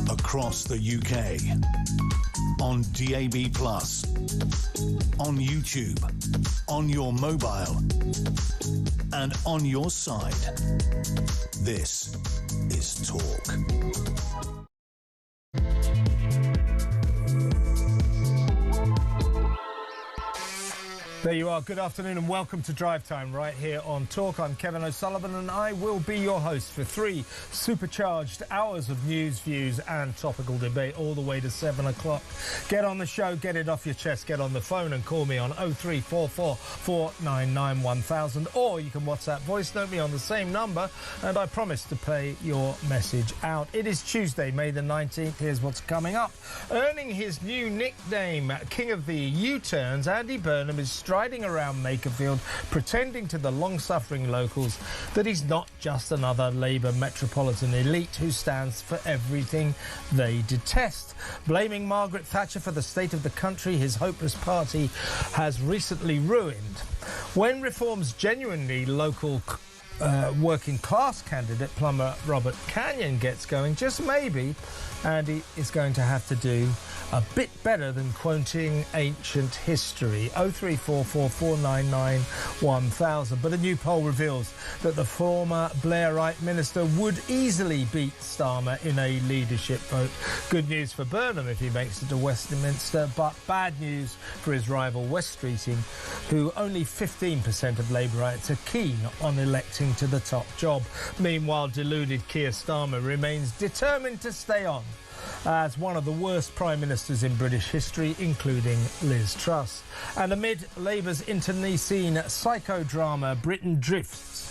across the UK, on DAB+, on YouTube, on your mobile, and on your side. This is Talk. There you are. Good afternoon and welcome to Drive Time right here on Talk. I'm Kevin O'Sullivan and I will be your host for 3 supercharged hours of news, views and topical debate all the way to 7 o'clock. Get on the show, get it off your chest, get on the phone and call me on 0344 499 1000, or you can WhatsApp voice note me on the same number and I promise to play your message out. It is Tuesday, May the 19th. Here's what's coming up. Earning his new nickname, King of the U-Turns, Andy Burnham is striding around Makerfield, pretending to the long-suffering locals that he's not just another Labour metropolitan elite who stands for everything they detest. Blaming Margaret Thatcher for the state of the country his hopeless party has recently ruined. When Reform's genuinely local working class candidate plumber Robert Canyon gets going, just maybe Andy is going to have to do a bit better than quoting ancient history. 0344 499 1000. But a new poll reveals that the former Blairite minister would easily beat Starmer in a leadership vote. Good news for Burnham if he makes it to Westminster, but bad news for his rival West Streeting, who only 15% of Labourites are keen on electing to the top job. Meanwhile, deluded Keir Starmer remains determined to stay on as one of the worst prime ministers in British history, including Liz Truss. And amid Labour's internecine psychodrama, Britain drifts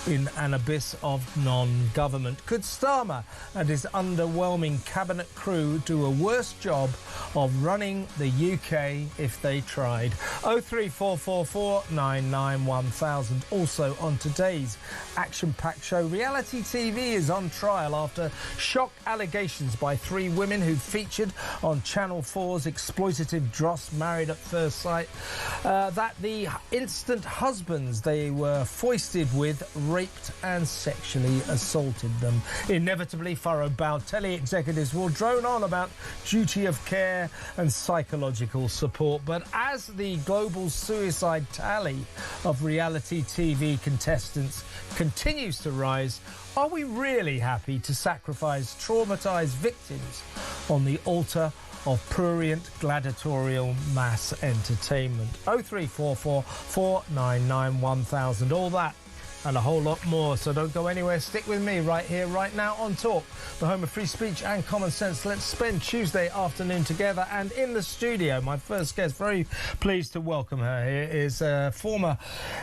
in an abyss of non-government. Could Starmer and his underwhelming cabinet crew do a worse job of running the UK if they tried? 0344 499 1000. Also on today's action-packed show, reality TV is on trial after shock allegations by 3 women who featured on Channel 4's exploitative dross Married at First Sight that the instant husbands they were foisted with raped and sexually assaulted them. Inevitably, furrow-bowed tele-executives will drone on about duty of care and psychological support. But as the global suicide tally of reality TV contestants continues to rise, are we really happy to sacrifice traumatised victims on the altar of prurient gladiatorial mass entertainment? 0344 499 1000. All that and a whole lot more, so don't go anywhere. Stick with me right here, right now on Talk, the home of free speech and common sense. Let's spend Tuesday afternoon together. And in the studio, my first guest, very pleased to welcome her here, is former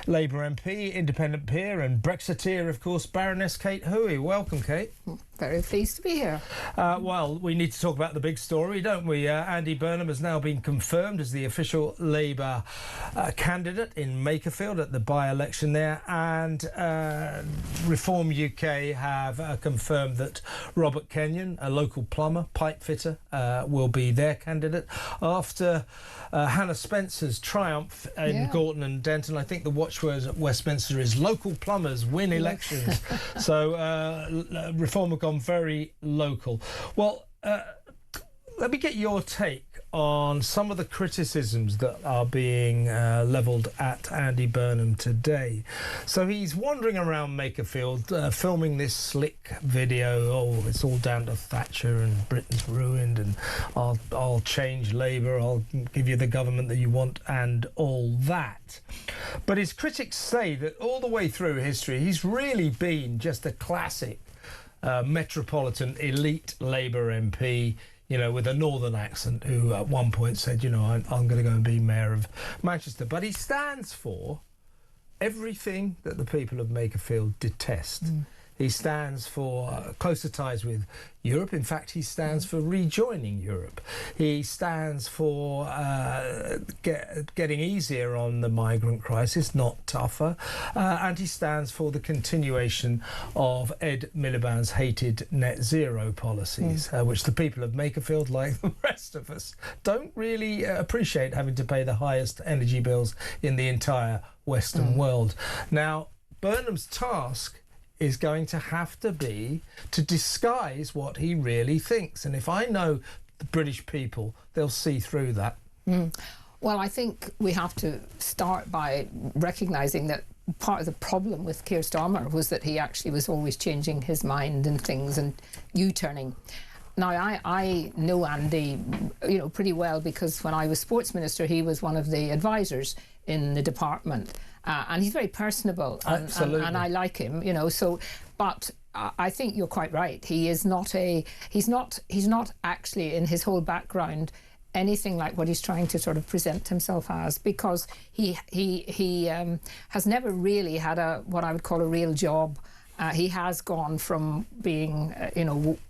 Labour MP, independent peer and Brexiteer, of course, Baroness Kate Hoey. Welcome, Kate. Very pleased to be here. Well, we need to talk about the big story, don't we? Andy Burnham has now been confirmed as the official Labour candidate in Makerfield at the by-election there, and Reform UK have confirmed that Robert Kenyon, a local plumber, pipe fitter, will be their candidate after Hannah Spencer's triumph in Gorton and Denton. I think the watchword at Westminster is local plumbers win elections. So Reform have gone very local. Well, let me get your take on some of the criticisms that are being levelled at Andy Burnham today. So he's wandering around Makerfield, filming this slick video. Oh, it's all down to Thatcher and Britain's ruined, and I'll change Labour, I'll give you the government that you want, and all that. But his critics say that all the way through history, he's really been just a classic metropolitan elite Labour MP, you know, with a northern accent, who at one point said, you know, I'm going to go and be mayor of Manchester. But he stands for everything that the people of Makerfield detest. He stands for closer ties with Europe. In fact, he stands for rejoining Europe. He stands for getting easier on the migrant crisis, not tougher. And he stands for the continuation of Ed Miliband's hated net zero policies, which the people of Makerfield, like the rest of us, don't really appreciate, having to pay the highest energy bills in the entire Western world. Now, Burnham's task is going to have to be to disguise what he really thinks. And if I know the British people, they'll see through that. Well, I think we have to start by recognising that part of the problem with Keir Starmer was that he actually was always changing his mind and things and U-turning. Now, I know Andy, pretty well, because when I was sports minister, he was one of the advisors in the department, and he's very personable, and I like him, but I think you're quite right. He is not he's not actually, in his whole background, anything like what he's trying to sort of present himself as, because he has never really had what I would call a real job. He has gone from being,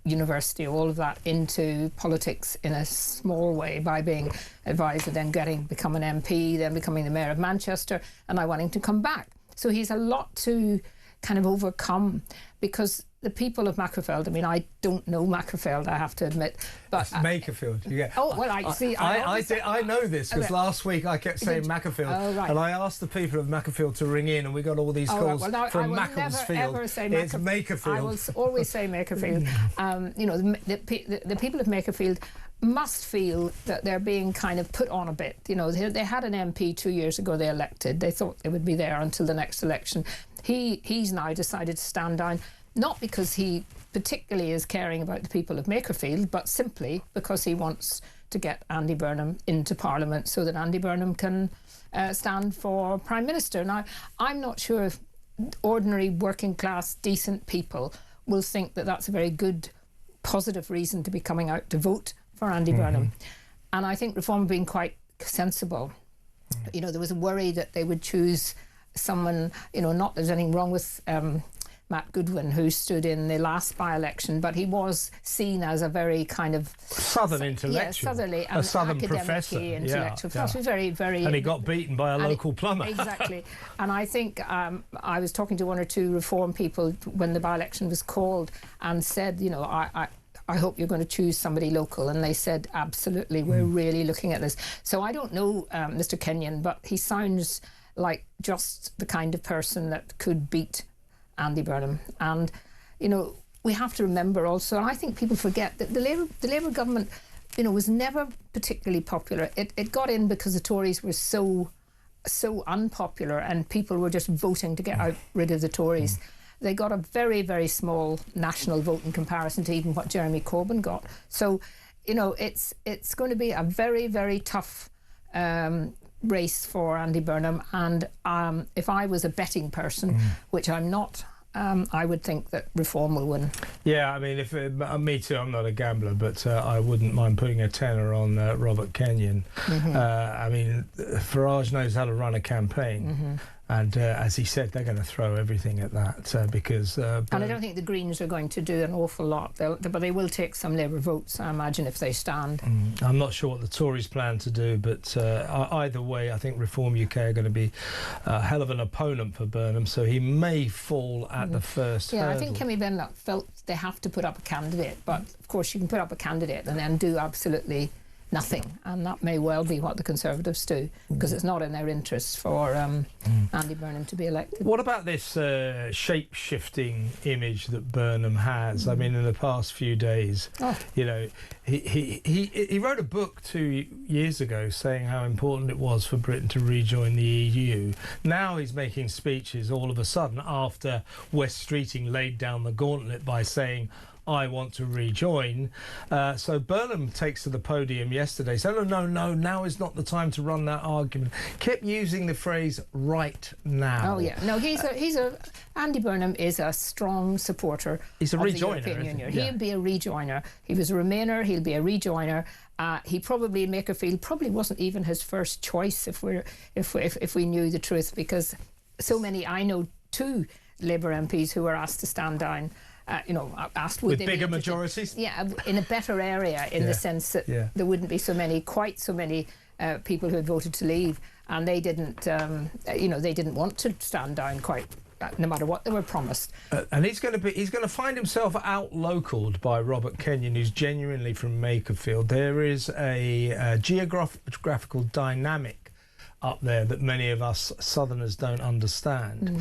university, all of that, into politics in a small way by being advisor, then become an MP, then becoming the mayor of Manchester, and now wanting to come back. So he's a lot to kind of overcome, because the people of Macclesfield, I don't know Macclesfield, I have to admit, but Makerfield. Oh well, I see. I know this because last week I kept saying Macclesfield, and I asked the people of Macclesfield to ring in, and we got all these calls from Macclesfield. It's Makerfield. I will always say Makerfield. The people of Makerfield must feel that they're being kind of put on a bit. They had an MP 2 years ago. They elected. They thought they would be there until the next election. He's now decided to stand down. Not because he particularly is caring about the people of Makerfield, but simply because he wants to get Andy Burnham into Parliament so that Andy Burnham can stand for Prime Minister. Now, I'm not sure if ordinary working class, decent people will think that that's a very good, positive reason to be coming out to vote for Andy Burnham. And I think Reform have been quite sensible. There was a worry that they would choose someone, not there's anything wrong with Matt Goodwin, who stood in the last by-election, but he was seen as a very kind of southern intellectual, southerly, a southern professor, intellectual. Yeah. He was very, very, and he got beaten by a local plumber. Exactly. And I think I was talking to one or two Reform people when the by-election was called, and said, I hope you're going to choose somebody local. And they said, absolutely, we're really looking at this. So I don't know Mr. Kenyon, but he sounds like just the kind of person that could beat Andy Burnham. And we have to remember also, and I think people forget, that the Labour government was never particularly popular. It got in because the Tories were so unpopular, and people were just voting to get rid of the Tories. They got a very, very small national vote in comparison to even what Jeremy Corbyn got. So it's going to be a very, very tough race for Andy Burnham, and if I was a betting person, which I'm not, I would think that Reform will win. Yeah, me too. I'm not a gambler, but I wouldn't mind putting a tenner on Robert Kenyon. Farage knows how to run a campaign. And as he said, they're going to throw everything at that because... and I don't think the Greens are going to do an awful lot, but they will take some Labour votes, I imagine, if they stand. I'm not sure what the Tories plan to do, but either way, I think Reform UK are going to be a hell of an opponent for Burnham, so he may fall at the first hurdle. I think Kemi Benlock felt they have to put up a candidate, but of course you can put up a candidate and then do absolutely nothing, and that may well be what the Conservatives do, because it's not in their interests for Andy Burnham to be elected. What about this shape-shifting image that Burnham has? In the past few days, he wrote a book 2 years ago saying how important it was for Britain to rejoin the EU. Now he's making speeches all of a sudden after West Streeting laid down the gauntlet by saying, I want to rejoin. So Burnham takes to the podium yesterday, said, no, now is not the time to run that argument. Kept using the phrase right now. Oh, yeah. No, Andy Burnham is a strong supporter of the European Union. Yeah. He'll be a rejoiner. He was a Remainer, he'll be a rejoiner. He probably, Makerfield probably wasn't even his first choice if we knew the truth, because so many, I know 2 Labour MPs who were asked to stand down, asked with bigger majorities. Yeah, in a better area, in the sense that there wouldn't be quite so many people who had voted to leave, and they didn't, they didn't want to stand down quite, no matter what they were promised. And he's going to find himself out-localed by Robert Kenyon, who's genuinely from Makerfield. There is a geographical dynamic up there that many of us Southerners don't understand.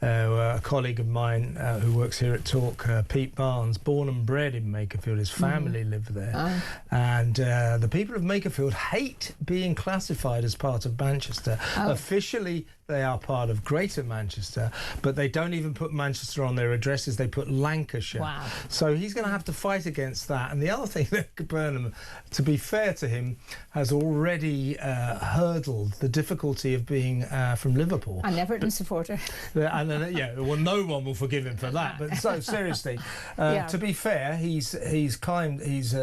A colleague of mine who works here at Talk, Pete Barnes, born and bred in Makerfield, his family live there, and the people of Makerfield hate being classified as part of Manchester. Officially, they are part of Greater Manchester, but they don't even put Manchester on their addresses, they put Lancashire. Wow. So he's going to have to fight against that. And the other thing that Burnham, to be fair to him, has already hurdled the difficulty of being from Liverpool. An Everton supporter. Yeah, well, no one will forgive him for that. But so seriously, to be fair, he's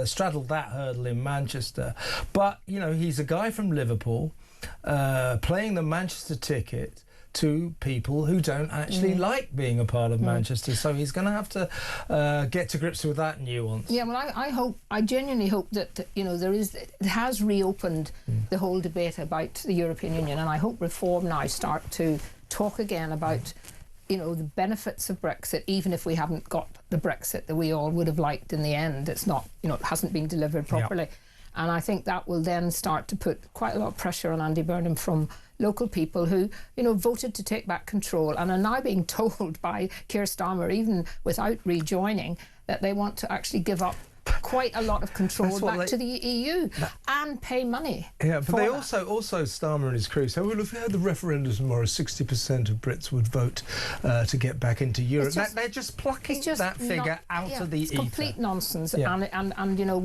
straddled that hurdle in Manchester. But you know, he's a guy from Liverpool, playing the Manchester ticket to people who don't actually like being a part of Manchester. So he's going to have to get to grips with that nuance. Yeah, well, I genuinely hope that, you know, it has reopened the whole debate about the European Union, and I hope Reform now start to talk again about, you know, the benefits of Brexit, even if we haven't got the Brexit that we all would have liked in the end. It's not, you know, it hasn't been delivered properly. Yep. And I think that will then start to put quite a lot of pressure on Andy Burnham from local people who, you know, voted to take back control and are now being told by Keir Starmer, even without rejoining, that they want to actually give up quite a lot of control back to the EU and pay money. Yeah, but they also Starmer and his crew say, well, if we had the referendum tomorrow, 60% of Brits would vote to get back into Europe. They're just plucking that figure out of the ether. It's complete nonsense. Yeah. And you know,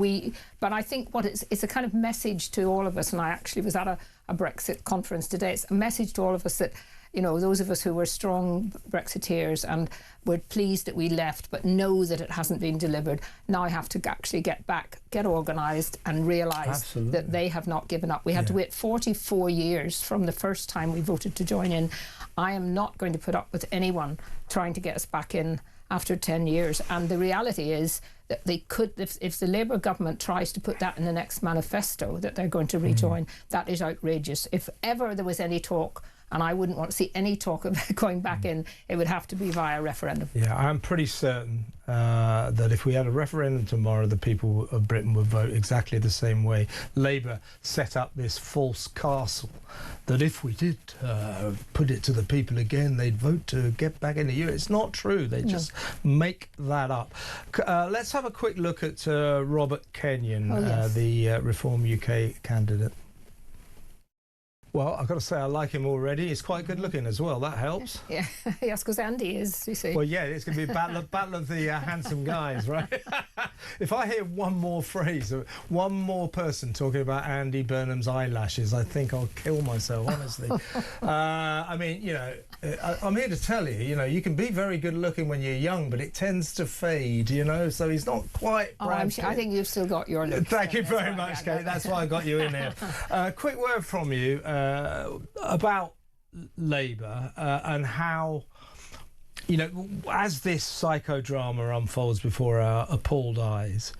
but I think it's a kind of message to all of us, and I actually was at a Brexit conference today. It's a message to all of us that, you know, those of us who were strong Brexiteers and were pleased that we left, but know that it hasn't been delivered, now have to actually get back, get organised and realise that they have not given up. We had to wait 44 years from the first time we voted to join in. I am not going to put up with anyone trying to get us back in after 10 years. And the reality is that they could, if the Labour government tries to put that in the next manifesto, that they're going to rejoin, that is outrageous. If ever there was any talk, and I wouldn't want to see any talk of going back in, it would have to be via referendum. Yeah, I'm pretty certain that if we had a referendum tomorrow, the people of Britain would vote exactly the same way. Labour set up this false castle that if we did put it to the people again, they'd vote to get back into Europe. It's not true. They just make that up. Let's have a quick look at Robert Kenyon, the Reform UK candidate. Well, I've got to say, I like him already. He's quite good looking as well. That helps. Yeah, yes, because Andy is, you see. Well, yeah, it's going to be a battle of the handsome guys, right? If I hear one more phrase, one more person talking about Andy Burnham's eyelashes, I think I'll kill myself, honestly. I mean, you know, I'm here to tell you, you know, you can be very good looking when you're young, but it tends to fade, you know, so he's not quite I think you've still got your look. Thank you very much, Kate. That's why I got you in here. Quick word from you about Labour and how, you know, as this psychodrama unfolds before our appalled eyes,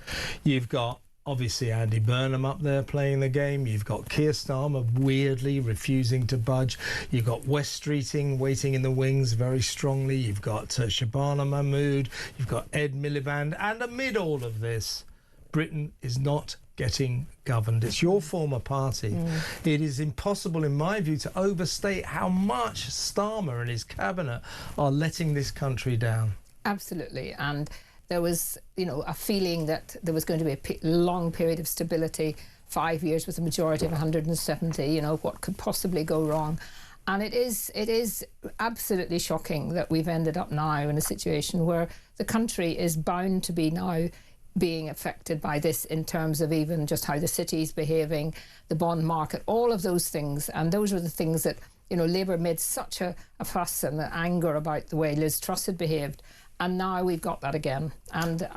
you've got obviously Andy Burnham up there playing the game. You've got Keir Starmer weirdly refusing to budge. You've got West Streeting waiting in the wings very strongly. You've got Shabana Mahmood. You've got Ed Miliband. And amid all of this, Britain is not getting governed. It's your former party. It is impossible, in my view, to overstate how much Starmer and his cabinet are letting this country down. Absolutely. And there was, you know, a feeling that there was going to be a long period of stability, 5 years with a majority of 170, you know, what could possibly go wrong? And it is absolutely shocking that we've ended up now in a situation where the country is bound to be now being affected by this in terms of even just how the city's behaving, the bond market, all of those things. And those were the things that, you know, Labour made such a fuss and anger about the way Liz Truss had behaved. And now we've got that again. And,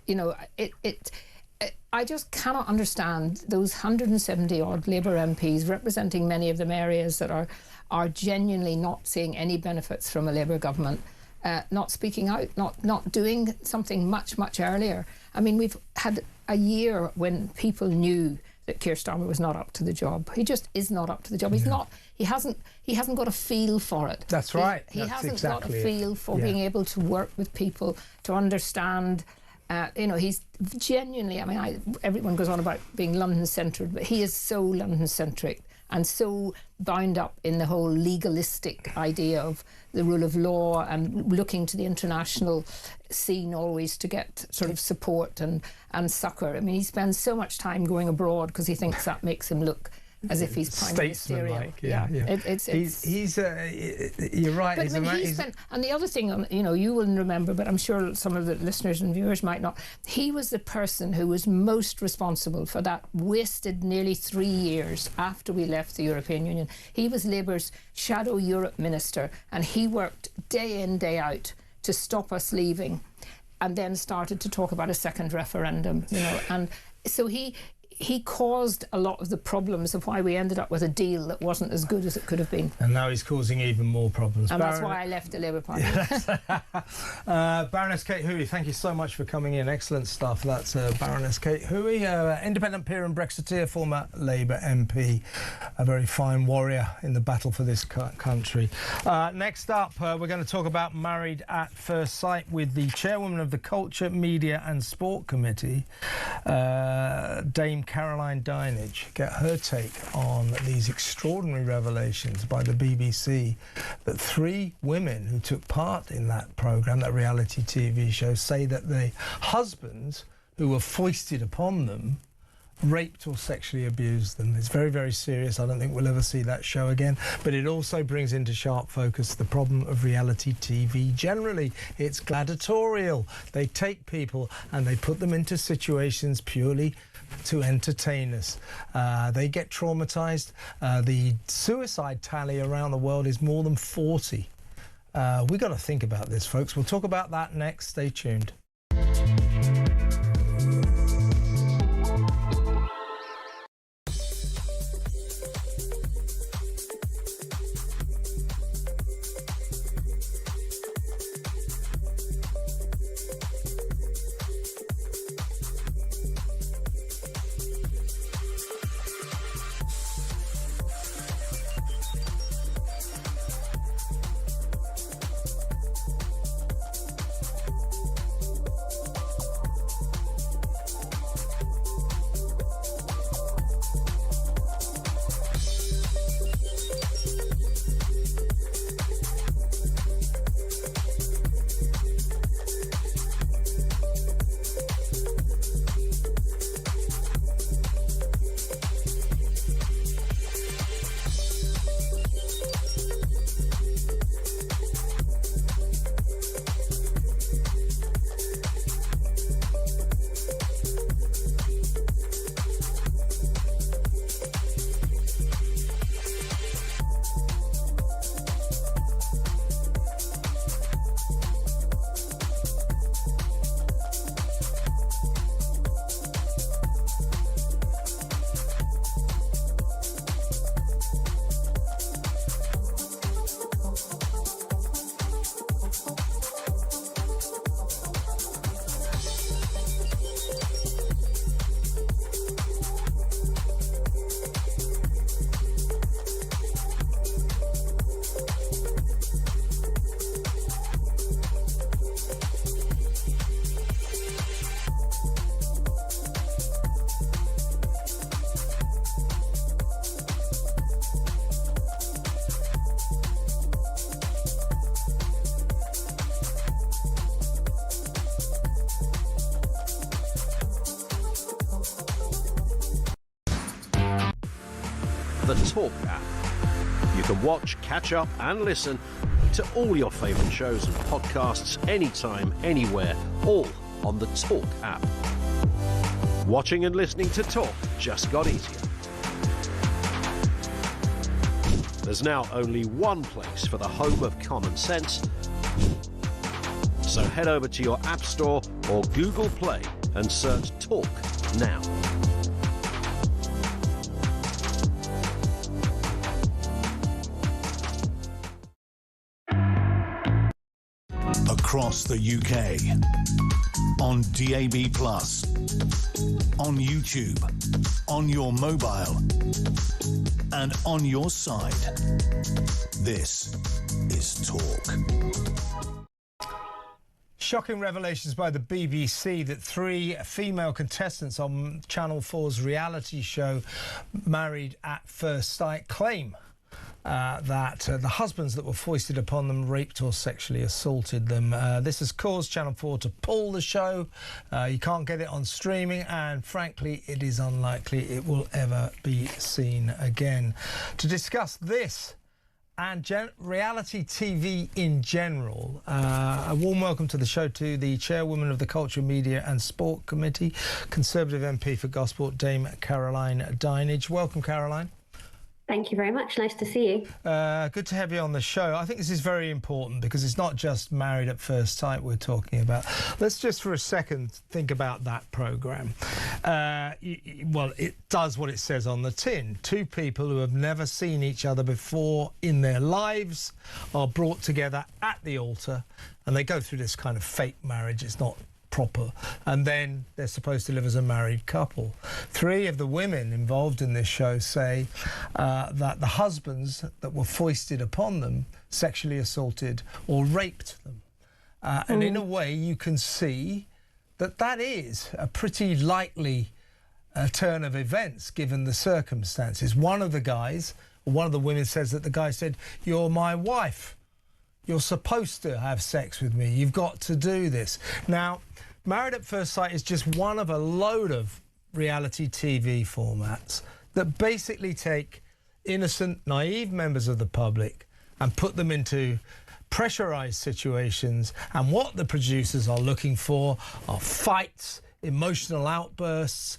you know, I just cannot understand those 170-odd Labour MPs representing many of them areas that are genuinely not seeing any benefits from a Labour government. Not speaking out, not doing something much earlier. I mean, we've had a year when people knew that Keir Starmer was not up to the job. He just is not up to the job. He's not. He hasn't got a feel for it. That's right. He hasn't got a feel for being able to work with people, to understand. You know, he's genuinely. I mean, everyone goes on about being London-centred, but he is so London-centric and so bound up in the whole legalistic idea of the rule of law and looking to the international scene always to get sort of support and succour. I mean, he spends so much time going abroad because he thinks that makes him look as if he's prime ministerial. Yeah. He's you're right. But and the other thing, you know, you will remember, but I'm sure some of the listeners and viewers might not. He was the person who was most responsible for that wasted nearly 3 years after we left the European Union. He was Labour's shadow Europe minister, and he worked day in, day out to stop us leaving, and then started to talk about a second referendum. You know, and so he caused a lot of the problems of why we ended up with a deal that wasn't as good as it could have been. And now he's causing even more problems. And that's why I left the Labour Party. Baroness Kate Hoey, thank you so much for coming in. Excellent stuff. That's Baroness Kate Hoey, independent peer and Brexiteer, former Labour MP, a very fine warrior in the battle for this country. Next up, we're going to talk about Married at First Sight with the chairwoman of the Culture, Media and Sport Committee, Dame Caroline Dinenage. Get her take on these extraordinary revelations by the BBC that 3 women who took part in that programme, that reality TV show, say that the husbands who were foisted upon them raped or sexually abused them. It's very, very serious. I don't think we'll ever see that show again. But it also brings into sharp focus the problem of reality TV generally. It's gladiatorial. They take people and they put them into situations purely to entertain us. They get traumatised. The suicide tally around the world is more than 40. We've got to think about this, folks. We'll talk about that next. Stay tuned. The Talk app. You can watch, catch up and listen to all your favourite shows and podcasts anytime, anywhere, all on the Talk app. Watching and listening to Talk just got easier. There's now only one place for the home of common sense. So head over to your App Store or Google Play and search Talk now. Across the UK, on DAB+, on YouTube, on your mobile, and on your side. This is Talk. Shocking revelations by the BBC that 3 female contestants on Channel 4's reality show Married at First Sight claim that the husbands that were foisted upon them raped or sexually assaulted them. This has caused Channel 4 to pull the show. You can't get it on streaming, and frankly, it is unlikely it will ever be seen again. To discuss this and reality TV in general, a warm welcome to the show to the chairwoman of the Culture, Media and Sport Committee, Conservative MP for Gosport, Dame Caroline Dinenage. Welcome, Caroline. Thank you very much. Nice to see you. Good to have you on the show. I think this is very important because it's not just Married at First Sight we're talking about. Let's just for a second think about that programme. Well, it does what it says on the tin. 2 people who have never seen each other before in their lives are brought together at the altar, and they go through this kind of fake marriage. It's not proper, and then they're supposed to live as a married couple. 3 of the women involved in this show say that the husbands that were foisted upon them sexually assaulted or raped them. And in a way, you can see that that is a pretty likely turn of events given the circumstances. One of the women says that the guy said, "You're my wife. You're supposed to have sex with me. You've got to do this." Now, Married at First Sight is just one of a load of reality TV formats that basically take innocent, naive members of the public and put them into pressurised situations. And what the producers are looking for are fights, emotional outbursts,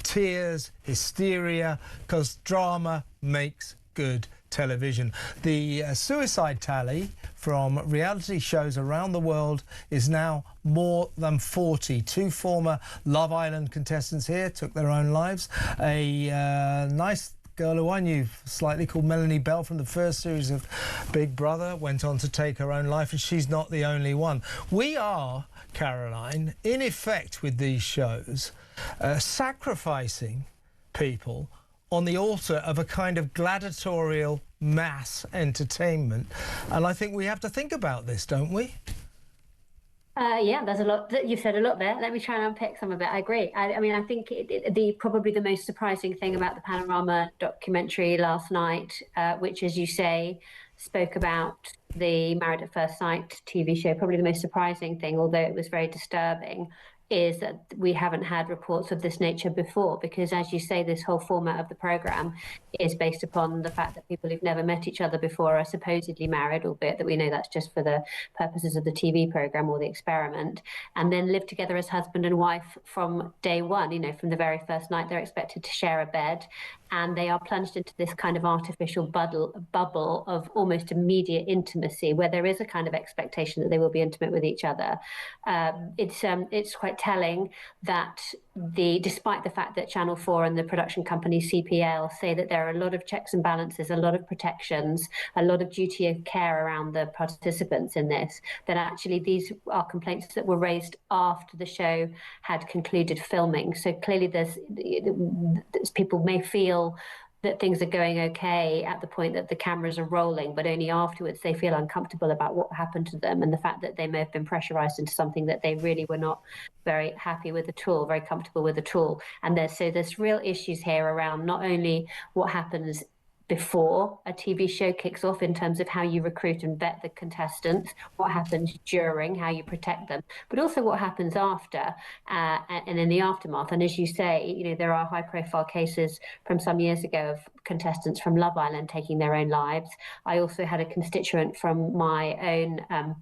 tears, hysteria, because drama makes good television. The suicide tally from reality shows around the world is now more than 40. 2 former Love Island contestants here took their own lives. A nice girl who I knew slightly called Melanie Bell from the first series of Big Brother went on to take her own life, and she's not the only one. We are, Caroline, in effect with these shows, sacrificing people on the altar of a kind of gladiatorial mass entertainment. And I think we have to think about this, don't we? Yeah, there's a lot. You've said a lot there. Let me try and unpick some of it. I agree. I mean, I think probably the most surprising thing about the Panorama documentary last night, which, as you say, spoke about the Married at First Sight TV show, probably the most surprising thing, although it was very disturbing, is that we haven't had reports of this nature before, because, as you say, this whole format of the programme is based upon the fact that people who've never met each other before are supposedly married, albeit that we know that's just for the purposes of the TV programme or the experiment, and then live together as husband and wife from day one. You know, from the very first night, they're expected to share a bed, and they are plunged into this kind of artificial bubble of almost immediate intimacy, where there is a kind of expectation that they will be intimate with each other. It's quite telling that despite the fact that Channel 4 and the production company CPL say that there are a lot of checks and balances, a lot of protections, a lot of duty of care around the participants in this, that actually these are complaints that were raised after the show had concluded filming. So clearly there's people may feel that things are going okay at the point that the cameras are rolling, but only afterwards they feel uncomfortable about what happened to them and the fact that they may have been pressurized into something that they really were not very happy with at all, very comfortable with at all. And there's real issues here around not only what happens before a TV show kicks off in terms of how you recruit and vet the contestants, what happens during, how you protect them, but also what happens after and in the aftermath. And as you say, you know, there are high-profile cases from some years ago of contestants from Love Island taking their own lives. I also had a constituent from my own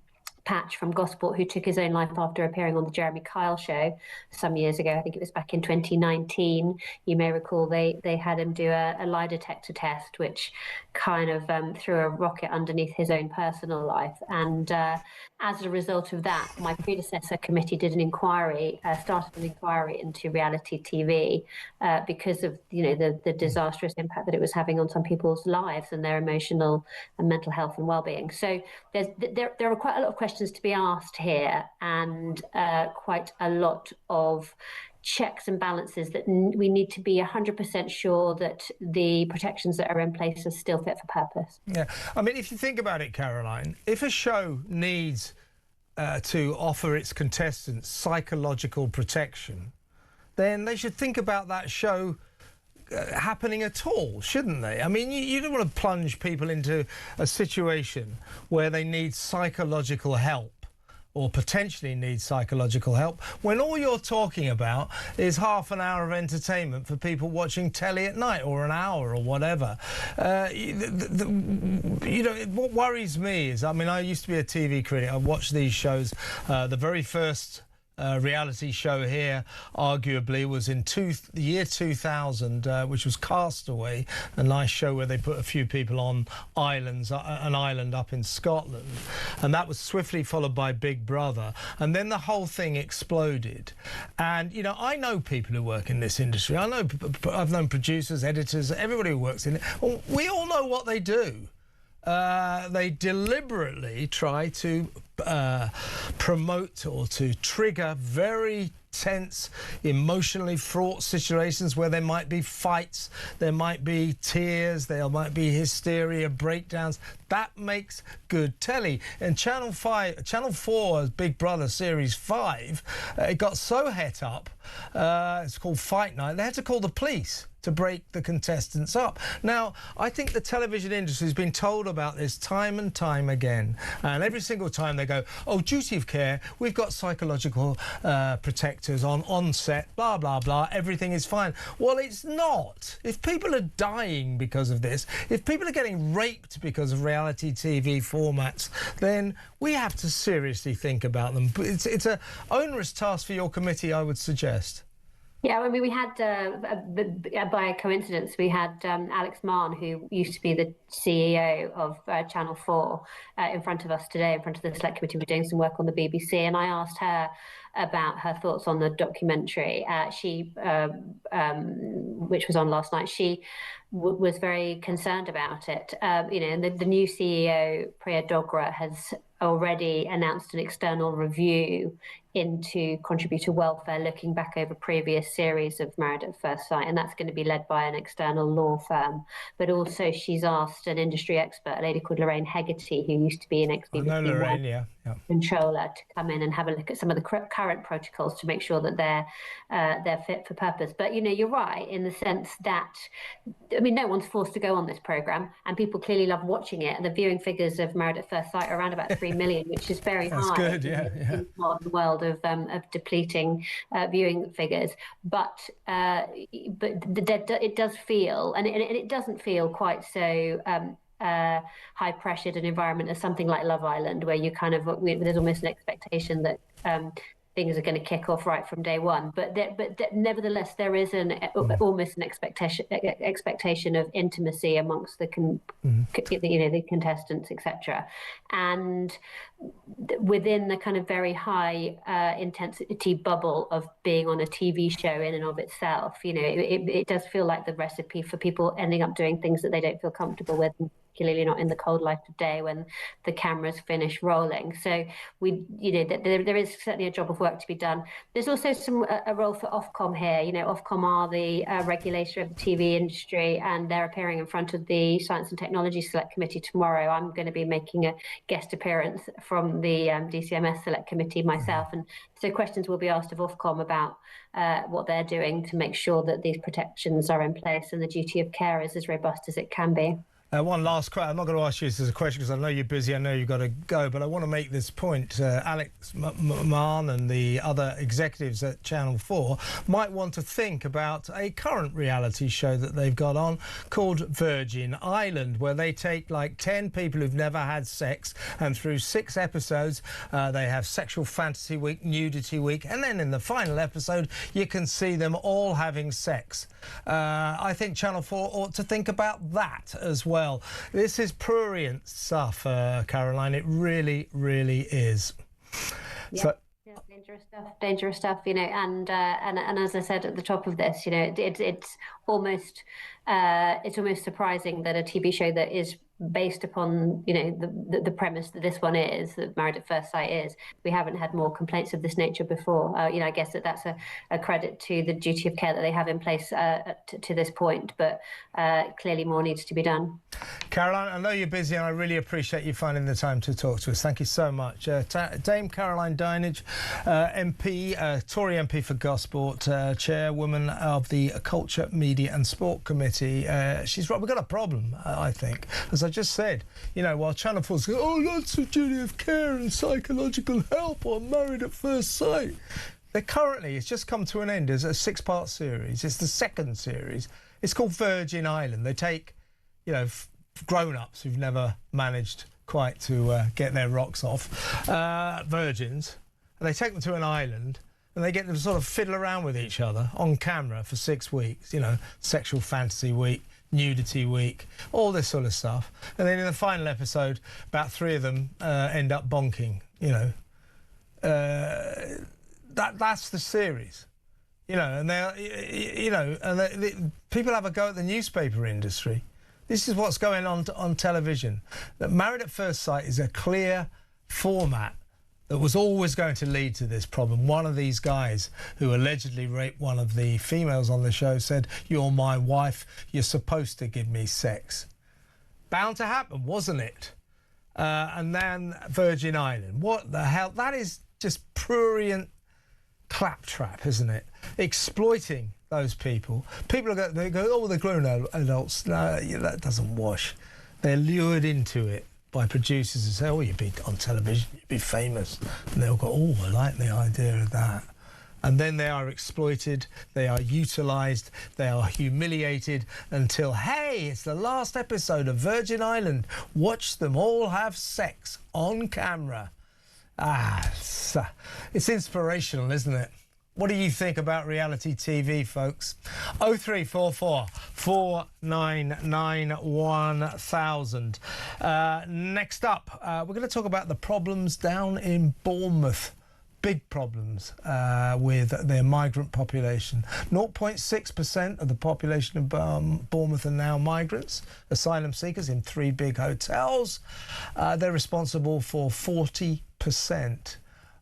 Patch from Gosport who took his own life after appearing on the Jeremy Kyle show some years ago. I think it was back in 2019. You may recall they had him do a lie detector test, which kind of threw a rocket underneath his own personal life. And as a result of that, my predecessor committee did started an inquiry into reality TV because of, you know, the disastrous impact that it was having on some people's lives and their emotional and mental health and well-being. So there are quite a lot of questions to be asked here, and quite a lot of checks and balances that we need to be 100% sure that the protections that are in place are still fit for purpose. Yeah, I mean, if you think about it, Caroline, if a show needs to offer its contestants psychological protection, then they should think about that show happening at all, shouldn't they? I mean, you don't want to plunge people into a situation where they need psychological help or potentially need psychological help when all you're talking about is half an hour of entertainment for people watching telly at night, or an hour or whatever. What worries me is, I mean, I used to be a TV critic. I watched these shows. The very first reality show here arguably was in the year 2000, which was Castaway, a nice show where they put a few people on islands, an island up in Scotland, and that was swiftly followed by Big Brother, and then the whole thing exploded. And you know, I know people who work in this industry. I've known producers, editors, everybody who works in it. Well, we all know what they do. They deliberately try to promote or to trigger very tense, emotionally fraught situations where there might be fights, there might be tears, there might be hysteria, breakdowns. That makes good telly. And Channel 4's Big Brother Series 5, it got so het up, it's called Fight Night, they had to call the police to break the contestants up. Now, I think the television industry has been told about this time and time again, and every single time they go, oh, duty of care, we've got psychological protectors on set, blah, blah, blah, everything is fine. Well, it's not. If people are dying because of this, if people are getting raped because of reality TV formats, then we have to seriously think about them. But it's an onerous task for your committee, I would suggest. Yeah, I mean, we had, by coincidence, we had Alex Mann, who used to be the CEO of Channel 4, in front of us today, in front of the Select Committee. We're doing some work on the BBC, and I asked her about her thoughts on the documentary, which was on last night. She was very concerned about it. And the new CEO, Priya Dogra, has already announced an external review into contributor welfare, looking back over previous series of Married at First Sight, and that's going to be led by an external law firm. But also she's asked an industry expert, a lady called Lorraine Hegarty, who used to be an ex-BBC controller, to come in and have a look at some of the current protocols to make sure that they're fit for purpose. But you're right in the sense that, I mean, no one's forced to go on this programme, and people clearly love watching it. And the viewing figures of Married at First Sight are around about 3 million, which is very high. That's good, in the modern world of depleting viewing figures. But it does feel, and it doesn't feel quite so high-pressured an environment as something like Love Island, where you there's almost an expectation that things are going to kick off right from day one. But nevertheless, there is almost an expectation of intimacy amongst the contestants, etc. And within the kind of very high intensity bubble of being on a TV show in and of itself, it does feel like the recipe for people ending up doing things that they don't feel comfortable with, particularly not in the cold light of day when the cameras finish rolling. So there is certainly a job of work to be done. There's also a role for Ofcom here. Ofcom are the regulator of the TV industry, and they're appearing in front of the Science and Technology Select Committee tomorrow. I'm going to be making a guest appearance from the DCMS Select Committee myself, and so questions will be asked of Ofcom about what they're doing to make sure that these protections are in place and the duty of care is as robust as it can be. One last question. I'm not going to ask you this as a question because I know you're busy. I know you've got to go, but I want to make this point. Alex Mann and the other executives at Channel 4 might want to think about a current reality show that they've got on called Virgin Island, where they take like 10 people who've never had sex, and through 6 episodes they have sexual fantasy week, nudity week, and then in the final episode you can see them all having sex. I think Channel 4 ought to think about that as well. This is prurient stuff, Caroline. It really, really is. Yeah. So, dangerous stuff, and as I said at the top of this, it's almost surprising that a TV show that is based upon, you know, the premise that this one is, that Married at First Sight is, we haven't had more complaints of this nature before. You know, I guess that's a credit to the duty of care that they have in place to this point, but clearly more needs to be done. Caroline, I know you're busy and I really appreciate you finding the time to talk to us. Thank you so much. Dame Caroline Dinenage, MP, Tory MP for Gosport, chairwoman of the Culture, Media and Sport Committee. She's right, we've got a problem, I think. As I just said, you know, while Channel 4's going, oh, lots of duty of care and psychological help on Married at First Sight. It's just come to an end as a 6-part series. It's the second series. It's called Virgin Island. They take, you know, grown-ups who've never managed quite to get their rocks off, virgins, and they take them to an island and they get them to sort of fiddle around with each other on camera for 6 weeks, you know, sexual fantasy week, nudity week, all this sort of stuff. And then in the final episode, about 3 of them end up bonking, you know. That's the series. You know, and people have a go at the newspaper industry. This is what's going on television. That Married at First Sight is a clear format that was always going to lead to this problem. One of these guys who allegedly raped one of the females on the show said, "You're my wife, you're supposed to give me sex." Bound to happen, wasn't it? And then Virgin Island. What the hell? That is just prurient claptrap, isn't it? Exploiting those people. People they go, oh, they're grown adults. No, that doesn't wash. They're lured into it by producers who say, oh, you'd be on television, you'd be famous. And they'll go, oh, I like the idea of that. And then they are exploited, they are utilised, they are humiliated until, hey, it's the last episode of Virgin Island. Watch them all have sex on camera. It's inspirational, isn't it? What do you think about reality TV, folks? 0344 499 1000. Next up, we're going to talk about the problems down in Bournemouth. Big problems with their migrant population. 0.6% of the population of Bournemouth are now migrants, asylum seekers in 3 big hotels. They're responsible for 40%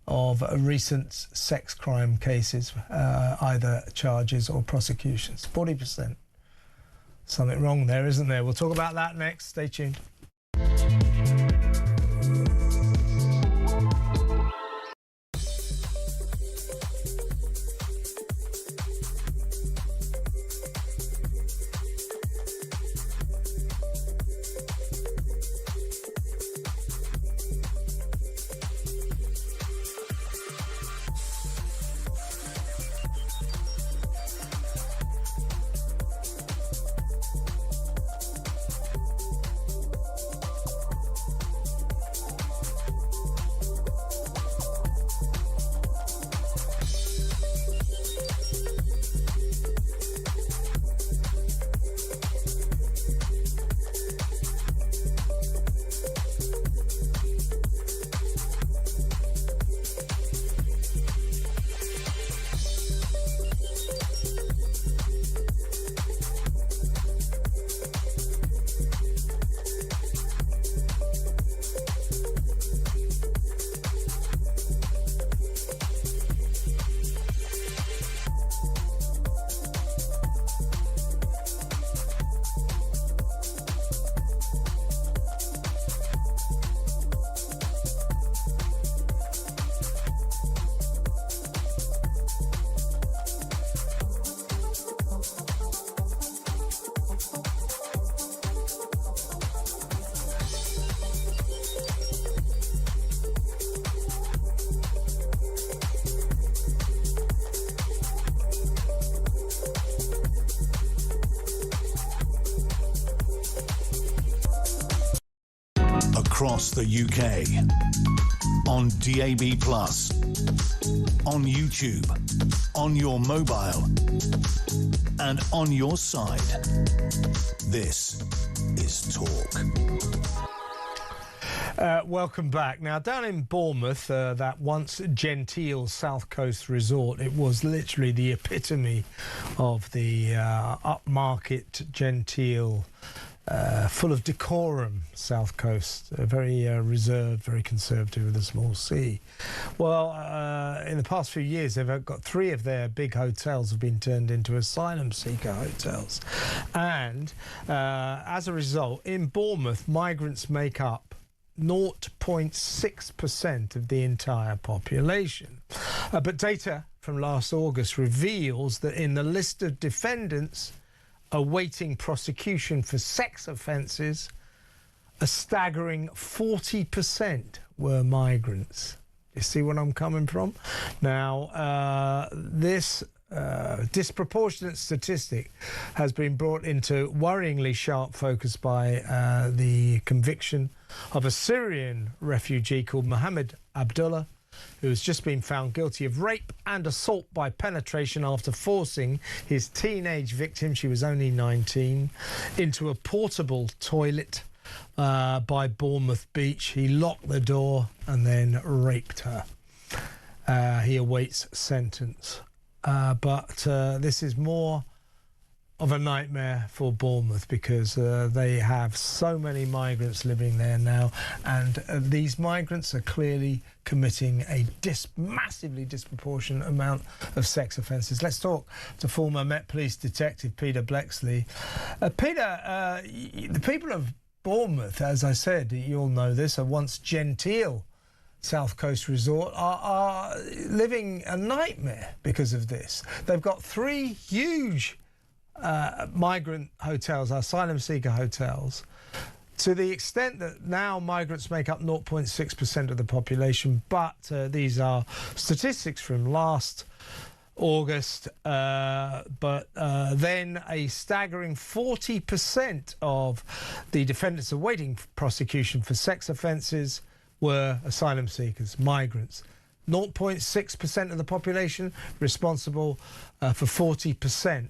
of recent sex crime cases, either charges or prosecutions. 40%. Something wrong there, isn't there? We'll talk about that next. Stay tuned. Across the UK, on DAB+, on YouTube, on your mobile, and on your side. This is Talk. Welcome back. Now, down in Bournemouth, that once genteel South Coast resort, it was literally the epitome of the upmarket, genteel full of decorum, South Coast, very reserved, very conservative with a small C. Well, in the past few years, they've got 3 of their big hotels have been turned into asylum seeker hotels. And as a result, in Bournemouth, migrants make up 0.6% of the entire population. But data from last August reveals that in the list of defendants awaiting prosecution for sex offences, a staggering 40% were migrants. You see what I'm coming from? Now, this disproportionate statistic has been brought into worryingly sharp focus by the conviction of a Syrian refugee called Mohammed Abdullah, who has just been found guilty of rape and assault by penetration after forcing his teenage victim, she was only 19, into a portable toilet by Bournemouth Beach. He locked the door and then raped her. He awaits sentence. But this is more of a nightmare for Bournemouth because they have so many migrants living there now, and these migrants are clearly committing a massively disproportionate amount of sex offences. Let's talk to former Met Police Detective Peter Blexley. Peter, the people of Bournemouth, as I said, you all know this, a once genteel South Coast resort, are living a nightmare because of this. They've got 3 huge migrant hotels, asylum seeker hotels, to the extent that now migrants make up 0.6% of the population, but these are statistics from last August, but then a staggering 40% of the defendants awaiting prosecution for sex offences were asylum seekers, migrants. 0.6% of the population responsible for 40%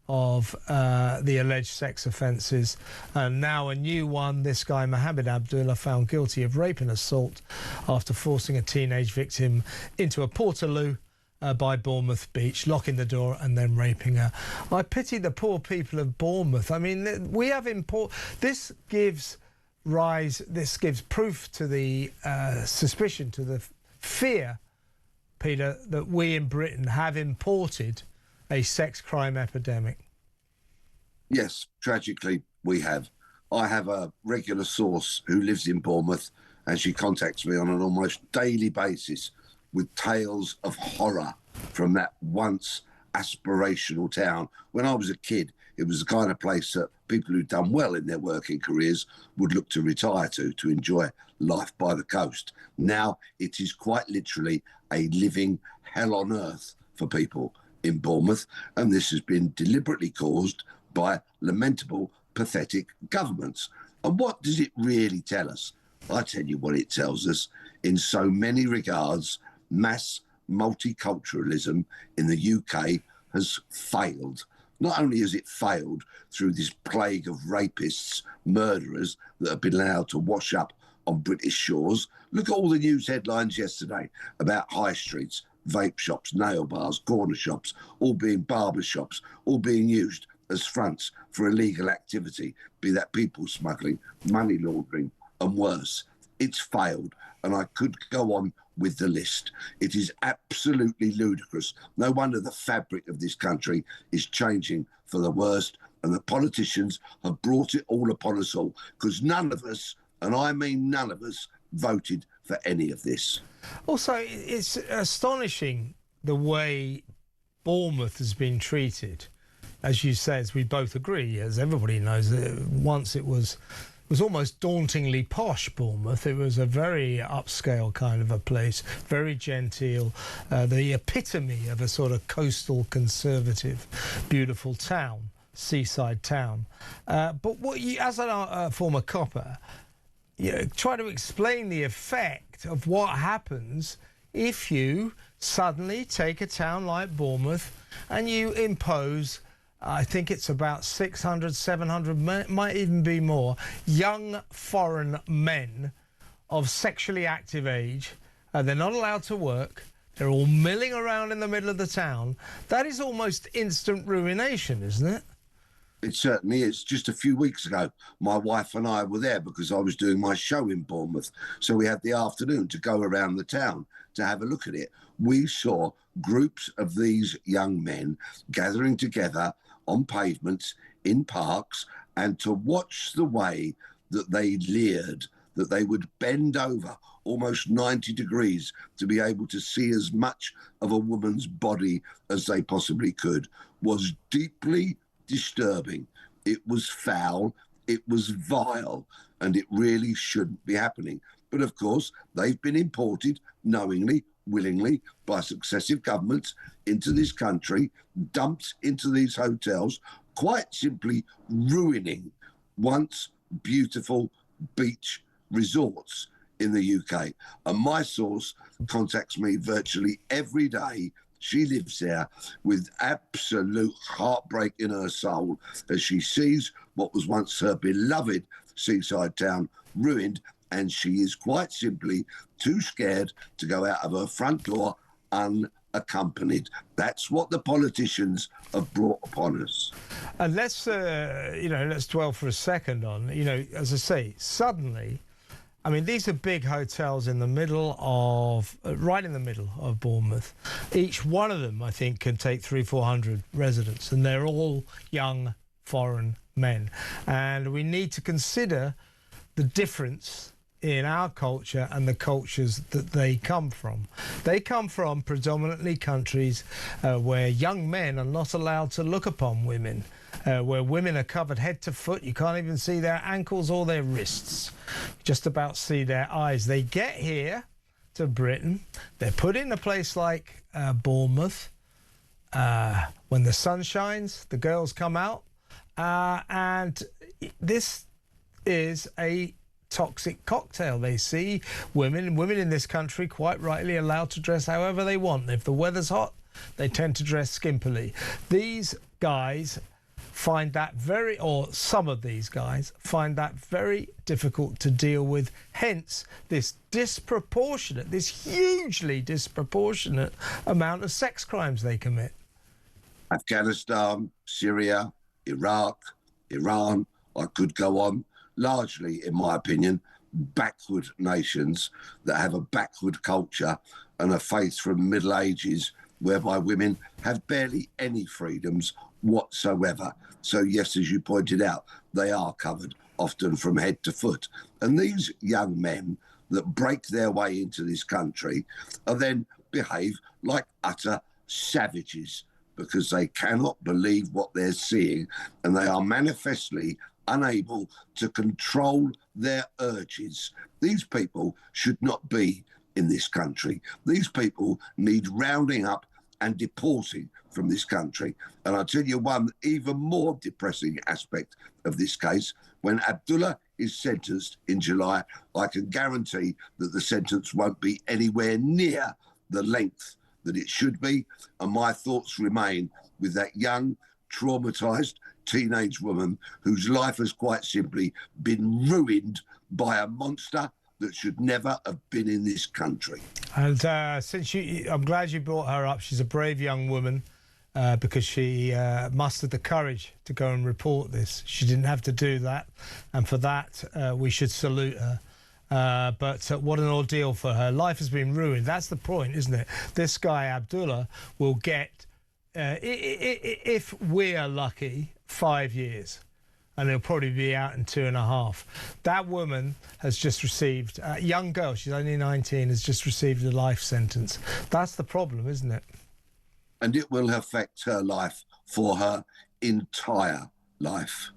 of the alleged sex offences. And now a new one, this guy Mohammed Abdullah, found guilty of rape and assault after forcing a teenage victim into a portaloo by Bournemouth Beach, locking the door and then raping her. I pity the poor people of Bournemouth. I mean, we have this gives proof to the suspicion, to the fear, Peter, that we in Britain have imported a sex crime epidemic. Yes, tragically, we have. I have a regular source who lives in Bournemouth, and she contacts me on an almost daily basis with tales of horror from that once aspirational town. When I was a kid, it was the kind of place that people who'd done well in their working careers would look to retire to enjoy life by the coast. Now it is quite literally a living hell on earth for people in Bournemouth, and this has been deliberately caused by lamentable, pathetic governments. And what does it really tell us? I tell you what it tells us. In so many regards, mass multiculturalism in the UK has failed. Not only has it failed through this plague of rapists, murderers that have been allowed to wash up on British shores. Look at all the news headlines yesterday about high streets, vape shops, nail bars, corner shops, all being barber shops, all being used as fronts for illegal activity, be that people smuggling, money laundering, and worse. It's failed, and I could go on with the list. It is absolutely ludicrous. No wonder the fabric of this country is changing for the worst, and the politicians have brought it all upon us all, because none of us, and I mean none of us, voted for any of this. Also, it's astonishing the way Bournemouth has been treated. As you say, as we both agree, as everybody knows, once it was almost dauntingly posh, Bournemouth. It was a very upscale kind of a place, very genteel, the epitome of a sort of coastal, conservative, beautiful town, seaside town. But what you, as a former copper, try to explain the effect of what happens if you suddenly take a town like Bournemouth and you impose, I think it's about 600, 700, might even be more, young foreign men of sexually active age. They're not allowed to work. They're all milling around in the middle of the town. That is almost instant ruination, isn't it? It certainly is. Just a few weeks ago, my wife and I were there because I was doing my show in Bournemouth. So we had the afternoon to go around the town to have a look at it. We saw groups of these young men gathering together on pavements, in parks, and to watch the way that they leered, that they would bend over almost 90 degrees to be able to see as much of a woman's body as they possibly could, was deeply disturbing. It was foul, it was vile, and it really shouldn't be happening. But of course, they've been imported knowingly, willingly, by successive governments into this country, dumped into these hotels, quite simply ruining once beautiful beach resorts in the UK. And my source contacts me virtually every day. She lives there with absolute heartbreak in her soul as she sees what was once her beloved seaside town ruined, and she is quite simply too scared to go out of her front door unaccompanied. That's what the politicians have brought upon us. And let's dwell for a second on, as I say, suddenly, I mean, these are big hotels in the middle of, right in the middle of Bournemouth. Each one of them, I think, can take 300-400 residents, and they're all young foreign men. And we need to consider the difference in our culture and the cultures that they come from. They come from predominantly countries where young men are not allowed to look upon women, where women are covered head to foot. You can't even see their ankles or their wrists. You just about see their eyes. They get here to Britain. They're put in a place like Bournemouth. When the sun shines, the girls come out. And this is a toxic cocktail. They see women in this country quite rightly allowed to dress however they want. If the weather's hot, they tend to dress skimpily. These guys find that some of these guys find that very difficult to deal with, hence this hugely disproportionate amount of sex crimes they commit. Afghanistan, Syria, Iraq, Iran, I could go on. Largely, in my opinion, backward nations that have a backward culture and a faith from Middle Ages whereby women have barely any freedoms whatsoever. So yes, as you pointed out, they are covered often from head to foot. And these young men that break their way into this country are then behave like utter savages because they cannot believe what they're seeing, and they are manifestly unable to control their urges. These people should not be in this country. These people need rounding up and deporting from this country. And I'll tell you one even more depressing aspect of this case. When Abdullah is sentenced in July, I can guarantee that the sentence won't be anywhere near the length that it should be. And my thoughts remain with that young, traumatised teenage woman whose life has quite simply been ruined by a monster that should never have been in this country. And I'm glad you brought her up. She's a brave young woman because she mustered the courage to go and report this. She didn't have to do that, and for that we should salute her. But what an ordeal for her. Life has been ruined. That's the point, isn't it? This guy, Abdullah, will get, if we're lucky, 5 years. And he'll probably be out in 2.5. That woman has just received, a young girl, she's only 19, has just received a life sentence. That's the problem, isn't it? And it will affect her life for her entire life.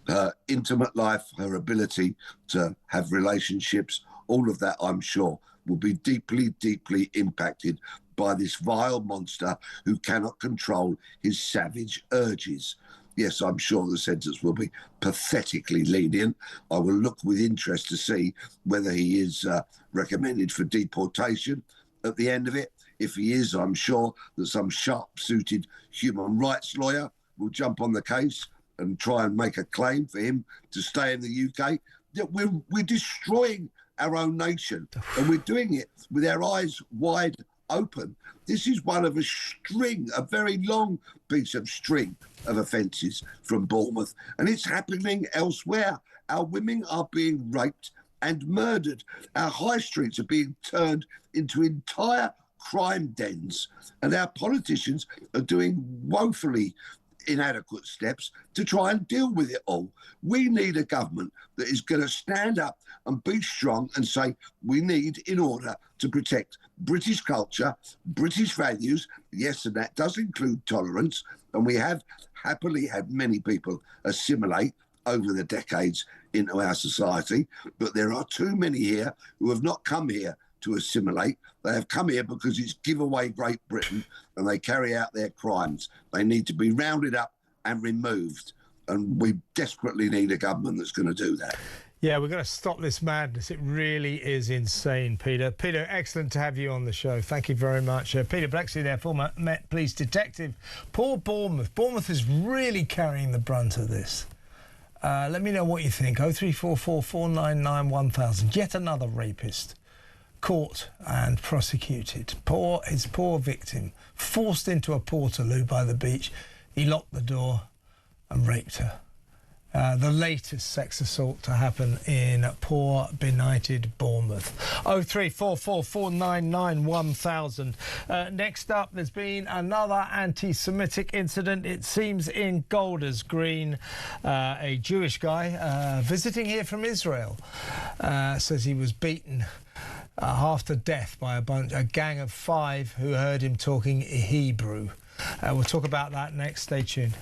Her intimate life, her ability to have relationships, all of that, I'm sure, will be deeply, deeply impacted by this vile monster who cannot control his savage urges. Yes, I'm sure the sentence will be pathetically lenient. I will look with interest to see whether he is recommended for deportation at the end of it. If he is, I'm sure that some sharp-suited human rights lawyer will jump on the case and try and make a claim for him to stay in the UK. We're destroying our own nation, and we're doing it with our eyes wide open. This is one of a very long piece of string of offences from Bournemouth, and it's happening elsewhere. Our women are being raped and murdered. Our high streets are being turned into entire crime dens, and our politicians are doing woefully inadequate steps to try and deal with it all. We need a government that is going to stand up and be strong and say we need, in order to protect British culture, British values, yes, and that does include tolerance, and we have happily had many people assimilate over the decades into our society, but there are too many here who have not come here to assimilate. They have come here because it's give away Great Britain and they carry out their crimes. They need to be rounded up and removed, and we desperately need a government that's going to do that. Yeah, we're going to stop this madness. It really is insane, Peter. Peter, excellent to have you on the show. Thank you very much. Peter Blexley there, former Met Police Detective. Poor Bournemouth. Bournemouth is really carrying the brunt of this. Let me know what you think. 0344 499 1000. Yet another rapist caught and prosecuted. His poor victim, forced into a portaloo by the beach. He locked the door and raped her. The latest sex assault to happen in poor, benighted Bournemouth. 0344 499 1000. Next up, there's been another anti-Semitic incident. It seems in Golders Green. A Jewish guy visiting here from Israel says he was beaten half to death by a gang of 5 who heard him talking Hebrew. We'll talk about that next. Stay tuned.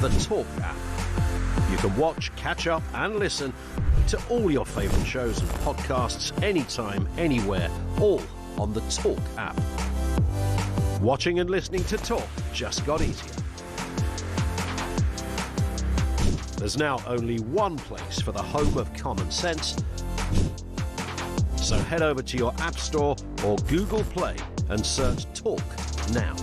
The Talk app. You can watch, catch up and listen to all your favourite shows and podcasts anytime, anywhere, all on the Talk app. Watching and listening to Talk just got easier. There's now only one place for the home of common sense. So head over to your App Store or Google Play and search Talk now.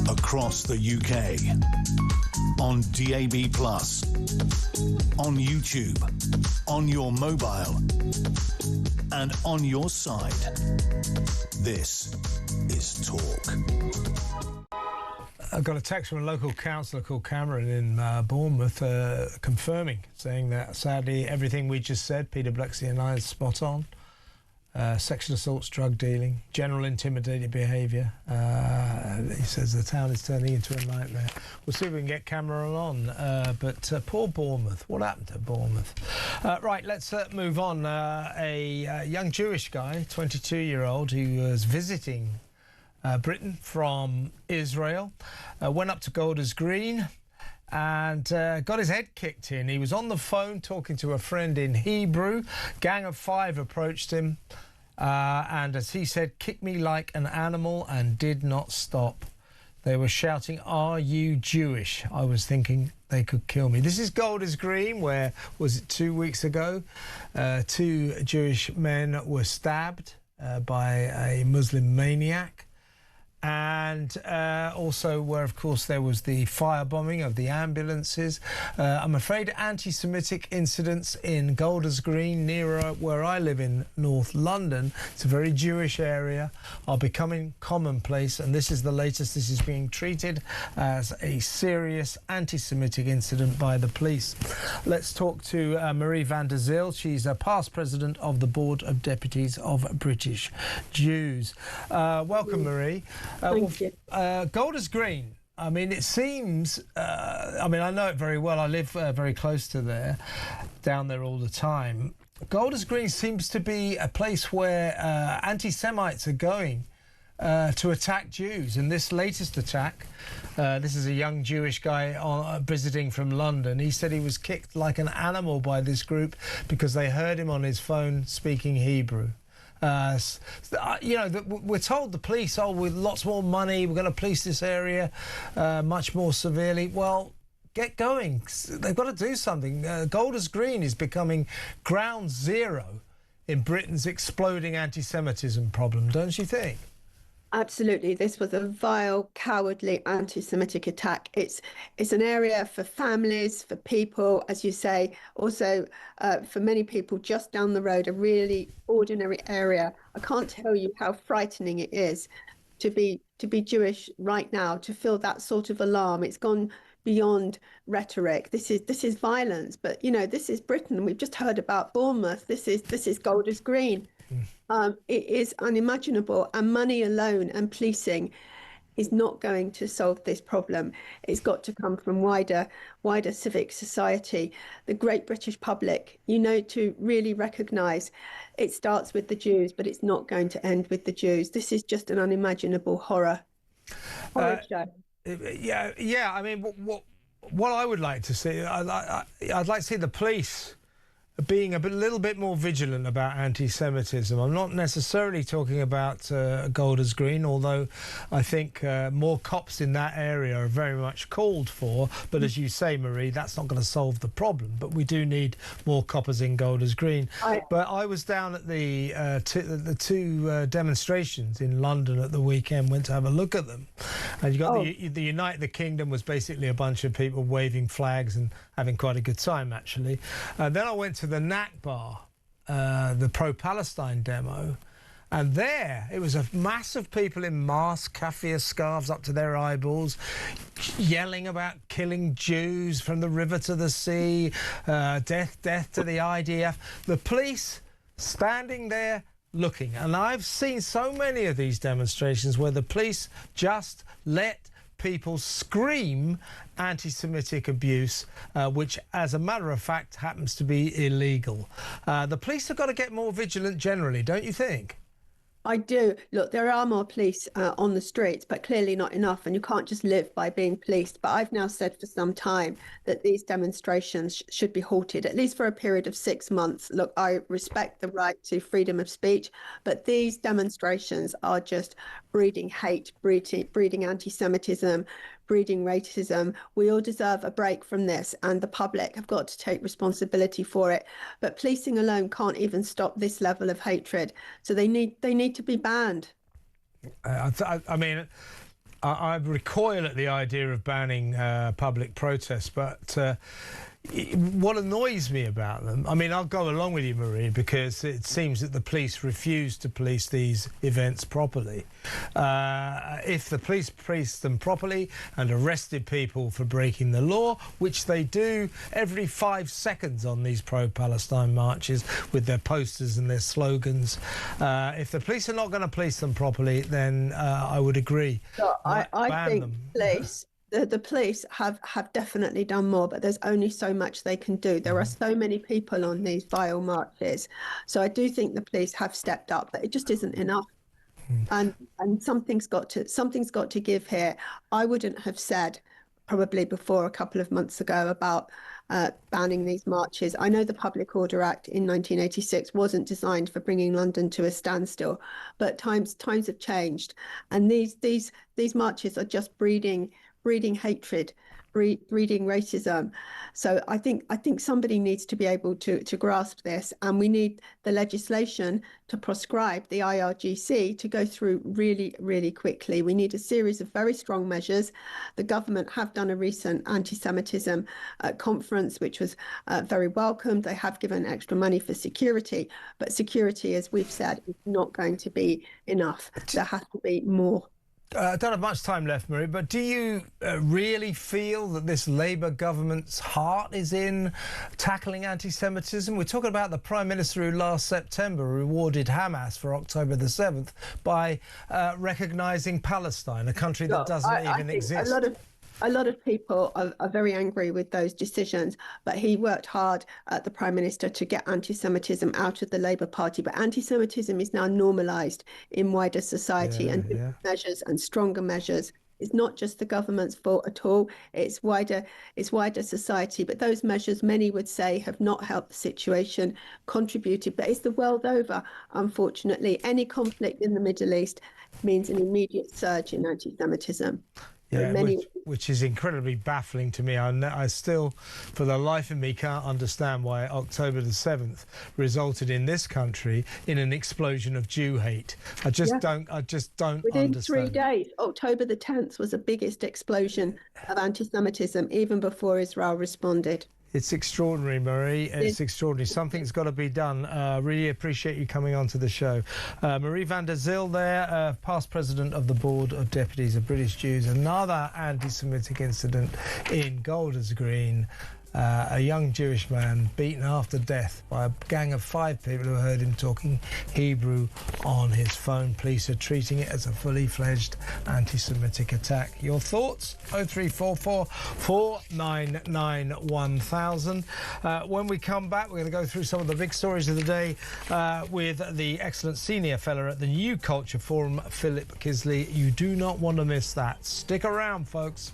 Across the UK, on DAB+, on YouTube, on your mobile, and on your side. This is Talk. I've got a text from a local councillor called Cameron in Bournemouth confirming, saying that sadly everything we just said, Peter Blexley and I, is spot on. sexual assaults, drug dealing, general intimidating behaviour. He says the town is turning into a nightmare. We'll see if we can get Cameron on. But poor Bournemouth. What happened to Bournemouth? Right, let's move on. A young Jewish guy, 22-year-old, who was visiting Britain from Israel, went up to Golders Green and got his head kicked in. He was on the phone talking to a friend in Hebrew. Gang of 5 approached him and, as he said, kicked me like an animal and did not stop. They were shouting, "Are you Jewish?" I was thinking they could kill me. This is Golders Green, where, was it 2 weeks ago, 2 Jewish men were stabbed by a Muslim maniac. And also where, of course, there was the firebombing of the ambulances. I'm afraid anti-Semitic incidents in Golders Green, near where I live in North London, it's a very Jewish area, are becoming commonplace. And this is the latest. This is being treated as a serious anti-Semitic incident by the police. Let's talk to Marie van der Zijl. She's a past president of the Board of Deputies of British Jews. Welcome, Marie. Thank you. Golders Green, I mean, it seems, I mean, I know it very well. I live very close to there, down there all the time. Golders Green seems to be a place where anti-Semites are going to attack Jews. And this latest attack, this is a young Jewish guy visiting from London. He said he was kicked like an animal by this group because they heard him on his phone speaking Hebrew. You know, we're told the police, oh, with lots more money, we're going to police this area much more severely. Well, get going. They've got to do something. Golders Green is becoming ground zero in Britain's exploding anti-Semitism problem, don't you think? Absolutely. This was a vile, cowardly anti-Semitic attack. It's an area for families, for people, as you say, also for many people just down the road, a really ordinary area. I can't tell you how frightening it is to be Jewish right now, to feel that sort of alarm. It's gone beyond rhetoric. This is violence, but you know, this is Britain. We've just heard about Bournemouth. This is Golders Green. It is unimaginable, and money alone and policing is not going to solve this problem. It's got to come from wider civic society, the great British public, you know, to really recognise it starts with the Jews, but it's not going to end with the Jews. This is just an unimaginable horror show. Yeah. I mean, what I would like to see, I'd like to see the police being a little bit more vigilant about anti-Semitism. I'm not necessarily talking about Golders Green, although I think more cops in that area are very much called for. But as you say, Marie, that's not going to solve the problem. But we do need more coppers in Golders Green. But I was down at the two demonstrations in London at the weekend, went to have a look at them. And you got the Unite the Kingdom was basically a bunch of people waving flags and having quite a good time, actually. Then I went to the Nakba, the pro-Palestine demo, and there it was a mass of people in masks, kaffir scarves up to their eyeballs, yelling about killing Jews from the river to the sea, death to the IDF. The police standing there looking. And I've seen so many of these demonstrations where the police just let people scream anti-Semitic abuse, which, as a matter of fact, happens to be illegal. The police have got to get more vigilant generally, don't you think? I do. Look, there are more police on the streets, but clearly not enough. And you can't just live by being policed. But I've now said for some time that these demonstrations should be halted, at least for a period of 6 months. Look, I respect the right to freedom of speech, but these demonstrations are just breeding hate, breeding anti-Semitism, breeding racism. We all deserve a break from this, and the public have got to take responsibility for it. But policing alone can't even stop this level of hatred. So they need to be banned. I mean, I recoil at the idea of banning public protests, but what annoys me about them, I mean, I'll go along with you, Marie, because it seems that the police refuse to police these events properly. If the police policed them properly and arrested people for breaking the law, which they do every 5 seconds on these pro-Palestine marches with their posters and their slogans, if the police are not going to police them properly, then I would agree. So I think them. The police have definitely done more, but there's only so much they can do. There are so many people on these vile marches. So I do think the police have stepped up, but it just isn't enough. And something's got to give here. I wouldn't have said probably before a couple of months ago about banning these marches. I know the Public Order Act in 1986 wasn't designed for bringing London to a standstill, but times have changed, and these marches are just breeding hatred, breeding racism. So I think somebody needs to be able to grasp this, and we need the legislation to proscribe the IRGC to go through really, really quickly. We need a series of very strong measures. The government have done a recent anti-Semitism conference, which was very welcomed. They have given extra money for security, but security, as we've said, is not going to be enough. There has to be more. I don't have much time left, Marie, but do you really feel that this Labour government's heart is in tackling anti-Semitism? We're talking about the Prime Minister who last September rewarded Hamas for October the 7th by recognising Palestine, a country that doesn't even exist. A lot of people are very angry with those decisions, but he worked hard, the Prime Minister, to get anti-Semitism out of the Labour Party. But anti-Semitism is now normalised in wider society, and measures and stronger measures. It's not just the government's fault at all. It's wider society. But those measures, many would say, have not helped the situation, contributed. But it's the world over, unfortunately. Any conflict in the Middle East means an immediate surge in anti-Semitism. Yeah, which is incredibly baffling to me. I still, for the life of me, can't understand why October the 7th resulted in this country in an explosion of Jew hate. I just don't Within understand. 3 days, October the 10th was the biggest explosion of anti-Semitism, even before Israel responded. It's extraordinary, Marie. It's extraordinary. Something's got to be done. Really appreciate you coming on to the show. Marie van der Zyl there, past president of the Board of Deputies of British Jews. Another anti-Semitic incident in Golders Green. A young Jewish man beaten after death by a gang of 5 people who heard him talking Hebrew on his phone. Police are treating it as a fully fledged anti-Semitic attack. Your thoughts? 0344 499 1000. When we come back, we're going to go through some of the big stories of the day with the excellent senior fellow at the New Culture Forum, Philip Kisley. You do not want to miss that. Stick around, folks.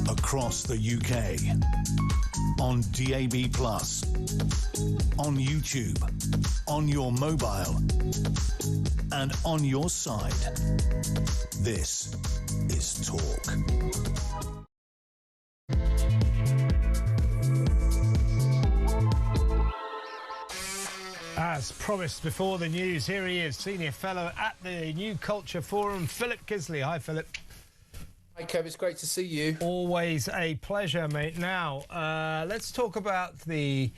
across the UK. On DAB+, on YouTube, on your mobile, and on your side. This is Talk. As promised before the news, here he is, Senior Fellow at the New Culture Forum, Philip Kisley. Hi, Philip. Hi, Kev. It's great to see you. Always a pleasure, mate. Now, let's talk about the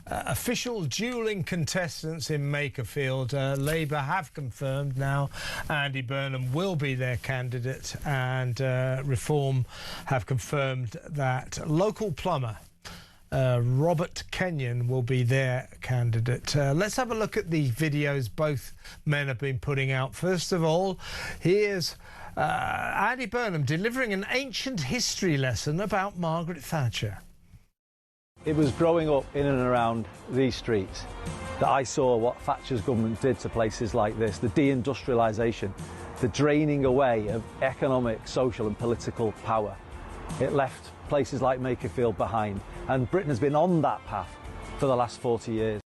official duelling contestants in Makerfield. Labour have confirmed now Andy Burnham will be their candidate, and Reform have confirmed that local plumber Robert Kenyon will be their candidate. Let's have a look at the videos both men have been putting out. First of all, here's Andy Burnham delivering an ancient history lesson about Margaret Thatcher. It was growing up in and around these streets that I saw what Thatcher's government did to places like this, the deindustrialisation, the draining away of economic, social and political power. It left places like Makerfield behind, and Britain has been on that path for the last 40 years.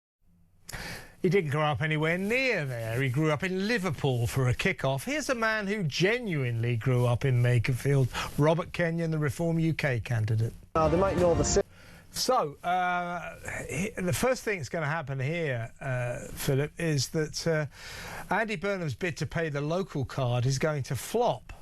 He didn't grow up anywhere near there. He grew up in Liverpool for a kick-off. Here's a man who genuinely grew up in Makerfield, Robert Kenyon, the Reform UK candidate. They might know the... So, the first thing that's going to happen here, Philip, is that Andy Burnham's bid to pay the local card is going to flop,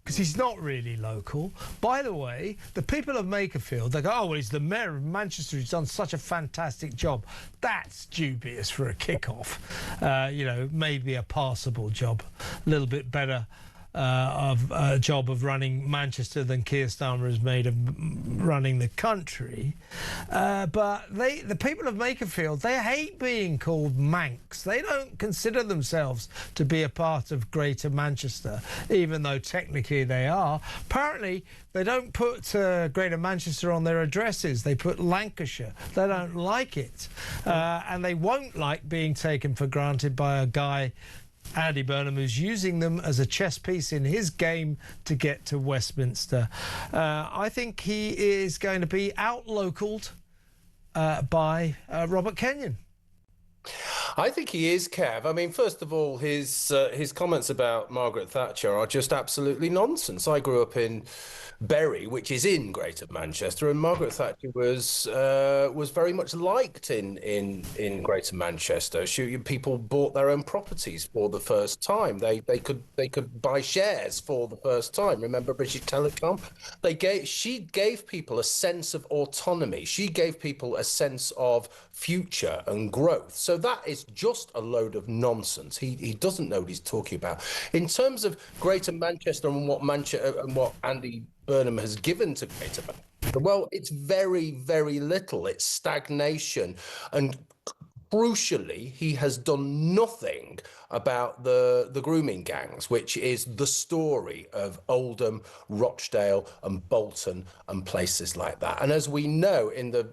because he's not really local. By the way, the people of Makerfield, they go, oh, well, he's the mayor of Manchester, he's done such a fantastic job. That's dubious for a kick-off. You know, maybe a passable job, a little bit better of a job of running Manchester than Keir Starmer has made of running the country. But the people of Makerfield, they hate being called Manx. They don't consider themselves to be a part of Greater Manchester, even though technically they are. Apparently, they don't put Greater Manchester on their addresses. They put Lancashire. They don't like it. And they won't like being taken for granted by a guy, Andy Burnham, who's using them as a chess piece in his game to get to Westminster. I think he is going to be out-localed by Robert Kenyon. I think he is, Kev. I mean, first of all, his comments about Margaret Thatcher are just absolutely nonsense. I grew up in Bury, which is in Greater Manchester, and Margaret Thatcher was very much liked in Greater Manchester. People bought their own properties for the first time. They could buy shares for the first time. Remember British Telecom? She gave people a sense of autonomy. She gave people a sense of future and growth. So that is just a load of nonsense. He doesn't know what he's talking about. In terms of Greater Manchester and what Andy Burnham has given to Greater Manchester, well, it's very, very little. It's stagnation. And crucially, he has done nothing about the grooming gangs, which is the story of Oldham, Rochdale and Bolton and places like that. And as we know, in the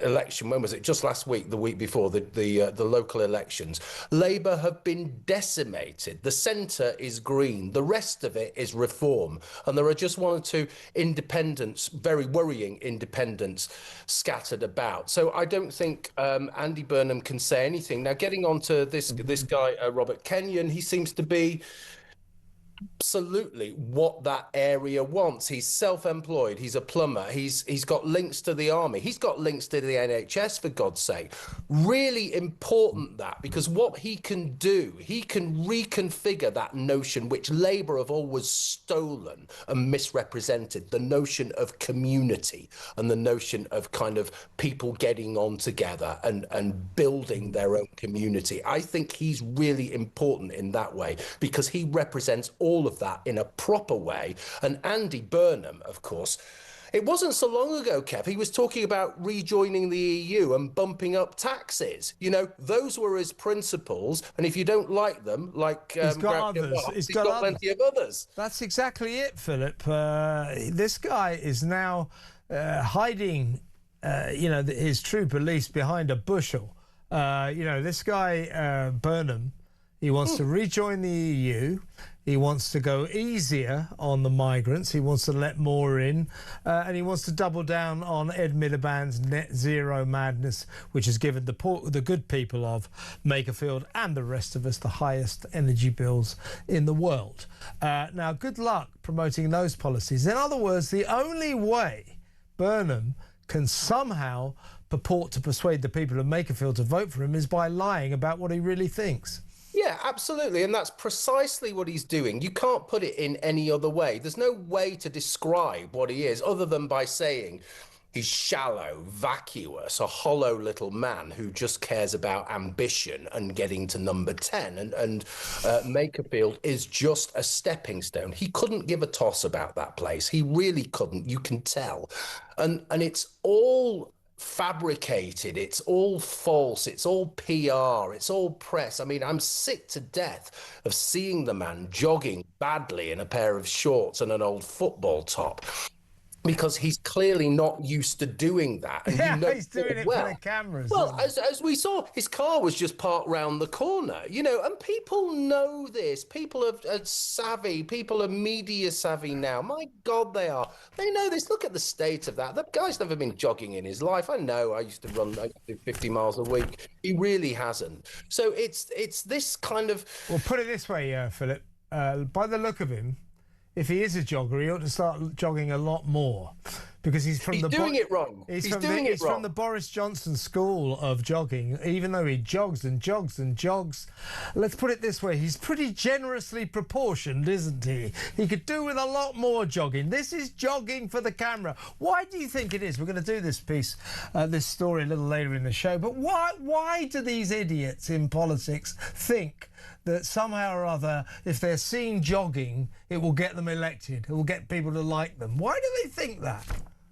election, when was it? Just last week, the week before, the local elections, Labour have been decimated. The centre is green. The rest of it is Reform. And there are just one or two independents, very worrying independents, scattered about. So I don't think Andy Burnham can say anything. Now, getting on to this guy, Robert Kenyon, he seems to be absolutely what that area wants. He's self-employed. He's a plumber. He's got links to the army. He's got links to the NHS, for God's sake. Really important, that, because what he can do, he can reconfigure that notion which Labour have always stolen and misrepresented, the notion of community and the notion of kind of people getting on together and building their own community. I think he's really important in that way, because he represents all of that in a proper way. And Andy Burnham, of course, it wasn't so long ago, Kev, he was talking about rejoining the EU and bumping up taxes. You know, those were his principles. And if you don't like them, like he's got others. He's got plenty of others. That's exactly it, Philip. This guy is now hiding, his true beliefs behind a bushel. This guy, Burnham, he wants to rejoin the EU. He wants to go easier on the migrants. He wants to let more in. And he wants to double down on Ed Miliband's net zero madness, which has given the good people of Makerfield and the rest of us the highest energy bills in the world. Now, good luck promoting those policies. In other words, the only way Burnham can somehow purport to persuade the people of Makerfield to vote for him is by lying about what he really thinks. Yeah, absolutely. And that's precisely what he's doing. You can't put it in any other way. There's no way to describe what he is other than by saying he's shallow, vacuous, a hollow little man who just cares about ambition and getting to number 10. And Makerfield is just a stepping stone. He couldn't give a toss about that place. He really couldn't. You can tell. And it's all fabricated, it's all false, it's all PR, it's all press. I mean, I'm sick to death of seeing the man jogging badly in a pair of shorts and an old football top, because he's clearly not used to doing that. And yeah, you know he's doing it well. for the cameras. Well, as we saw, his car was just parked round the corner, you know, and people know this. People are savvy. People are media savvy now. My God, they are. They know this. Look at the state of that. The guy's never been jogging in his life. I know. I used to run 50 miles a week. He really hasn't. So it's this kind of... Well, put it this way, Philip. By the look of him, if he is a jogger, he ought to start jogging a lot more, because he's doing it wrong. He's from the Boris Johnson school of jogging. Even though he jogs and jogs and jogs, let's put it this way: he's pretty generously proportioned, isn't he? He could do with a lot more jogging. This is jogging for the camera. Why do you think it is? We're going to do this piece, this story a little later in the show. But why do these idiots in politics think that somehow or other, if they're seen jogging, it will get them elected? It will get people to like them. Why do they think that?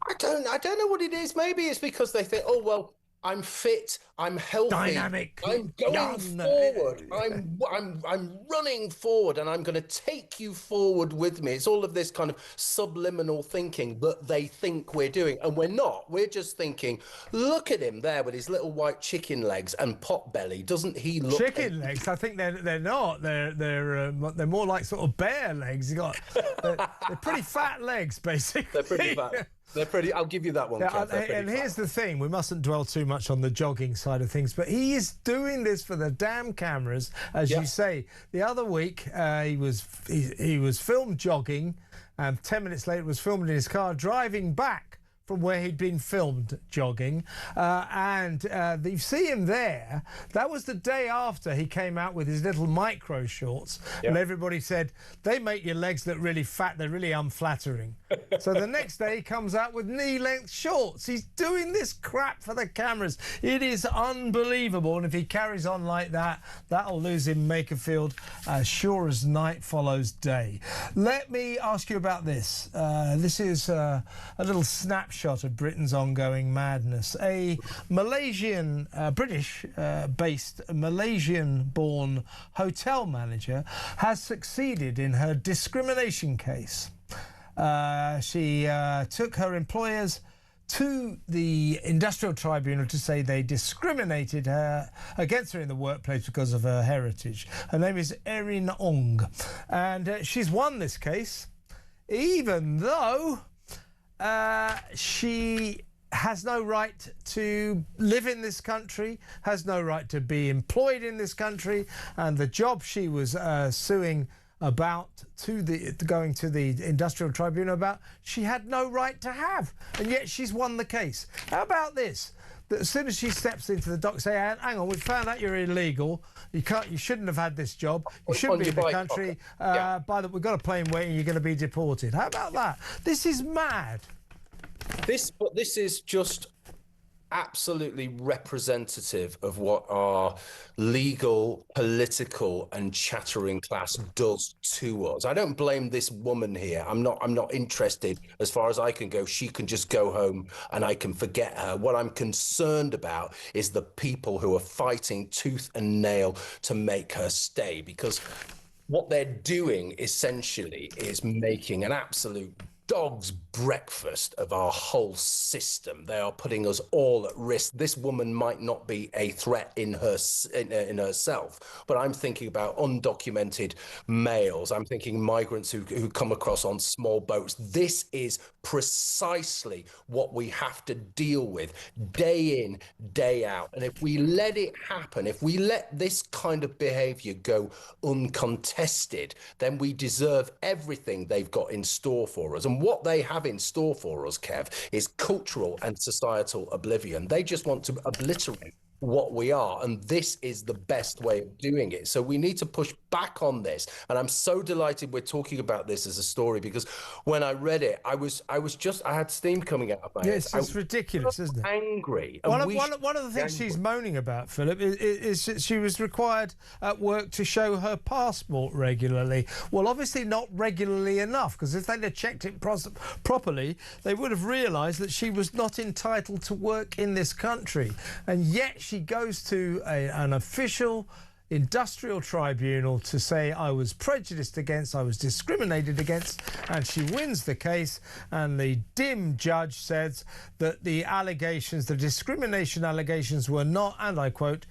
I don't know what it is. Maybe it's because they think, oh, well, I'm fit, I'm healthy, dynamic, I'm going forward, I'm running forward, and I'm going to take you forward with me. It's all of this kind of subliminal thinking that they think we're doing, and we're not. We're just thinking, look at him there with his little white chicken legs and pot belly. Doesn't he look chicken legs? I think they're not. They're more like sort of bear legs. They're pretty fat legs, basically. They're pretty fat. They're pretty. I'll give you that one. Yeah, and here's the thing: we mustn't dwell too much on the jogging side of things, but he is doing this for the damn cameras, as you say. The other week, he was filmed jogging, and 10 minutes later, was filmed in his car driving back from where he'd been filmed jogging, and you see him there. That was the day after he came out with his little micro shorts, and everybody said, they make your legs look really fat, they're really unflattering. So the next day he comes out with knee-length shorts. He's doing this crap for the cameras. It is unbelievable, and if he carries on like that, that'll lose him Makerfield as sure as night follows day. Let me ask you about this. This is a little snapshot of Britain's ongoing madness. A Malaysian, British-based Malaysian-born hotel manager has succeeded in her discrimination case. She took her employers to the industrial tribunal to say they discriminated against her in the workplace because of her heritage. Her name is Erin Ong, and she's won this case, even though she has no right to live in this country, has no right to be employed in this country, and the job she was suing about going to the industrial tribunal about, she had no right to have, and yet she's won the case. How about this? That as soon as she steps into the dock, say, hang on, we found out you're illegal. You shouldn't have had this job. You shouldn't be in the country. We've got a plane waiting. You're going to be deported. How about that? This is mad. This is just absolutely representative of what our legal, political, and chattering class does to us. I don't blame this woman here. I'm not interested. As far as I can go, she can just go home and I can forget her. What I'm concerned about is the people who are fighting tooth and nail to make her stay, because what they're doing essentially is making an absolute dog's breakfast of our whole system. They are putting us all at risk. This woman might not be a threat in herself, but I'm thinking about undocumented males. I'm thinking migrants who come across on small boats. This is precisely what we have to deal with day in, day out. And if we let it happen, if we let this kind of behavior go uncontested, then we deserve everything they've got in store for us. And what they have in store for us, Kev, is cultural and societal oblivion. They just want to obliterate what we are, and this is the best way of doing it. So we need to push back on this, and I'm so delighted we're talking about this as a story, because when I read it, I had steam coming out of my head. It's ridiculous, isn't it? Angry. One of the things she's moaning about, Philip, is that she was required at work to show her passport regularly. Well, obviously not regularly enough, because if they'd have checked it properly, they would have realised that she was not entitled to work in this country, and yet she goes to an official industrial tribunal to say I was prejudiced against, I was discriminated against, and she wins the case. And the dim judge says that the allegations, the discrimination allegations, were not, and I quote,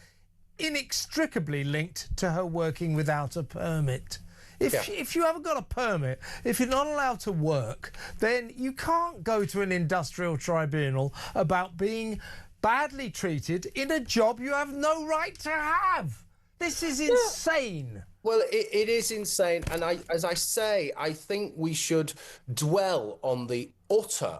inextricably linked to her working without a permit. If you haven't got a permit, if you're not allowed to work, then you can't go to an industrial tribunal about being badly treated in a job you have no right to have. This is insane. Well, it is insane. And as I say, I think we should dwell on the utter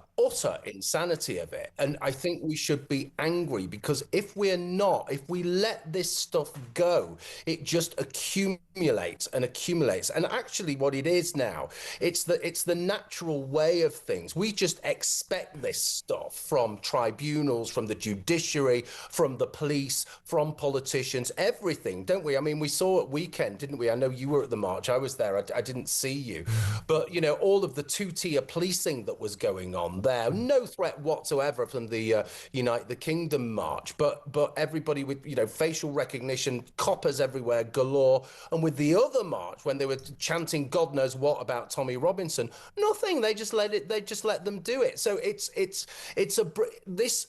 insanity of it. And I think we should be angry, because if we let this stuff go, it just accumulates and accumulates. And actually what it is now, it's the natural way of things. We just expect this stuff from tribunals, from the judiciary, from the police, from politicians, everything, don't we? I mean, we saw at weekend, didn't we? I know you were at the march. I was there. I didn't see you. But, you know, all of the two-tier policing that was going on there, no threat whatsoever from the Unite the Kingdom march, but everybody with, you know, facial recognition, coppers everywhere galore. And with the other march, when they were chanting God knows what about Tommy Robinson, nothing. They just let them do it. So this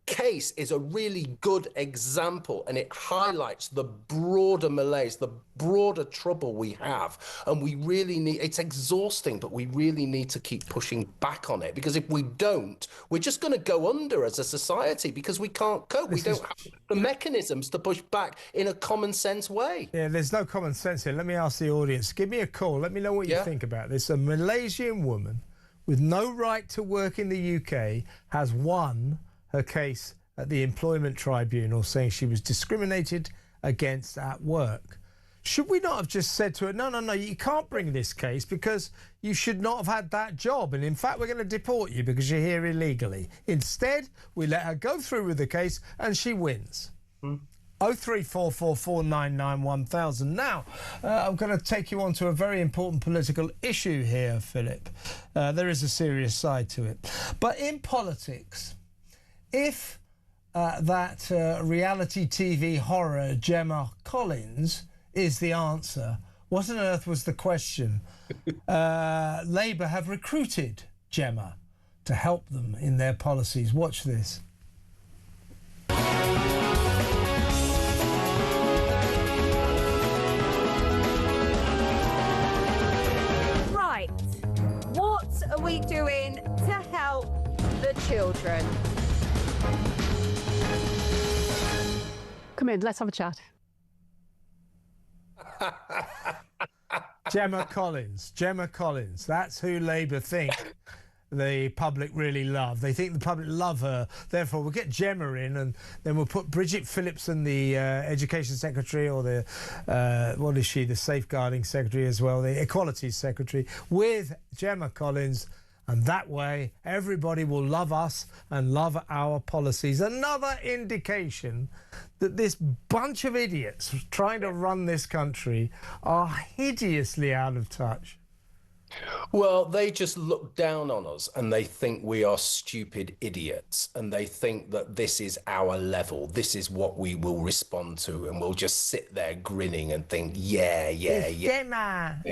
case is a really good example, and it highlights the broader malaise, the broader trouble we have. And we really need, it's exhausting, but we really need to keep pushing back on it, because if we don't, we're just going to go under as a society, because we can't cope. We don't have the mechanisms to push back in a common sense way. Yeah, there's no common sense here. Let me ask the audience, give me a call, let me know what you think about this. A Malaysian woman with no right to work in the UK has won her case at the employment tribunal, saying she was discriminated against at work. Should we not have just said to her, no, you can't bring this case because you should not have had that job, and in fact we're going to deport you because you're here illegally? Instead, we let her go through with the case and she wins. 03444991000. Now, I'm going to take you on to a very important political issue here, Philip. There is a serious side to it. But in politics, if that reality TV horror Gemma Collins is the answer, what on earth was the question? Labour have recruited Gemma to help them in their policies. Watch this. Right, what are we doing to help the children? Come in, let's have a chat. Gemma Collins, that's who Labour think the public really love. They think the public love her. Therefore, we'll get Gemma in, and then we'll put Bridget Phillipson, the Education Secretary, or the, what is she, the Safeguarding Secretary as well, the Equality Secretary, with Gemma Collins. And that way, everybody will love us and love our policies. Another indication that this bunch of idiots trying to run this country are hideously out of touch. Well, they just look down on us and they think we are stupid idiots, and they think that this is our level. This is what we will respond to, and we'll just sit there grinning and think, yeah. Gemma.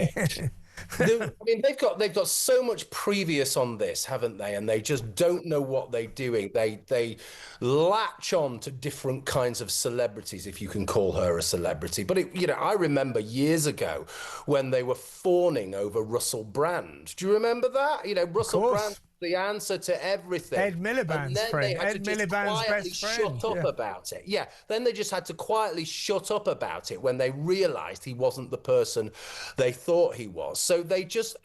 I mean, they've got so much previous on this, haven't they? And they just don't know what they're doing. They latch on to different kinds of celebrities, if you can call her a celebrity. But I remember years ago when they were fawning over Russell Brand. Do you remember that? Russell Brand. The answer to everything. Ed Miliband's friend. Ed Miliband's best friend. Shut up about it. Yeah. Then they just had to quietly shut up about it when they realised he wasn't the person they thought he was. So they just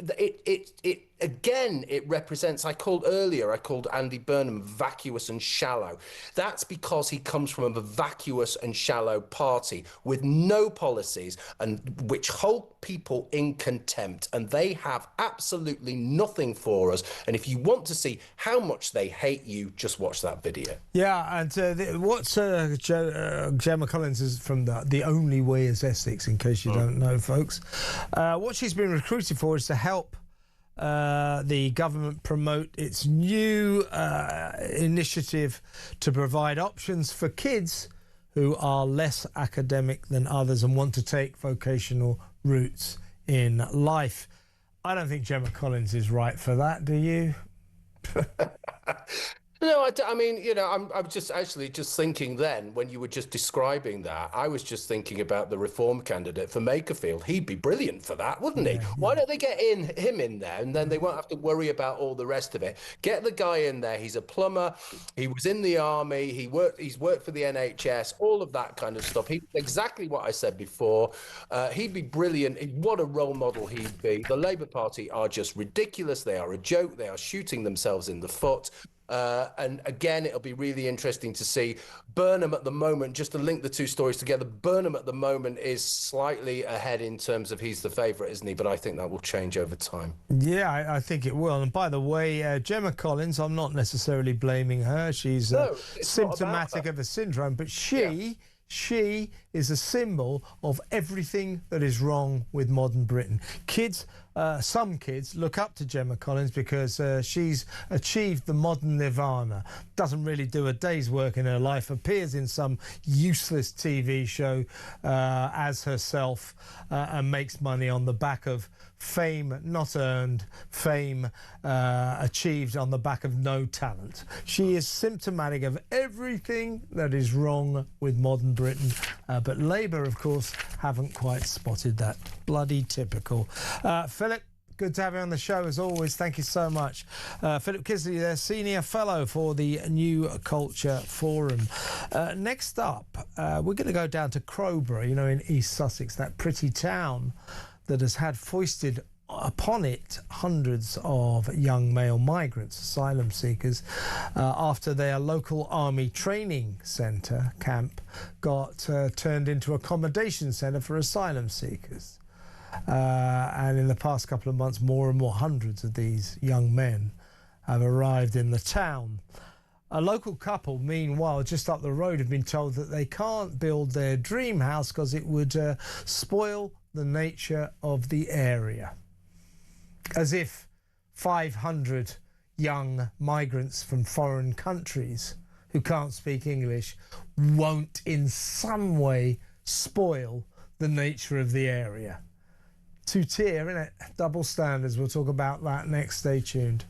it represents. I called Andy Burnham vacuous and shallow. That's because he comes from a vacuous and shallow party with no policies and which hold people in contempt, and they have absolutely nothing for us. And if you want to see how much they hate you, just watch that video. Yeah, and Gemma Collins is from the Only Way is Essex, in case you don't know, folks. What she's been recruited for is to help the government promote its new initiative to provide options for kids who are less academic than others and want to take vocational routes in life. I don't think Gemma Collins is right for that, do you? No, I mean, I'm just thinking then, when you were just describing that, I was just thinking about the Reform candidate for Makerfield. He'd be brilliant for that, wouldn't he? Why don't they get him in there, and then they won't have to worry about all the rest of it? Get the guy in there. He's a plumber. He was in the army. He's worked for the NHS, all of that kind of stuff. He's exactly what I said before. He'd be brilliant. What a role model he'd be. The Labour Party are just ridiculous. They are a joke. They are shooting themselves in the foot. And again, it'll be really interesting to see. Burnham at the moment, just to link the two stories together, Burnham at the moment is slightly ahead in terms of he's the favourite, isn't he? But I think that will change over time. Yeah, I think it will. And by the way, Gemma Collins, I'm not necessarily blaming her. She's symptomatic of a syndrome, but she is a symbol of everything that is wrong with modern Britain. Some kids look up to Gemma Collins because she's achieved the modern nirvana. Doesn't really do a day's work in her life, appears in some useless TV show as herself and makes money on the back of fame not earned, fame achieved on the back of no talent. She is symptomatic of everything that is wrong with modern Britain, but Labour, of course, haven't quite spotted that. Bloody typical. Philip, good to have you on the show as always. Thank you so much. Philip Kisley there, Senior Fellow for the New Culture Forum. Next up, we're going to go down to Crowborough, in East Sussex, that pretty town that has had foisted upon it hundreds of young male migrants, asylum seekers, after their local army training centre camp got turned into accommodation centre for asylum seekers. And in the past couple of months, more and more hundreds of these young men have arrived in the town. A local couple, meanwhile, just up the road, have been told that they can't build their dream house because it would spoil the nature of the area. As if 500 young migrants from foreign countries who can't speak English won't in some way spoil the nature of the area. Two-tier, innit? Double standards. We'll talk about that next. Stay tuned.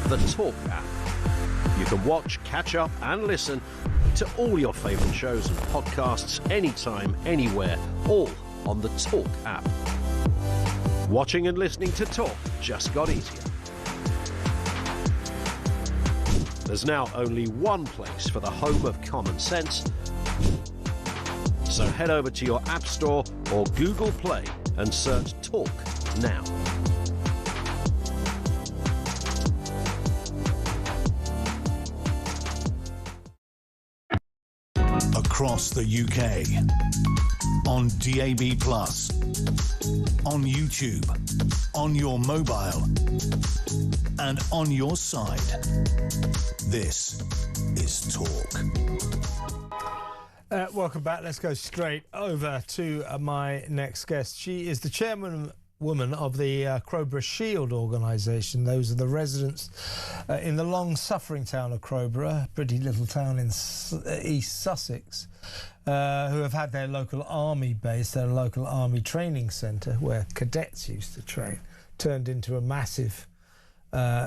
the Talk app. You can watch, catch up and listen to all your favourite shows and podcasts anytime, anywhere, all on the Talk app. Watching and listening to Talk just got easier. There's now only one place for the home of common sense. So head over to your App Store or Google Play and search Talk now. Across the UK, on DAB+, on YouTube, on your mobile, and on your side. This is Talk. Welcome back. Let's go straight over to my next guest. She is the chairwoman of the Crowborough Shield organisation. Those are the residents in the long-suffering town of Crowborough, a pretty little town in East Sussex, who have had their local army base, their local army training centre, where cadets used to train, turned into a massive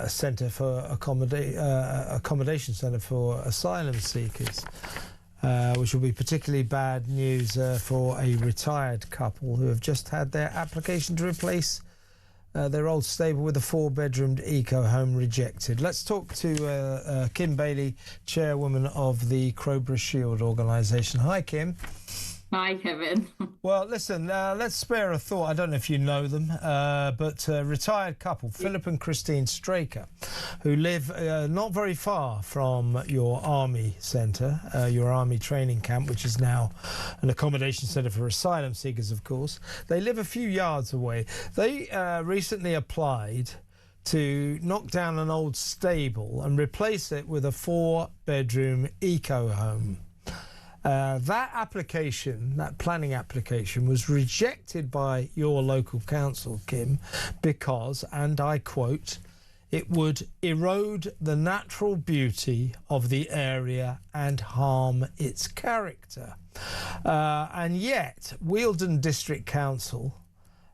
centre for accommodation centre for asylum seekers. Which will be particularly bad news for a retired couple who have just had their application to replace their old stable with a 4-bedroomed eco home rejected. Let's talk to Kim Bailey, chairwoman of the Crowborough Shield organisation. Hi, Kim. Hi, Kevin. Well, listen, let's spare a thought. I don't know if you know them, but a retired couple, Philip and Christine Straker, who live not very far from your army centre, your army training camp, which is now an accommodation centre for asylum seekers, of course. They live a few yards away. They recently applied to knock down an old stable and replace it with a 4-bedroom eco home. That application, that planning application, was rejected by your local council, Kim, because, and I quote, it would erode the natural beauty of the area and harm its character. And yet, Wealdon District Council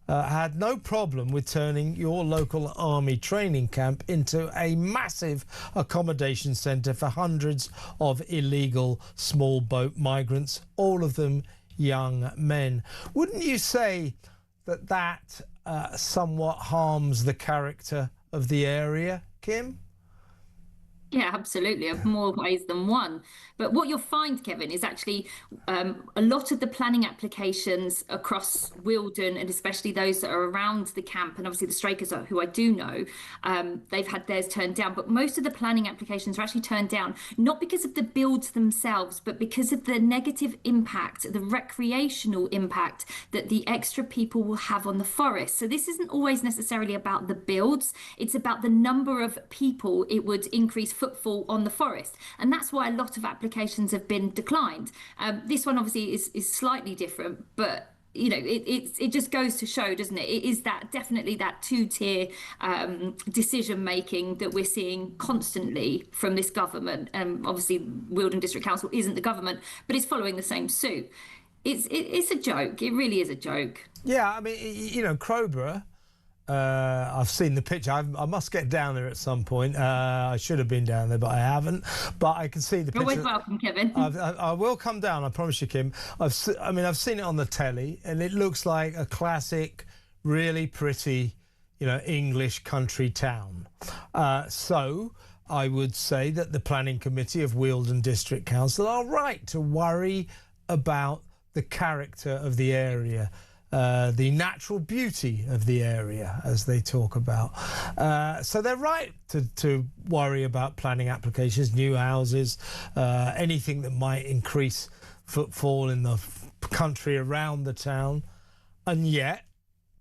had no problem with turning your local army training camp into a massive accommodation centre for hundreds of illegal small boat migrants, all of them young men. Wouldn't you say that that somewhat harms the character of the area, Kim? Yeah, absolutely, in more ways than one. But what you'll find, Kevin, is actually a lot of the planning applications across Wealdon, and especially those that are around the camp, and obviously the Strakers, who I do know, they've had theirs turned down. But most of the planning applications are actually turned down, not because of the builds themselves, but because of the negative impact, the recreational impact that the extra people will have on the forest. So this isn't always necessarily about the builds, it's about the number of people it would increase footfall on the forest, and that's why a lot of applications have been declined. This one obviously is slightly different, but you know, it just goes to show, doesn't it? It is that definitely that two-tier decision making that we're seeing constantly from this government. Obviously, Wealdon District Council isn't the government, but it's following the same suit. It's a joke. It really is a joke. Yeah, I mean, you know, Crowborough. I've seen the picture. I must get down there at some point. I should have been down there, but I haven't. But I can see the picture. You're always welcome, Kevin. I will come down, I promise you, Kim. I've seen it on the telly, and it looks like a classic, really pretty, you know, English country town. So I would say that the Planning Committee of Wealdon District Council are right to worry about the character of the area. The natural beauty of the area, as they talk about. So they're right to worry about planning applications, new houses, anything that might increase footfall in the country around the town. And yet,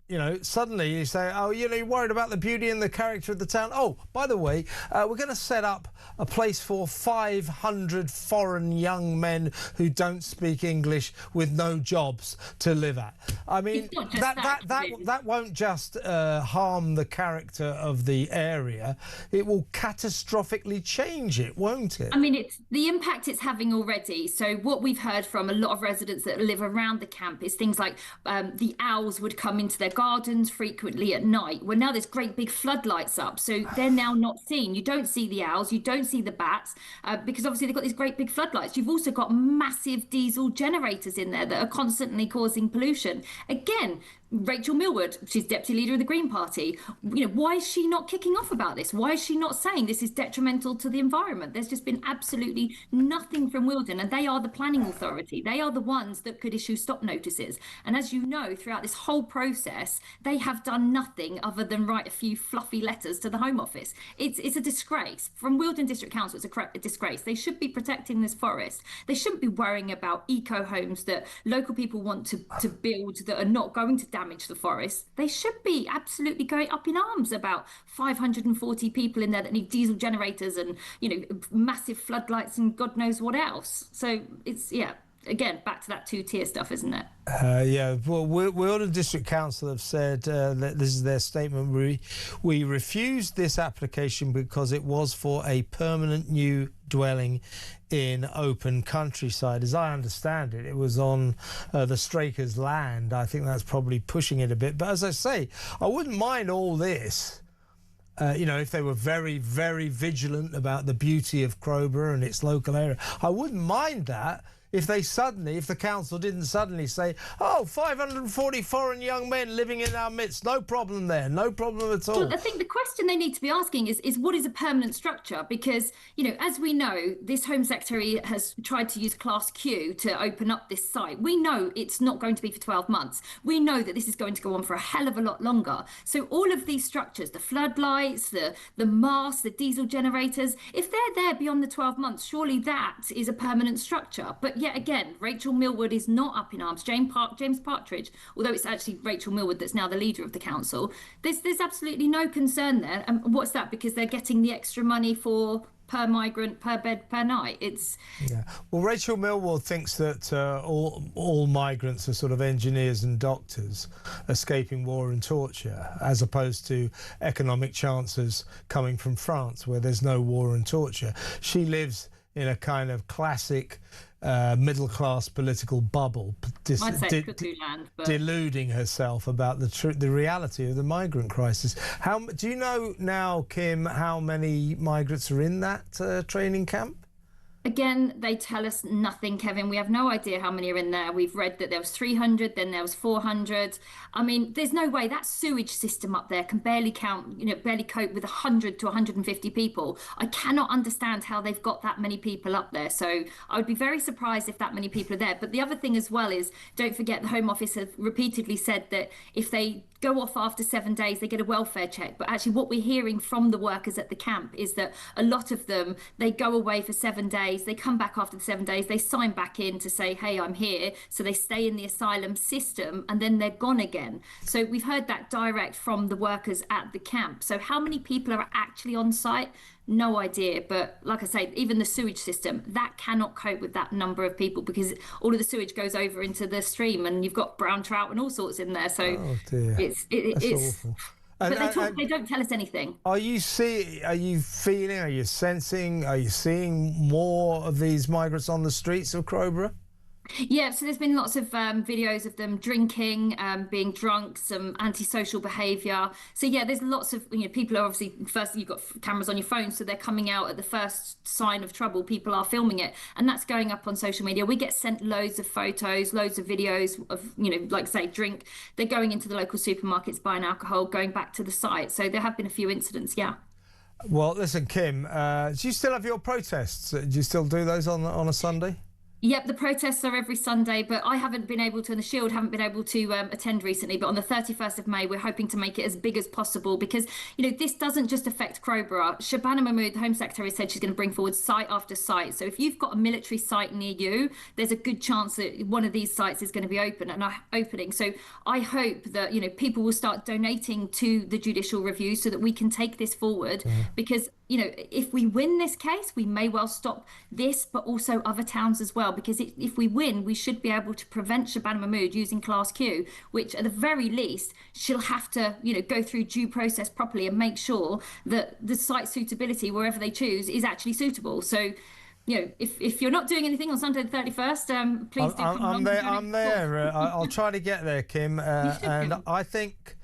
you know, suddenly you say, oh, you know, you're worried about the beauty and the character of the town. Oh, by the way, we're going to set up a place for 500 foreign young men who don't speak English with no jobs to live at. I mean, that won't just harm the character of the area. It will catastrophically change it, won't it? I mean, it's the impact it's having already. So what we've heard from a lot of residents that live around the camp is things like the owls would come into their gardens frequently at night. Well, now there's great big floodlights up, so they're now not seen. You don't see the owls, you don't see the bats, because obviously they've got these great big floodlights. You've also got massive diesel generators in there that are constantly causing pollution. Again, Rachel Millward, she's deputy leader of the Green Party. Why is she not kicking off about this? Why is she not saying this is detrimental to the environment? There's just been absolutely nothing from Wilden, and they are the planning authority. They are the ones that could issue stop notices. And as you know, throughout this whole process, they have done nothing other than write a few fluffy letters to the Home Office. It's a disgrace. From Wilden District Council, it's a disgrace. They should be protecting this forest. They shouldn't be worrying about eco homes that local people want to build that are not going to damage the forest. They should be absolutely going up in arms about 540 people in there that need diesel generators and massive floodlights and God knows what else. So it's again back to that two-tier stuff, isn't it? Well, Wilden District Council have said that this is their statement. We refused this application because it was for a permanent new dwelling in open countryside. As I understand it, it was on the Strakers' land. I think that's probably pushing it a bit. But as I say, I wouldn't mind all this. If they were very, very vigilant about the beauty of Crowborough and its local area, I wouldn't mind that. If the council didn't suddenly say, 540 foreign young men living in our midst, no problem there, no problem at all. Well, I think the question they need to be asking is what is a permanent structure? Because, as we know, this Home Secretary has tried to use Class Q to open up this site. We know it's not going to be for 12 months. We know that this is going to go on for a hell of a lot longer. So all of these structures, the floodlights, the masts, the diesel generators, if they're there beyond the 12 months, surely that is a permanent structure. But yet again, Rachel Millward is not up in arms. James Partridge, although it's actually Rachel Millward that's now the leader of the council, there's absolutely no concern there. And what's that? Because they're getting the extra money for per migrant, per bed, per night. Well, Rachel Millward thinks that all migrants are sort of engineers and doctors escaping war and torture, as opposed to economic chancers coming from France, where there's no war and torture. She lives in a kind of classic middle-class deluding bubble, deluding herself about the reality of the migrant crisis. Do you know now, Kim, how many migrants are in that training camp? Again, they tell us nothing, Kevin. We have no idea how many are in there. We've read that there was 300, then there was 400. I mean, there's no way that sewage system up there can barely cope with 100 to 150 people. I cannot understand how they've got that many people up there. So I would be very surprised if that many people are there. But the other thing as well is, don't forget, the Home Office have repeatedly said that if they go off after 7 days, they get a welfare check. But actually what we're hearing from the workers at the camp is that a lot of them, they go away for 7 days, they come back after the 7 days, they sign back in to say, hey, I'm here. So they stay in the asylum system and then they're gone again. So we've heard that direct from the workers at the camp. So how many people are actually on site? No idea. But like I say, even the sewage system, that cannot cope with that number of people, because all of the sewage goes over into the stream and you've got brown trout and all sorts in there. So it's awful. But they don't tell us anything. Are you feeling, are you sensing, are you seeing more of these migrants on the streets of Crowborough? Yeah, so there's been lots of videos of them drinking, being drunk, some antisocial behaviour. So yeah, there's lots of, people are obviously, first you've got cameras on your phone, so they're coming out at the first sign of trouble. People are filming it, and that's going up on social media. We get sent loads of photos, loads of videos of, like say, drink. They're going into the local supermarkets, buying alcohol, going back to the site. So there have been a few incidents, yeah. Well, listen, Kim, do you still have your protests? Do you still do those on a Sunday? Yep, the protests are every Sunday, but I haven't been able to, and the Shield haven't been able to attend recently. But on the 31st of May, we're hoping to make it as big as possible, because, this doesn't just affect Crowborough. Shabana Mahmood, the Home Secretary, said she's going to bring forward site after site. So if you've got a military site near you, there's a good chance that one of these sites is going to be opening. So I hope that, people will start donating to the judicial review so that we can take this forward, because, if we win this case, we may well stop this, but also other towns as well. Because if we win, we should be able to prevent Shabana Mahmood using Class Q, which at the very least, she'll have to, go through due process properly and make sure that the site suitability, wherever they choose, is actually suitable. So if you're not doing anything on Sunday the 31st, please do come along. I'm there. I'll try to get there, Kim. And I think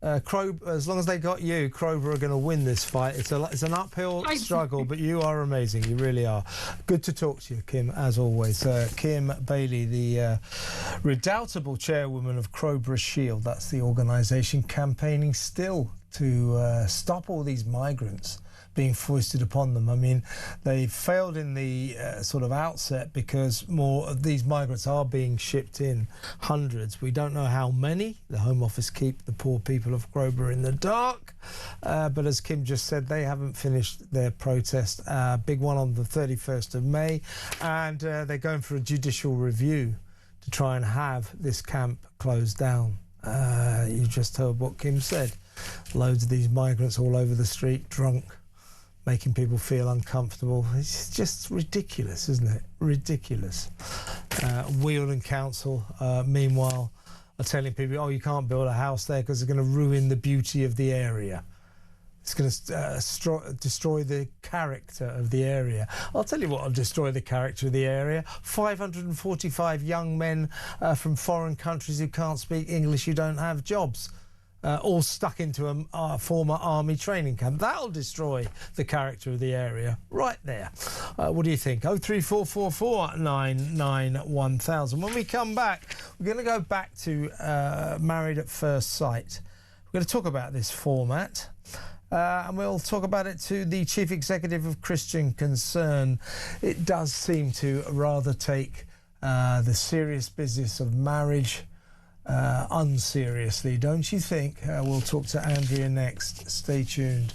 Crowborough, as long as they got you, Crowborough are going to win this fight. It's an uphill struggle, but you are amazing. You really are. Good to talk to you, Kim, as always. Kim Bailey, the redoubtable chairwoman of Crowborough Shield. That's the organisation campaigning still to stop all these migrants being foisted upon them. I mean, they failed in the sort of outset because more of these migrants are being shipped in, hundreds. We don't know how many. The Home Office keep the poor people of Crowborough in the dark. But as Kim just said, they haven't finished their protest. Big one on the 31st of May. And they're going for a judicial review to try and have this camp closed down. You just heard what Kim said. Loads of these migrants all over the street, drunk, making people feel uncomfortable. It's just ridiculous, isn't it? Ridiculous. Wealdon Council, meanwhile, are telling people, oh, you can't build a house there because it's going to ruin the beauty of the area. It's going to destroy the character of the area. I'll tell you what will destroy the character of the area. 545 young men from foreign countries who can't speak English, who don't have jobs. All stuck into a former army training camp. That'll destroy the character of the area right there. What do you think? 03444 991,000. When we come back, we're going to go back to Married at First Sight. We're going to talk about this format. And we'll talk about it to the Chief Executive of Christian Concern. It does seem to rather take the serious business of marriage unseriously, don't you think? We'll talk to Andrea next. Stay tuned.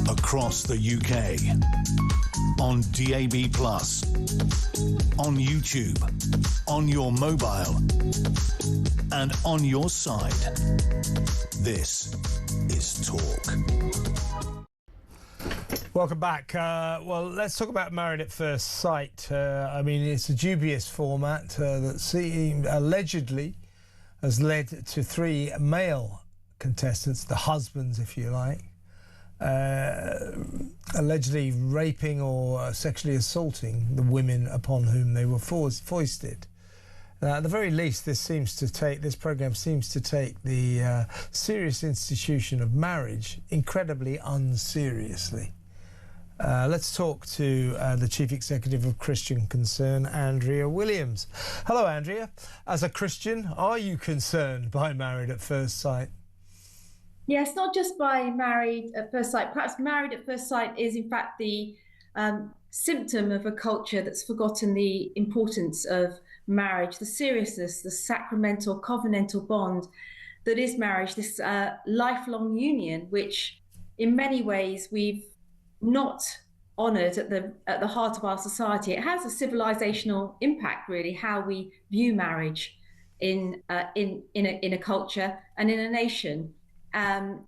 Across the UK, on DAB+, on YouTube, on your mobile, and on your side. This is Talk. Welcome back. Well, let's talk about Married at First Sight. I mean, it's a dubious format that allegedly has led to 3 male contestants, the husbands, if you like, allegedly raping or sexually assaulting the women upon whom they were foisted. At the very least, this program seems to take the serious institution of marriage incredibly unseriously. Let's talk to the Chief Executive of Christian Concern, Andrea Williams. Hello, Andrea. As a Christian, are you concerned by Married at First Sight? Yes, not just by Married at First Sight. Perhaps Married at First Sight is, in fact, the symptom of a culture that's forgotten the importance of marriage, the seriousness, the sacramental, covenantal bond that is marriage, this lifelong union, which in many ways we've not honoured at the heart of our society. It has a civilizational impact, really, how we view marriage in a culture and in a nation. And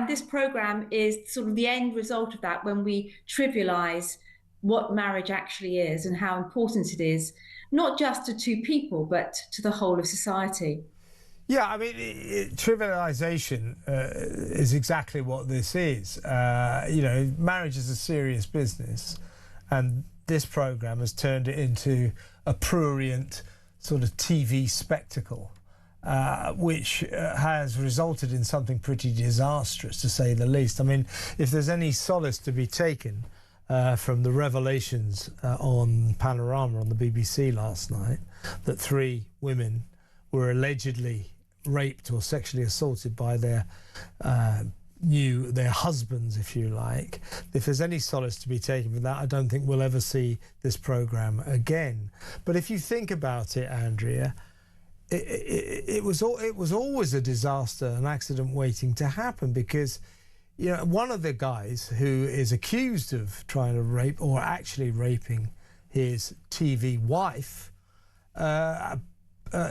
this programme is sort of the end result of that, when we trivialise what marriage actually is and how important it is, not just to two people, but to the whole of society. Yeah, I mean, trivialisation is exactly what this is. Marriage is a serious business, and this programme has turned it into a prurient sort of TV spectacle, which has resulted in something pretty disastrous, to say the least. I mean, if there's any solace to be taken from the revelations on Panorama on the BBC last night, that 3 women were allegedly raped or sexually assaulted by their husbands, if you like. If there's any solace to be taken from that, I don't think we'll ever see this programme again. But if you think about it, Andrea, it was always a disaster, an accident waiting to happen, because one of the guys who is accused of trying to rape or actually raping his TV wife,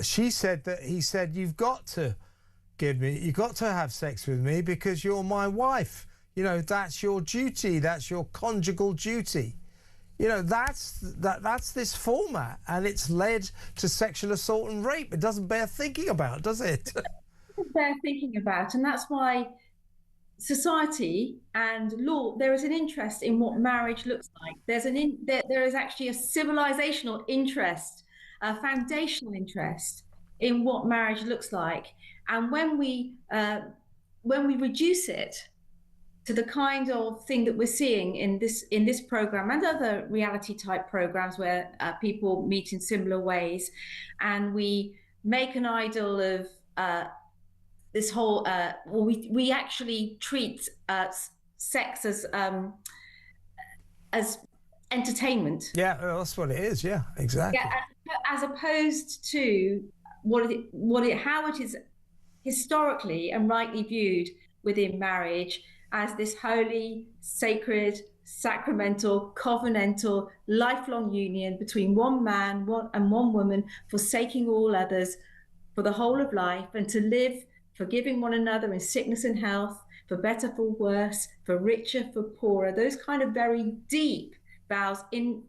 she said that he said, you've got to have sex with me because you're my wife. That's your duty. That's your conjugal duty. That's this format, and it's led to sexual assault and rape. It doesn't bear thinking about, does it? It doesn't bear thinking about, and that's why society and law, there is an interest in what marriage looks like. There is actually a civilizational interest, a foundational interest in what marriage looks like. And when we reduce it to the kind of thing that we're seeing in this program and other reality type programs where people meet in similar ways, and we make an idol of this whole, we actually treat sex as entertainment. Yeah, that's what it is. Yeah, exactly. Yeah, as opposed to how it is historically and rightly viewed within marriage as this holy, sacred, sacramental, covenantal, lifelong union between one man and one woman, forsaking all others for the whole of life, and to live forgiving one another in sickness and health, for better, for worse, for richer, for poorer. Those kind of very deep vows in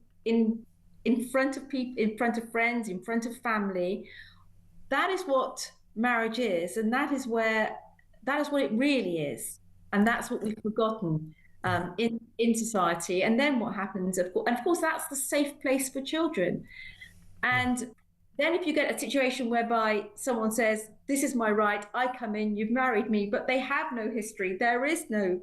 front of people, in front of friends, in front of family. That is what marriage is, and that is what it really is, and that's what we've forgotten in society. And then what happens, of course, that's the safe place for children. And then if you get a situation whereby someone says, this is my right, I come in, you've married me, but they have no history, there is no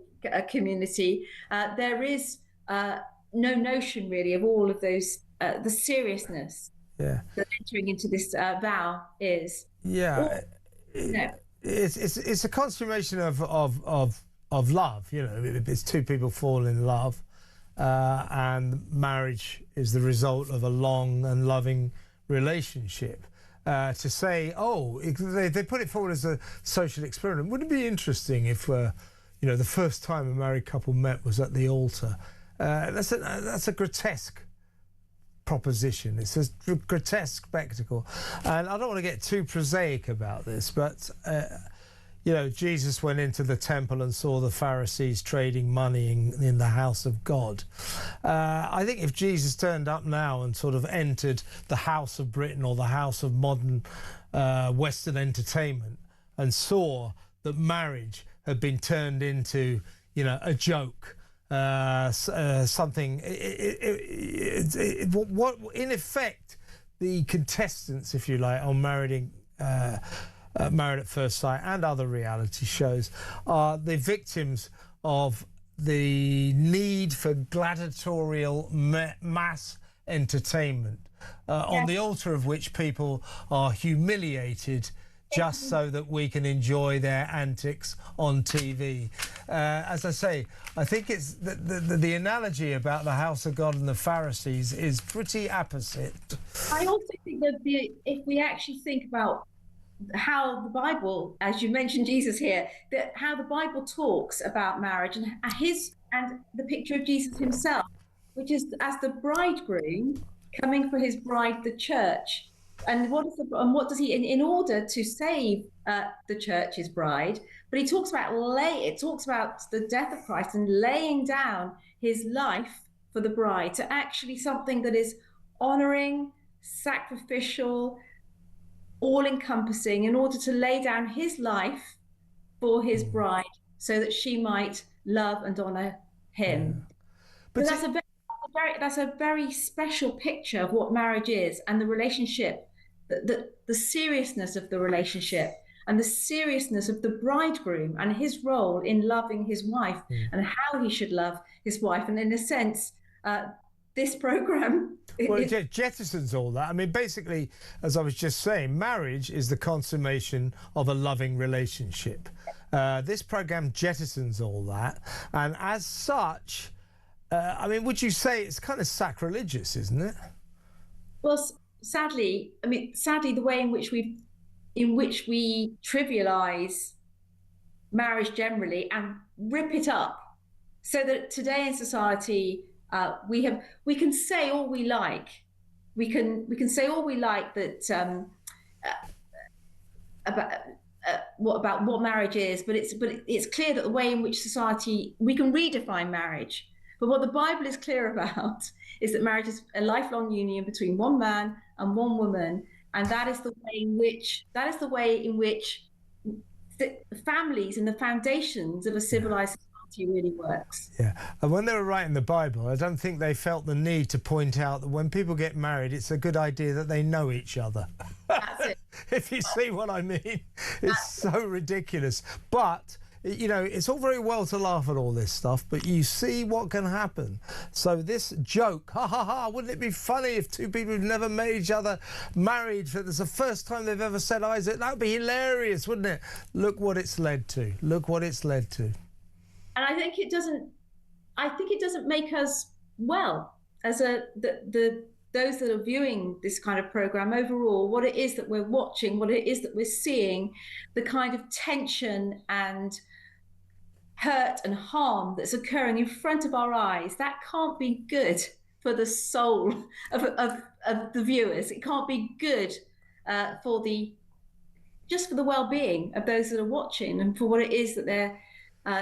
community, there is no notion really of all of those, the seriousness that entering into this vow is. Yeah, it's a consummation of love. It's two people fall in love, and marriage is the result of a long and loving relationship. To say, they put it forward as a social experiment. Wouldn't it be interesting if, the first time a married couple met was at the altar? That's a grotesque proposition. It's a grotesque spectacle. And I don't want to get too prosaic about this, but, Jesus went into the temple and saw the Pharisees trading money in the house of God. I think if Jesus turned up now and sort of entered the House of Britain or the house of modern Western entertainment and saw that marriage had been turned into, a joke, something, what in effect the contestants, if you like, on Married at First Sight and other reality shows are the victims of the need for gladiatorial mass entertainment, on the altar of which people are humiliated just so that we can enjoy their antics on TV. As I say, I think it's the analogy about the house of God and the Pharisees is pretty apposite. I also think that if we actually think about how the Bible, as you mentioned Jesus here, that how the Bible talks about marriage and the picture of Jesus himself, which is as the bridegroom coming for his bride, the church. And what does he in order to save the church, his bride? But he talks about it talks about the death of Christ and laying down his life for the bride, to actually something that is honoring, sacrificial, all-encompassing, in order to lay down his life for his bride, so that she might love and honor him. But that's a very special picture of what marriage is, and the relationship, the seriousness of the relationship, and the seriousness of the bridegroom and his role in loving his wife, and how he should love his wife. And in a sense, this program, well, it jettisons all that. I mean, basically, as I was just saying, marriage is the consummation of a loving relationship. This program jettisons all that, and as such, I mean, would you say it's kind of sacrilegious, isn't it? Well, sadly, the way in which we trivialize marriage generally and rip it up, so that today in society we can say all we like. We can say all we like that about what marriage is, but it's clear that the way in which society, we can redefine marriage. But what the Bible is clear about is that marriage is a lifelong union between one man and one woman, and that is the way in which the families and the foundations of a civilized society really works. Yeah, and when they were writing the Bible, I don't think they felt the need to point out that when people get married, it's a good idea that they know each other. That's it. If you see what I mean, it's so ridiculous. But you know, it's all very well to laugh at all this stuff, but you see what can happen. So this joke, ha ha ha, wouldn't it be funny if two people who've never met each other married for this the first time they've ever said Isaac? That would be hilarious, wouldn't it? Look what it's led to. Look what it's led to. And I think it doesn't make us well as those that are viewing this kind of program overall, what it is that we're watching, what it is that we're seeing, the kind of tension and hurt and harm that's occurring in front of our eyes, that can't be good for the soul of the viewers. It can't be good for the well-being of those that are watching and for what it is that they're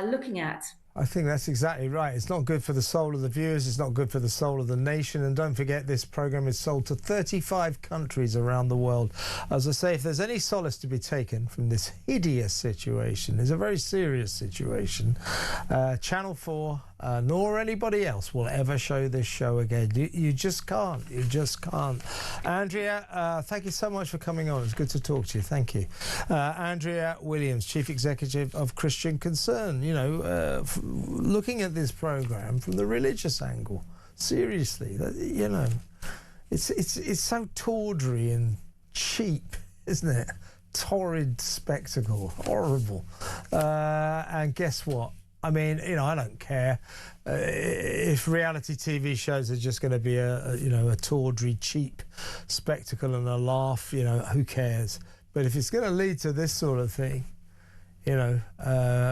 looking at. I think that's exactly right. It's not good for the soul of the viewers. It's not good for the soul of the nation. And don't forget, this programme is sold to 35 countries around the world. As I say, if there's any solace to be taken from this hideous situation, it's a very serious situation, Channel 4 nor anybody else will ever show this show again. You just can't. You just can't. Andrea, thank you so much for coming on. It's good to talk to you. Thank you. Andrea Williams, Chief Executive of Christian Concern. You know, looking at this programme from the religious angle, seriously, you know, it's so tawdry and cheap, isn't it? Torrid spectacle, horrible. And guess what? I mean, you know, I don't care if reality TV shows are just going to be a tawdry, cheap spectacle and a laugh. You know, who cares? But if it's going to lead to this sort of thing, you know,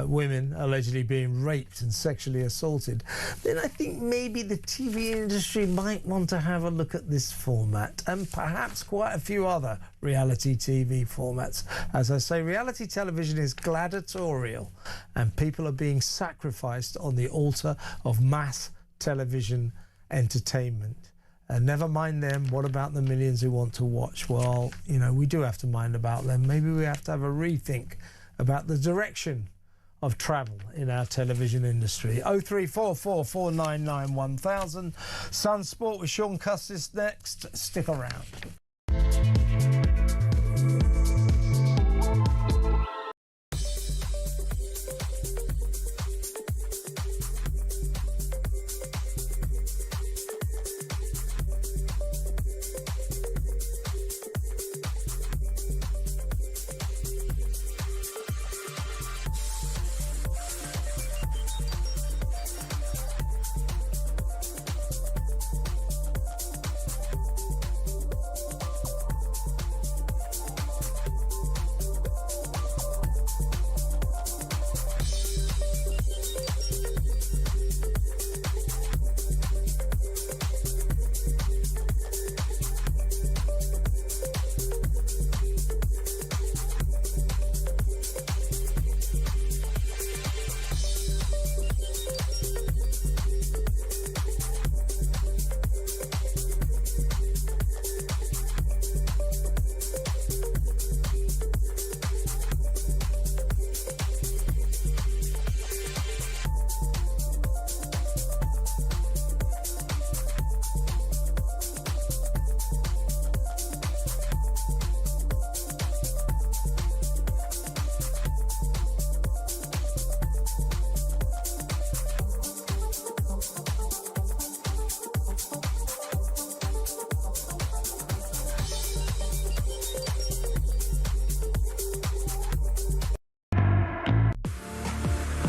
women allegedly being raped and sexually assaulted, then I think maybe the TV industry might want to have a look at this format and perhaps quite a few other reality TV formats. As I say, reality television is gladiatorial and people are being sacrificed on the altar of mass television entertainment. And never mind them, what about the millions who want to watch? Well, you know, we do have to mind about them. Maybe we have to have a rethink about the direction of travel in our television industry. 0344 499 1000. Sun Sport with Sean Custis next. Stick around.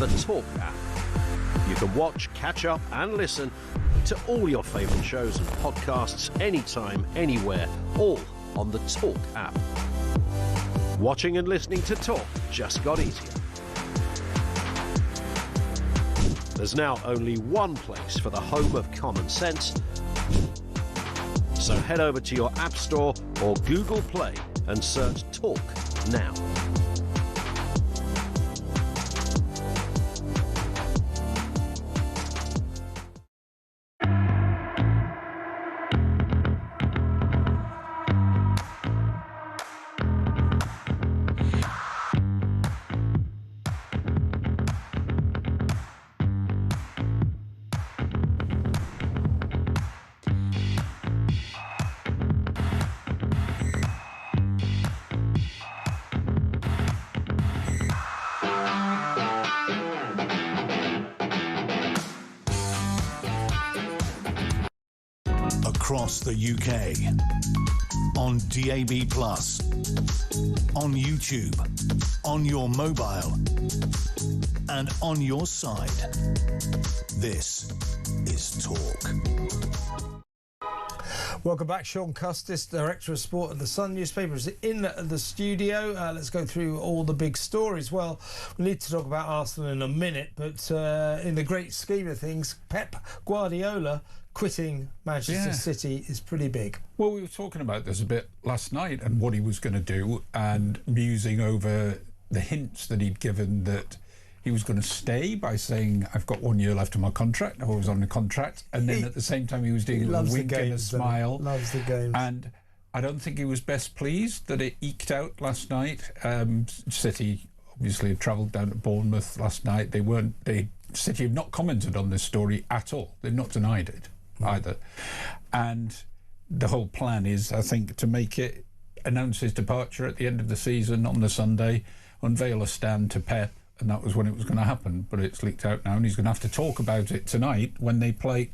the Talk app. You can watch, catch up and listen to all your favourite shows and podcasts anytime, anywhere, all on the Talk app. Watching and listening to Talk just got easier. There's now only one place for the home of common sense. So head over to your App Store or Google Play and search Talk now. Across the UK, on DAB+, on YouTube, on your mobile, and on your side. This is Talk. Welcome back. Sean Custis, Director of Sport at the Sun newspaper, is in the studio. Let's go through all the big stories. Well, we need to talk about Arsenal in a minute, but in the great scheme of things, Pep Guardiola quitting Manchester City is pretty big. Well, we were talking about this a bit last night and what he was going to do, and musing over the hints that he'd given that he was going to stay by saying, I've got 1 year left of my contract. I was on the contract. And then at the same time, he was doing a wink and a smile. Loves the games. And I don't think he was best pleased that it eked out last night. City obviously had travelled down to Bournemouth last night. City have not commented on this story at all. They've not denied it either. And the whole plan is, I think, to make it, announce his departure at the end of the season on the Sunday, unveil a stand to Pep, and that was when it was going to happen. But it's leaked out now, and he's going to have to talk about it tonight when they play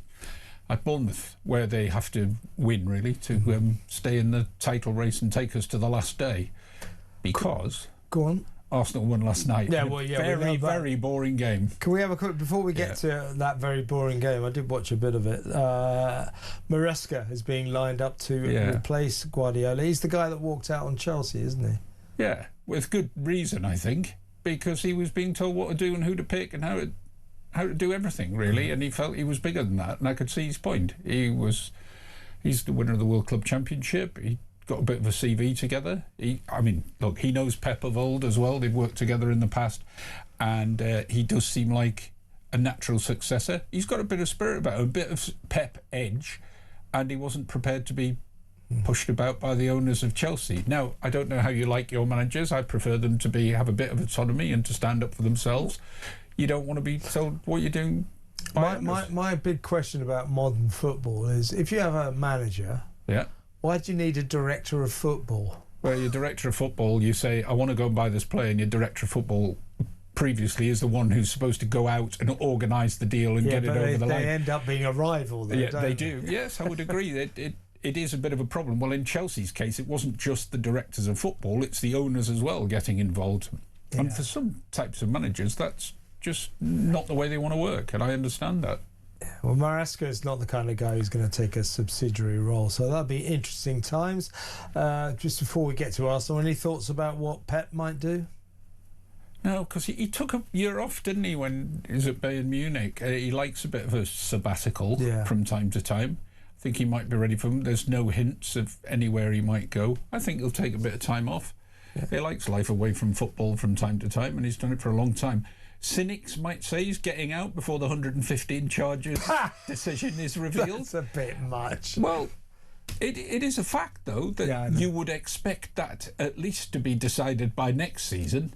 at Bournemouth, where they have to win, really, to stay in the title race and take us to the last day. Because go on. Arsenal won last night. Yeah, well, very, very boring game. Can we have a quick, before we get to that very boring game, I did watch a bit of it. Maresca is being lined up to replace Guardiola. He's the guy that walked out on Chelsea, isn't he? Yeah, with good reason, I think, because he was being told what to do and who to pick and how to do everything, really, and he felt he was bigger than that, and I could see his point. He's the winner of the World Club Championship. He got a bit of a CV together. He knows Pep of old as well. They've worked together in the past, and he does seem like a natural successor. He's got a bit of spirit about him, a bit of Pep edge, and he wasn't prepared to be pushed about by the owners of Chelsea. Now, I don't know how you like your managers. I prefer them to have a bit of autonomy and to stand up for themselves. You don't want to be told what you're doing. My big question about modern football is, if you have a manager, why do you need a director of football? Well, your director of football, you say, I want to go and buy this player, and your director of football previously is the one who's supposed to go out and organise the deal and get it over the line. They end up being a rival, though, don't they do. Yes, I would agree. It is a bit of a problem. Well, in Chelsea's case, it wasn't just the directors of football, it's the owners as well getting involved. Yeah. And for some types of managers, that's just not the way they want to work, and I understand that. Well, Maresca is not the kind of guy who's going to take a subsidiary role, so that'll be interesting times. Just before we get to Arsenal, any thoughts about what Pep might do? No, because he took a year off, didn't he, when he was at Bayern Munich? He likes a bit of a sabbatical from time to time. I think he might be ready for him. There's no hints of anywhere he might go. I think he'll take a bit of time off. Yeah. He likes life away from football from time to time, and he's done it for a long time. Cynics might say he's getting out before the 115 charges decision is revealed. That's a bit much. Well, it is a fact, though, that you would expect that at least to be decided by next season.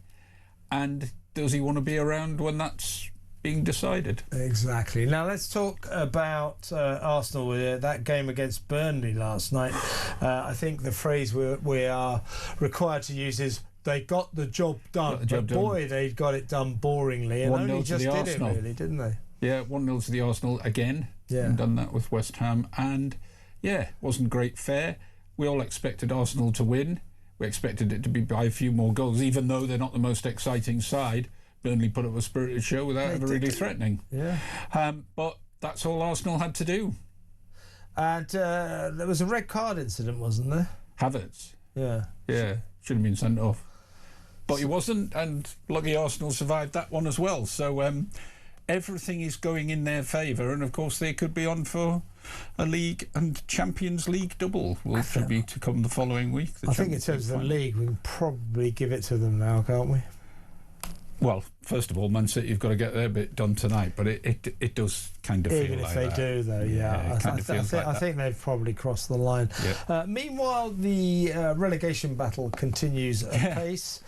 And does he want to be around when that's being decided? Exactly. Now let's talk about Arsenal. That game against Burnley last night. I think the phrase we are required to use is, they got the job done. They got it done boringly, and only just did it, really, didn't they? Yeah, 1-0 to the Arsenal again. Yeah, and done that with West Ham, and wasn't great fare. We all expected Arsenal to win. We expected it to be by a few more goals, even though they're not the most exciting side. Burnley put up a spirited show without ever really threatening. Yeah. But that's all Arsenal had to do. And there was a red card incident, wasn't there? Havertz. Yeah. Yeah, should have been sent off. But he wasn't, and lucky Arsenal survived that one as well. So everything is going in their favour, and of course they could be on for a League and Champions League double, which should be to come the following week. I think in terms of the league, we can probably give it to them now, can't we? Well, first of all, Man City have got to get their bit done tonight, but it does kind of feel even like if they that. do, though, yeah. I think they've probably crossed the line. Yeah. Meanwhile, the relegation battle continues apace.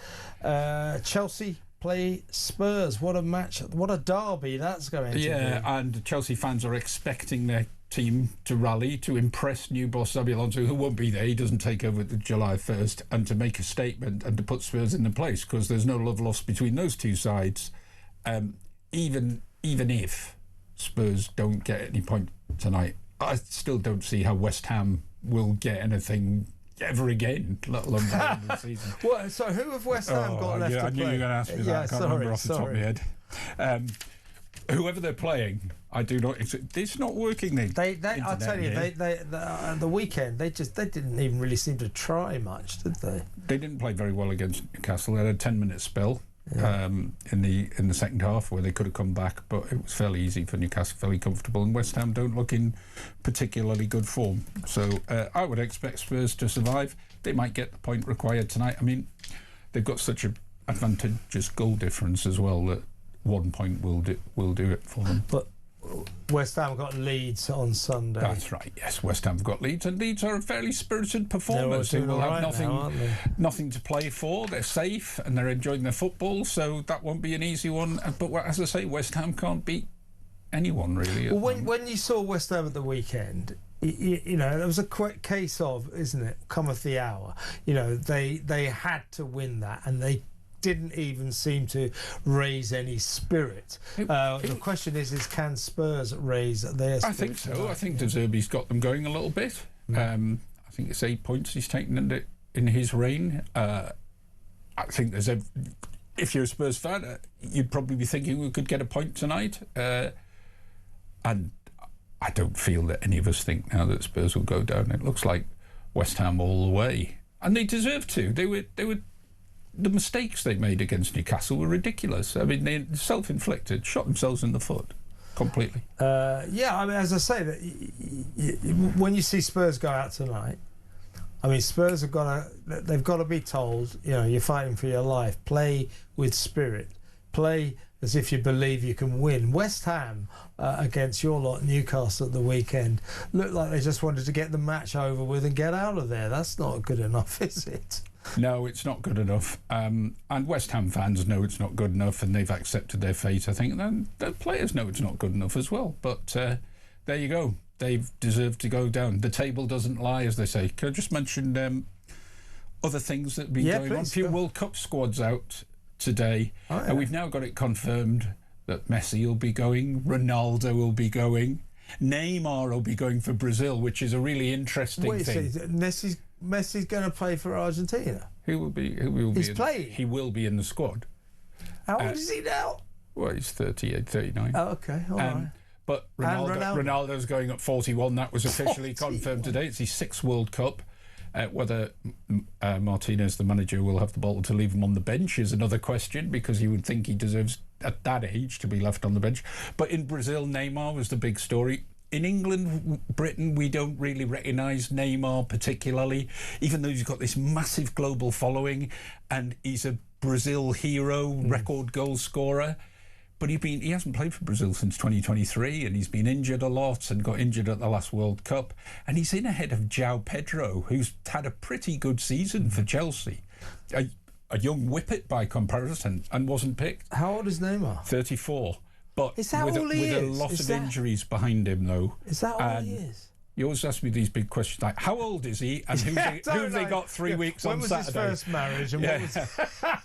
Chelsea play Spurs. What a match! What a derby that's going to be. Yeah, and Chelsea fans are expecting their team to rally to impress new boss Xabi Alonso, who won't be there. He doesn't take over the July 1st, and to make a statement and to put Spurs in the place, because there's no love lost between those two sides. Even if Spurs don't get any point tonight, I still don't see how West Ham will get anything ever again, let alone by the end of the season. Well, so who have West Ham got left to play? I knew you were going to ask me that. I can't remember off the top of my head. Whoever they're playing, I do not. It's not working. I'll tell you, the weekend they didn't even really seem to try much, did they? They didn't play very well against Newcastle. They had a 10-minute spell in the second half where they could have come back, but it was fairly easy for Newcastle, fairly comfortable. And West Ham don't look in particularly good form. So I would expect Spurs to survive. They might get the point required tonight. I mean, they've got such an advantageous goal difference as well that 1 point will do it for them. But West Ham got Leeds on Sunday. That's right, yes. West Ham have got Leeds, and Leeds are a fairly spirited performers who will have nothing to play for. They're safe and they're enjoying their football, so that won't be an easy one. But as I say, West Ham can't beat anyone, really. Well, when you saw West Ham at the weekend, you know, there was a quick case of, isn't it, cometh the hour. You know, they had to win that, and they didn't even seem to raise any spirit. The question is can Spurs raise their spirit? I think so. Tonight? I think De Zerbi's got them going a little bit. I think it's 8 points he's taken in his reign. I think if you're a Spurs fan, you'd probably be thinking we could get a point tonight. And I don't feel that any of us think now that Spurs will go down. It looks like West Ham all the way, and they deserve to. They were. The mistakes they made against Newcastle were ridiculous. I mean, they self-inflicted, shot themselves in the foot completely. I mean, as I say, when you see Spurs go out tonight, I mean, Spurs they've got to be told, you know, you're fighting for your life. Play with spirit. Play as if you believe you can win. West Ham against your lot, Newcastle, at the weekend, looked like they just wanted to get the match over with and get out of there. That's not good enough, is it? No, it's not good enough. And West Ham fans know it's not good enough, and they've accepted their fate, I think. And the players know it's not good enough as well. But there you go. They've deserved to go down. The table doesn't lie, as they say. Can I just mention other things that have been going on? A few World Cup squads out today. And we've now got it confirmed that Messi will be going, Ronaldo will be going, Neymar will be going for Brazil, which is a really interesting thing. So Messi's going to play for Argentina? He will be. He's playing? He will be in the squad. How old is he now? Well, he's 38, 39. Oh, okay, all right. But Ronaldo's going at 41. That was officially confirmed today. It's his 6th World Cup. Whether Martinez, the manager, will have the bottle to leave him on the bench is another question, because he would think he deserves, at that age, to be left on the bench. But in Brazil, Neymar was the big story. In England, Britain, we don't really recognise Neymar particularly, even though he's got this massive global following and he's a Brazil hero, record goal scorer. But he hasn't played for Brazil since 2023, and he's been injured a lot and got injured at the last World Cup. And he's in ahead of João Pedro, who's had a pretty good season for Chelsea. A young whippet by comparison, and wasn't picked. How old is Neymar? 34. But with a lot of injuries behind him, though. Is that all he is? You always ask me these big questions like, how old is he? And who have they got 3 weeks on Saturday? When was his first marriage? And what was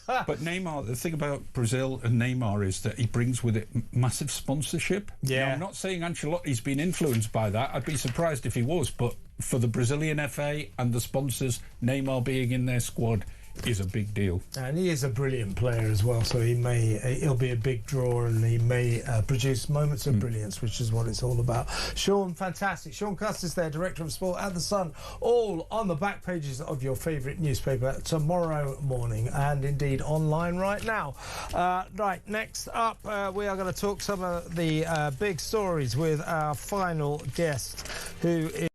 But Neymar, the thing about Brazil and Neymar is that he brings with it massive sponsorship. Yeah. Now, I'm not saying Ancelotti's been influenced by that. I'd be surprised if he was. But for the Brazilian FA and the sponsors, Neymar being in their squad is a big deal. And he is a brilliant player as well, so he'll be a big draw, and he may produce moments of brilliance, which is what it's all about. Sean, fantastic. Sean Custis there, Director of Sport at The Sun, all on the back pages of your favourite newspaper tomorrow morning, and indeed online right now. Right, next up, we are going to talk some of the big stories with our final guest, who is...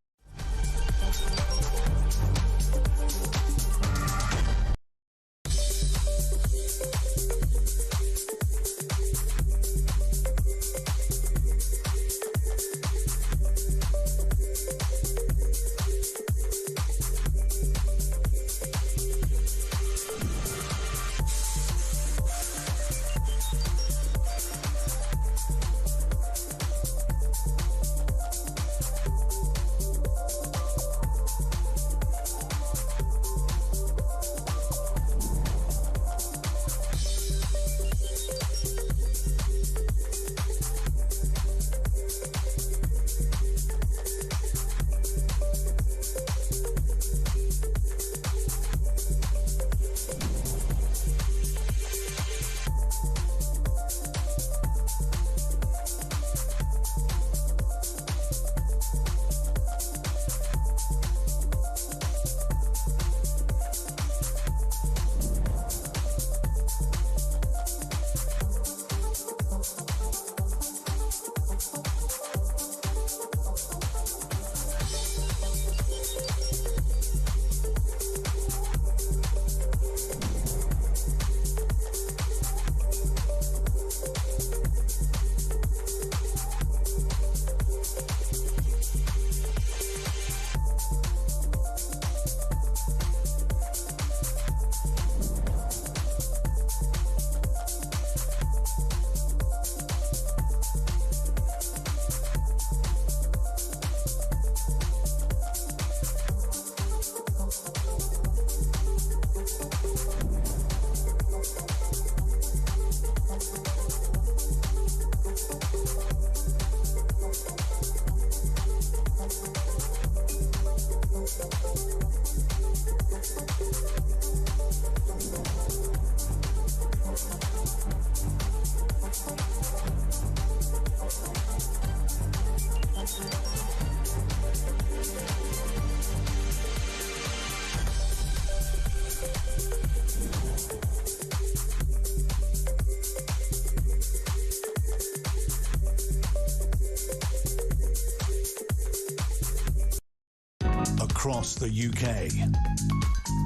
across the UK,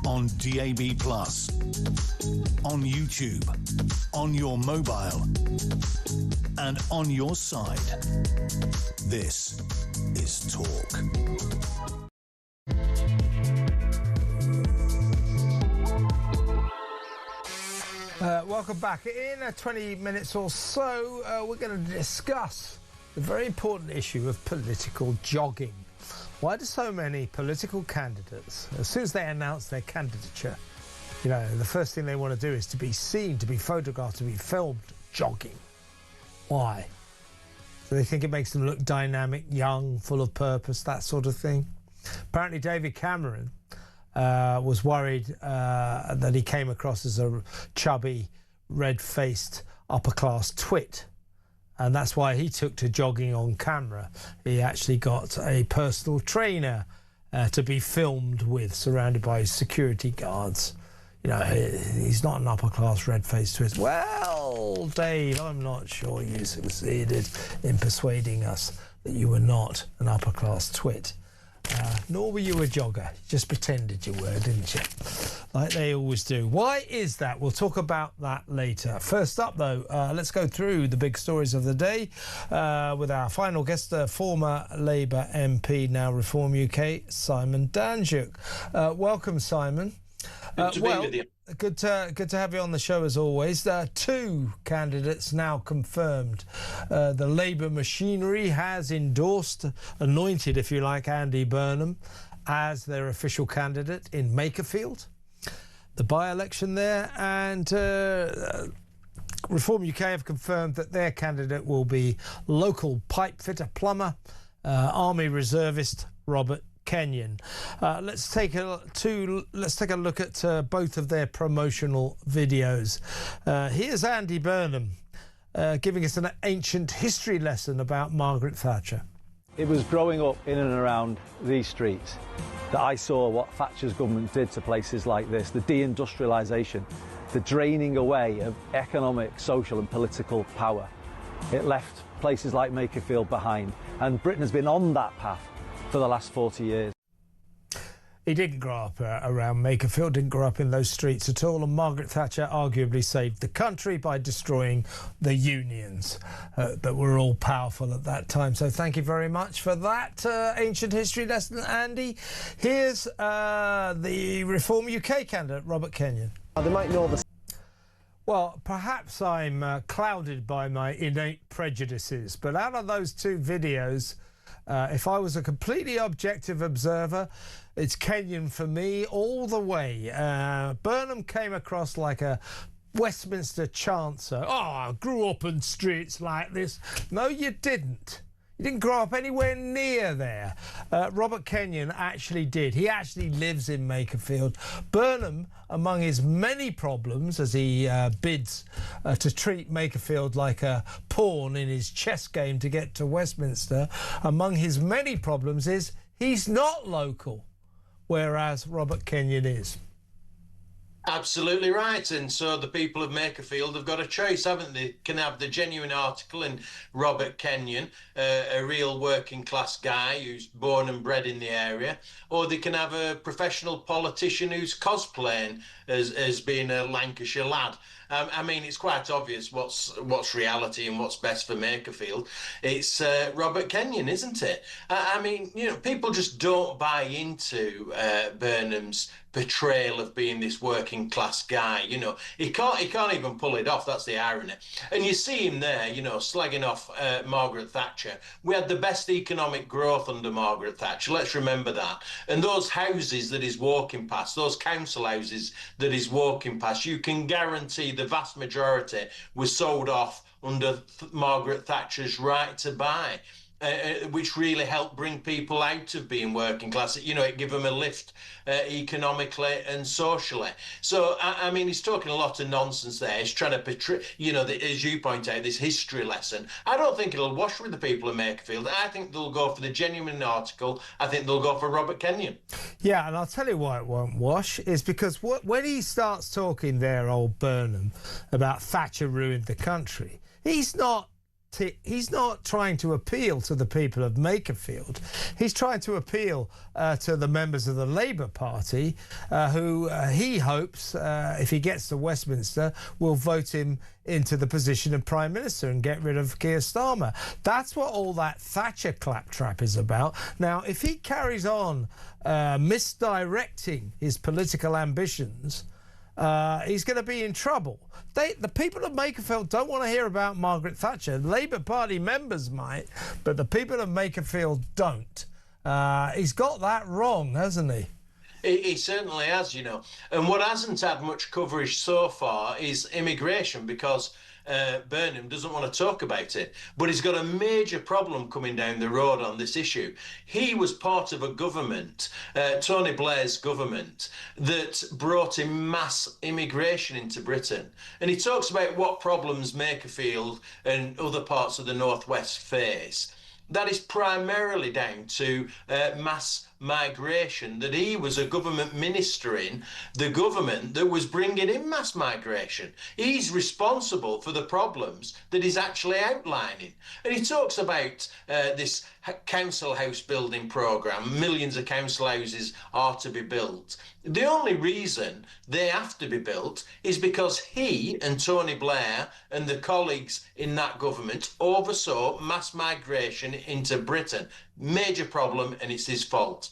on DAB+, on YouTube, on your mobile, and on your side. This is Talk. Welcome back. In 20 minutes or so, we're going to discuss the very important issue of political jogging. Why do so many political candidates, as soon as they announce their candidature, you know, the first thing they want to do is to be seen, to be photographed, to be filmed jogging? Why? Do they think it makes them look dynamic, young, full of purpose, that sort of thing? Apparently David Cameron was worried that he came across as a chubby, red-faced, upper-class twit. And that's why he took to jogging on camera. He actually got a personal trainer to be filmed with, surrounded by his security guards. You know, he's not an upper-class red-faced twit. Well, Dave, I'm not sure you succeeded in persuading us that you were not an upper-class twit. Nor were you a jogger. You just pretended you were, didn't you? Like they always do. Why is that? We'll talk about that later. First up, though, let's go through the big stories of the day with our final guest, former Labour MP, now Reform UK, Simon Danjuk. Welcome, Simon. Good to be with you. Good to have you on the show as always. Two candidates now confirmed. The Labour machinery has endorsed, anointed, if you like, Andy Burnham as their official candidate in Makerfield, the by-election there, and Reform UK have confirmed that their candidate will be local pipe fitter plumber, Army reservist Robert Kenyon. Let's take a look at both of their promotional videos. Here's Andy Burnham giving us an ancient history lesson about Margaret Thatcher. It was growing up in and around these streets that I saw what Thatcher's government did to places like this, the deindustrialisation, the draining away of economic, social and political power. It left places like Makerfield behind, and Britain has been on that path for the last 40 years. He didn't grow up around Makerfield, didn't grow up in those streets at all, and Margaret Thatcher arguably saved the country by destroying the unions that were all powerful at that time. So thank you very much for that ancient history lesson, Andy. Here's the Reform UK candidate, Robert Kenyon. They might know the... Well, perhaps I'm clouded by my innate prejudices, but out of those two videos, if I was a completely objective observer, it's Kenyon for me all the way. Burnham came across like a Westminster chancer. Oh, I grew up in streets like this. No, you didn't. You didn't grow up anywhere near there. Robert Kenyon actually did. He actually lives in Makerfield. Burnham, among his many problems, as he bids to treat Makerfield like a pawn in his chess game to get to Westminster, among his many problems is he's not local, whereas Robert Kenyon is. Absolutely right, and so the people of Makerfield have got a choice, haven't they? Can have the genuine article in Robert Kenyon, a real working class guy who's born and bred in the area, or they can have a professional politician who's cosplaying as being a Lancashire lad. I mean, it's quite obvious what's reality and what's best for Makerfield. It's Robert Kenyon, isn't it? I mean, you know, people just don't buy into Burnham's portrayal of being this working class guy. You know, he can't even pull it off. That's the irony. And you see him there, you know, slagging off Margaret Thatcher. We had the best economic growth under Margaret Thatcher. Let's remember that. And those houses that he's walking past, those council houses that he's walking past, you can guarantee the vast majority was sold off under Margaret Thatcher's right to buy. Which really helped bring people out of being working class. You know, it gave them a lift economically and socially. So, I mean, he's talking a lot of nonsense there. He's trying to portray, you know, as you point out, this history lesson. I don't think it'll wash with the people of Makerfield. I think they'll go for the genuine article. I think they'll go for Robert Kenyon. Yeah, and I'll tell you why it won't wash, is because when he starts talking there, old Burnham, about Thatcher ruined the country, he's not trying to appeal to the people of Makerfield. He's trying to appeal to the members of the Labour Party who he hopes, if he gets to Westminster, will vote him into the position of Prime Minister and get rid of Keir Starmer. That's what all that Thatcher claptrap is about. Now, if he carries on misdirecting his political ambitions, he's going to be in trouble. The people of Makerfield don't want to hear about Margaret Thatcher. Labour Party members might, but the people of Makerfield don't. He's got that wrong, hasn't he? He certainly has, you know. And what hasn't had much coverage so far is immigration, because Burnham doesn't want to talk about it. But he's got a major problem coming down the road on this issue. He was part of a government, Tony Blair's government, that brought in mass immigration into Britain. And he talks about what problems Makerfield and other parts of the Northwest face. That is primarily down to mass migration, that he was a government minister in the government that was bringing in mass migration. He's responsible for the problems that he's actually outlining. And he talks about this council house building programme. Millions of council houses are to be built. The only reason they have to be built is because he and Tony Blair and the colleagues in that government oversaw mass migration into Britain. Major problem, and it's his fault.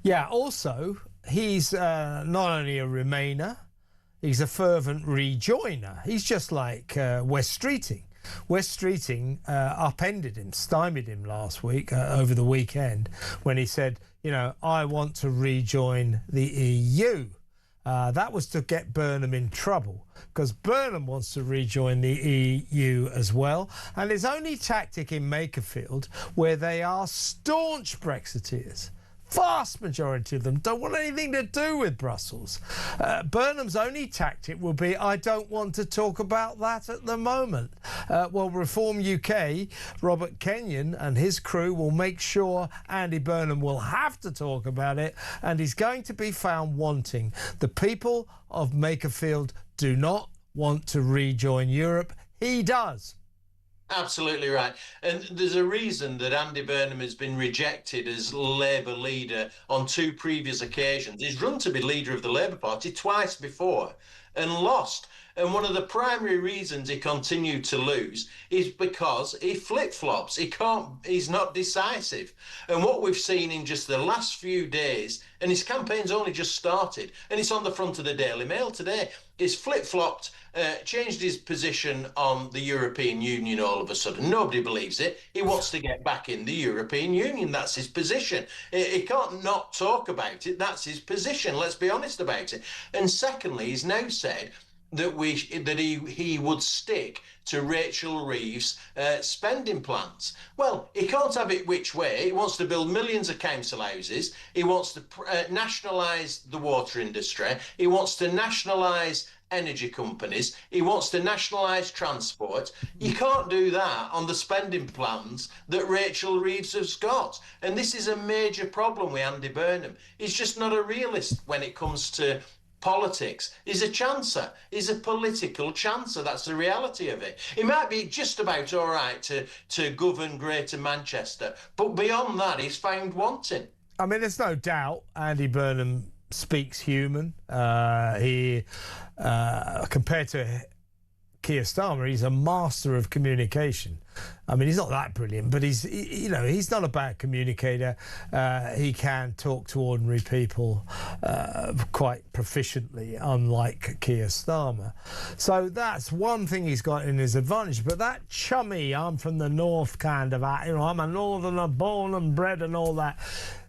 Yeah, also, he's not only a Remainer, he's a fervent rejoiner. He's just like Wes Streeting. Wes Streeting upended him, stymied him last week, over the weekend, when he said, you know, I want to rejoin the EU. That was to get Burnham in trouble, because Burnham wants to rejoin the EU as well. And his only tactic in Makerfield, where they are staunch Brexiteers, vast majority of them don't want anything to do with Brussels. Burnham's only tactic will be, I don't want to talk about that at the moment. Well, Reform UK, Robert Kenyon and his crew will make sure Andy Burnham will have to talk about it, and he's going to be found wanting. The people of Makerfield do not want to rejoin Europe. He does. Absolutely right. And there's a reason that Andy Burnham has been rejected as Labour leader on 2 previous occasions. He's run to be leader of the Labour Party twice before and lost. And one of the primary reasons he continued to lose is because he flip-flops. He's not decisive. And what we've seen in just the last few days, and his campaign's only just started, and it's on the front of the Daily Mail today, is flip-flopped, changed his position on the European Union all of a sudden. Nobody believes it. He wants to get back in the European Union. That's his position. He can't not talk about it. That's his position. Let's be honest about it. And secondly, he's now said that he would stick to Rachel Reeves' spending plans. Well, he can't have it which way. He wants to build millions of council houses. He wants to nationalise the water industry. He wants to nationalise energy companies. He wants to nationalise transport. You can't do that on the spending plans that Rachel Reeves has got. And this is a major problem with Andy Burnham. He's just not a realist when it comes to politics. He's a chancer. He's a political chancer. That's the reality of it. It might be just about all right to govern Greater Manchester, but beyond that, he's found wanting. I mean, there's no doubt Andy Burnham speaks human. Compared to Keir Starmer, he's a master of communication. I mean, he's not that brilliant, but he's not a bad communicator. He can talk to ordinary people quite proficiently, unlike Keir Starmer. So that's one thing he's got in his advantage. But that chummy, I'm from the north kind of, I'm a northerner, born and bred and all that,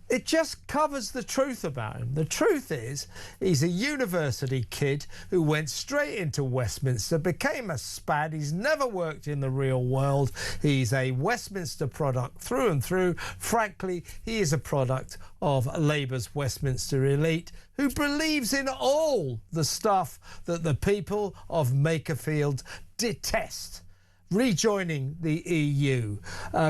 it just covers the truth about him. The truth is, he's a university kid who went straight into Westminster, became a spad. He's never worked in the real world. He's a Westminster product through and through. Frankly, he is a product of Labour's Westminster elite who believes in all the stuff that the people of Makerfield detest. Rejoining the EU,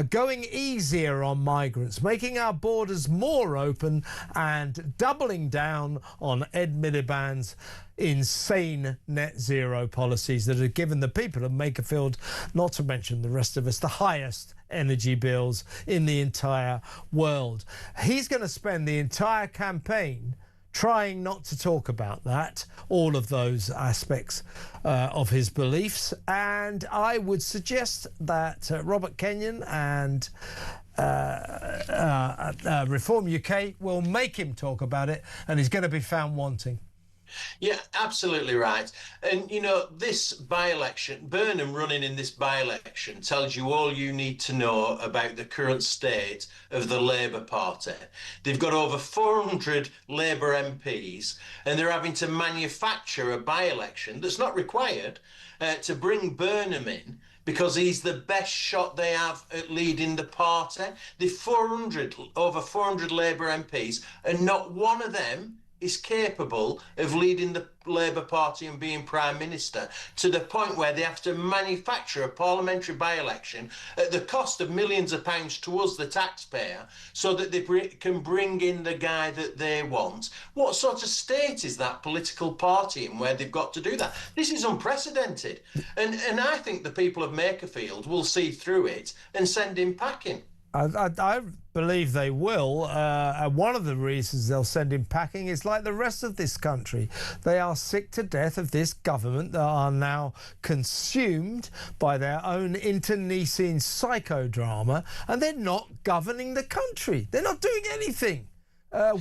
going easier on migrants, making our borders more open, and doubling down on Ed Miliband's insane net zero policies that have given the people of Makerfield, not to mention the rest of us, the highest energy bills in the entire world. He's going to spend the entire campaign trying not to talk about that, all of those aspects of his beliefs. And I would suggest that Robert Kenyon and Reform UK will make him talk about it, and he's going to be found wanting. Yeah, absolutely right. And, this by-election, Burnham running in this by-election tells you all you need to know about the current state of the Labour Party. They've got over 400 Labour MPs, and they're having to manufacture a by-election that's not required to bring Burnham in, because he's the best shot they have at leading the party. Over 400 Labour MPs, and not one of them is capable of leading the Labour Party and being Prime Minister, to the point where they have to manufacture a parliamentary by-election at the cost of millions of pounds to us, the taxpayer, so that they can bring in the guy that they want. What sort of state is that political party in where they've got to do that? This is unprecedented. And I think the people of Makerfield will see through it and send him packing. I believe they will. One of the reasons they'll send him packing is like the rest of this country. They are sick to death of this government that are now consumed by their own internecine psychodrama, and they're not governing the country. They're not doing anything.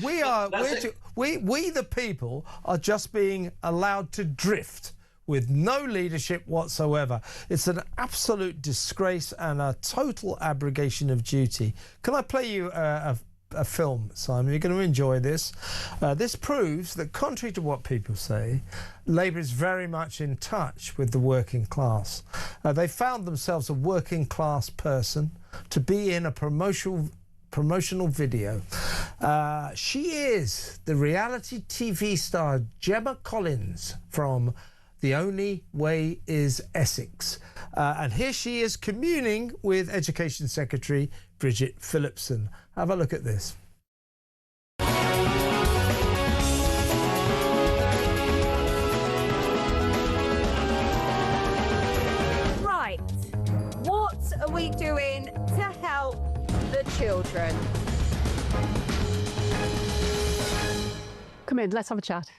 We the people are just being allowed to drift with no leadership whatsoever. It's an absolute disgrace and a total abrogation of duty. Can I play you a film, Simon? You're going to enjoy this. This proves that, contrary to what people say, Labour is very much in touch with the working class. They found themselves a working class person to be in a promotional video. She is the reality TV star Gemma Collins from The Only Way is Essex. And here she is communing with Education Secretary Bridget Phillipson. Have a look at this. Right, what are we doing to help the children? Come in, let's have a chat.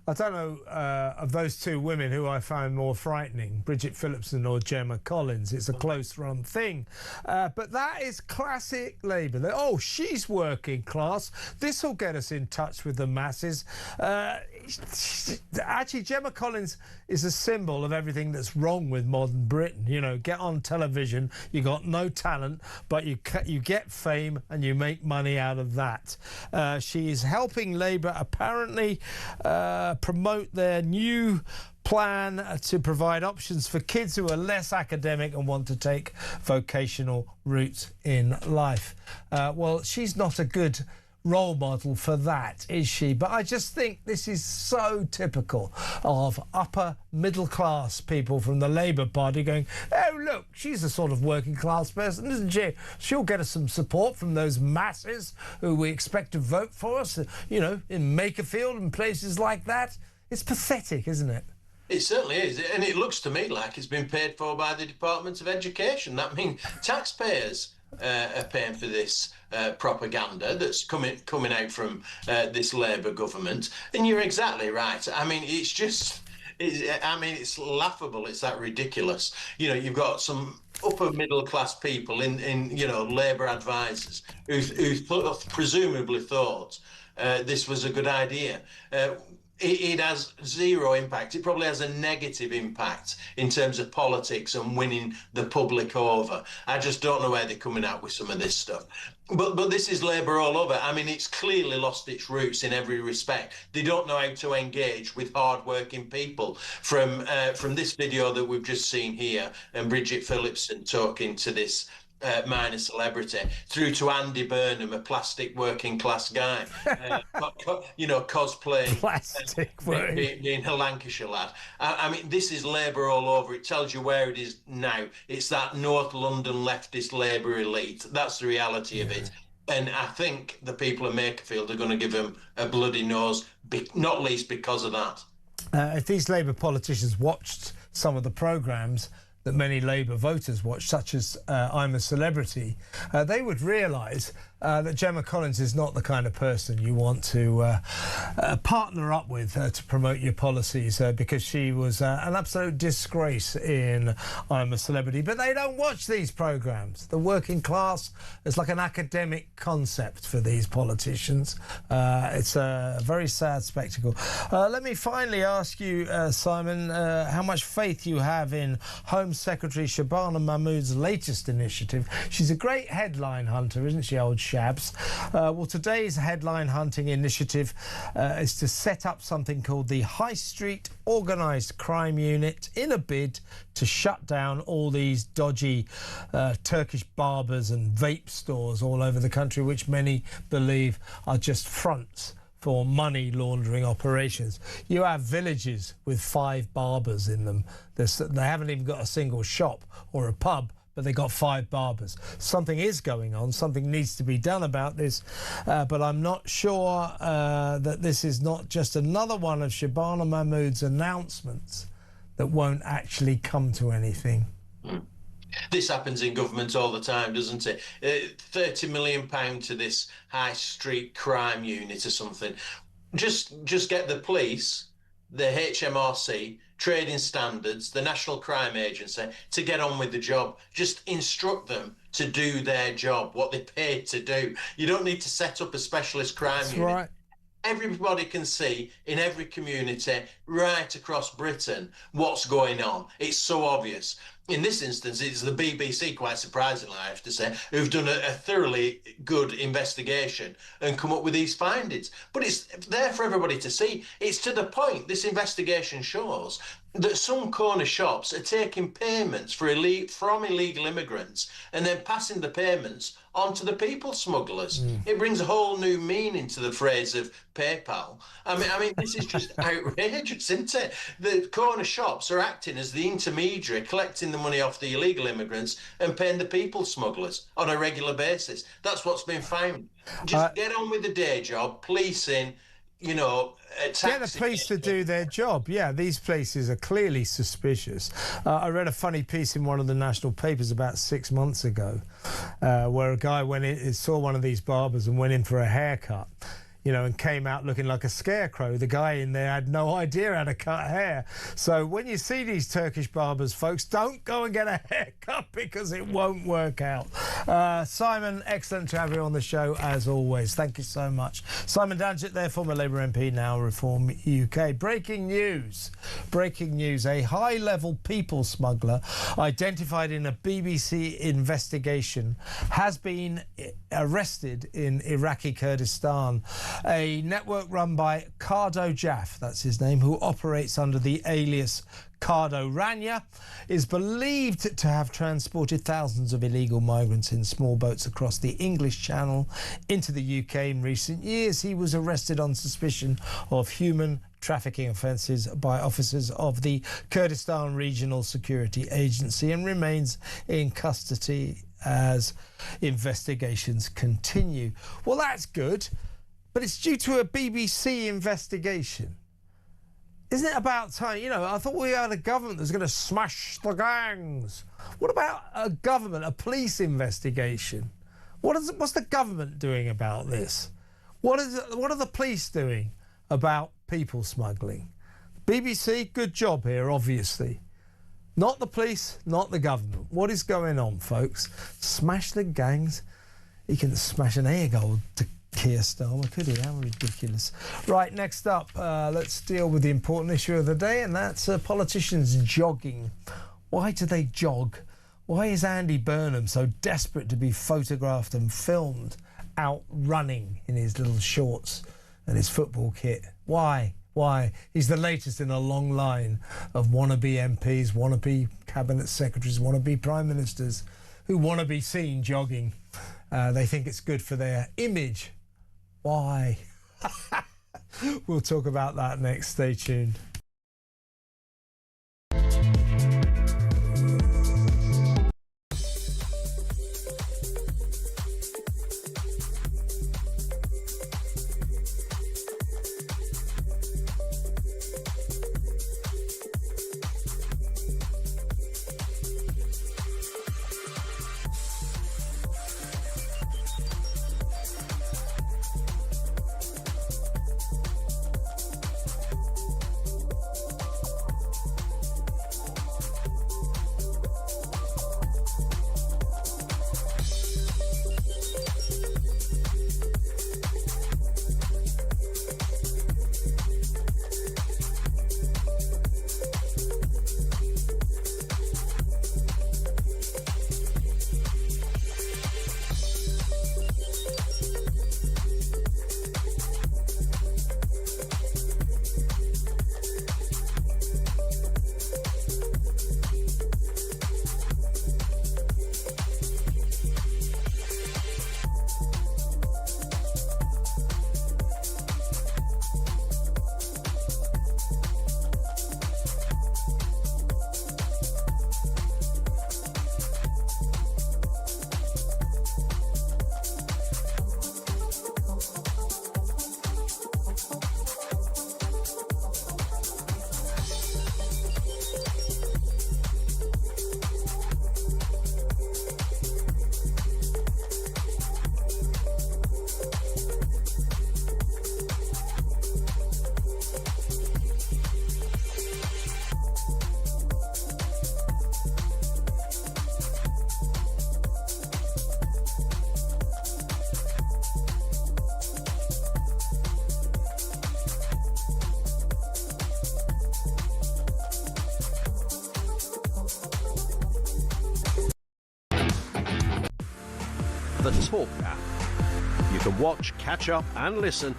I don't know of those two women who I find more frightening, Bridget Phillipson or Gemma Collins. It's a close-run thing. But that is classic Labour. Oh, she's working class. This will get us in touch with the masses. Actually, Gemma Collins is a symbol of everything that's wrong with modern Britain. You know, get on television, you got no talent, but you get fame and you make money out of that. She is helping Labour apparently promote their new plan to provide options for kids who are less academic and want to take vocational routes in life. Well, she's not a good role model for that, is she? But I just think this is so typical of upper middle class people from the Labour Party going, oh look, she's a sort of working class person, isn't she? She'll get us some support from those masses who we expect to vote for us, you know, in Makerfield and places like that. It's pathetic, isn't it? It certainly is, and it looks to me like it's been paid for by the Department of Education. That means taxpayers are paying for this propaganda that's coming out from this Labour government. And you're exactly right. I mean, it's laughable. It's that ridiculous. You know, you've got some upper middle class people in you know, Labour advisors who presumably thought this was a good idea. It has zero impact. It probably has a negative impact in terms of politics and winning the public over. I just don't know where they're coming out with some of this stuff. But this is Labour all over. I mean, it's clearly lost its roots in every respect. They don't know how to engage with hard-working people. From this video that we've just seen here, and Bridget Phillipson talking to this minor celebrity, through to Andy Burnham, a plastic working class guy, you know, cosplaying, being a Lancashire lad. I mean, this is Labour all over. It tells you where it is now. It's that North London leftist Labour elite. That's the reality of it. And I think the people of Makerfield are going to give them a bloody nose, not least because of that. If these Labour politicians watched some of the programmes that many Labour voters watch, such as I'm a Celebrity, they would realise that Gemma Collins is not the kind of person you want to partner up with to promote your policies, because she was an absolute disgrace in I'm a Celebrity. But they don't watch these programmes. The working class is like an academic concept for these politicians. It's a very sad spectacle. Let me finally ask you, Simon, how much faith you have in Home Secretary Shabana Mahmood's latest initiative. She's a great headline hunter, isn't she, old Shabs? Well, today's headline hunting initiative is to set up something called the High Street Organised Crime Unit in a bid to shut down all these dodgy Turkish barbers and vape stores all over the country, which many believe are just fronts for money laundering operations. You have villages with 5 barbers in them. They haven't even got a single shop or a pub, but they got 5 barbers. Something is going on. Something needs to be done about this. But I'm not sure that this is not just another one of Shabana Mahmood's announcements that won't actually come to anything. This happens in government all the time, doesn't it? £30 million to this high street crime unit or something. Just get the police, the HMRC, trading standards, the National Crime Agency to get on with the job. Just instruct them to do their job, what they're paid to do. You don't need to set up a specialist crime unit. Right. Everybody can see in every community right across Britain what's going on. It's so obvious. In this instance, it's the BBC, quite surprisingly, I have to say, who've done a thoroughly good investigation and come up with these findings. But it's there for everybody to see. It's to the point, this investigation shows, that some corner shops are taking payments from illegal immigrants and then passing the payments on to the people smugglers. It brings a whole new meaning to the phrase of PayPal. I mean, this is just outrageous, isn't it? The corner shops are acting as the intermediary, collecting the money off the illegal immigrants and paying the people smugglers on a regular basis. That's what's been found. Just get on with the day job, policing, you know, get the police to do their job. Yeah, these places are clearly suspicious. I read a funny piece in one of the national papers about 6 months ago where a guy went in, saw one of these barbers and went in for a haircut, you know, and came out looking like a scarecrow. The guy in there had no idea how to cut hair. So when you see these Turkish barbers, folks, don't go and get a haircut because it won't work out. Simon, excellent to have you on the show as always. Thank you so much. Simon Danjit there, former Labour MP, now Reform UK. Breaking news. Breaking news. A high-level people smuggler identified in a BBC investigation has been arrested in Iraqi Kurdistan. A network run by Cardo Jaff, that's his name, who operates under the alias Cardo Rania, is believed to have transported thousands of illegal migrants in small boats across the English Channel into the UK in recent years. He was arrested on suspicion of human trafficking offences by officers of the Kurdistan Regional Security Agency and remains in custody as investigations continue. Well, that's good. But it's due to a BBC investigation. Isn't it about time? You know, I thought we had a government that's going to smash the gangs. What about a government, a police investigation? What's the government doing about this? What are the police doing about people smuggling? BBC, good job here, obviously. Not the police, not the government. What is going on, folks? Smash the gangs? He can smash an egg old to Keir Starmer, could he? How ridiculous. Right, next up, let's deal with the important issue of the day, and that's politicians jogging. Why do they jog? Why is Andy Burnham so desperate to be photographed and filmed out running in his little shorts and his football kit? Why? Why? He's the latest in a long line of wannabe MPs, wannabe cabinet secretaries, wannabe prime ministers who want to be seen jogging. They think it's good for their image. Why? We'll talk about that next. Stay tuned. the Talk app. You can watch, catch up and listen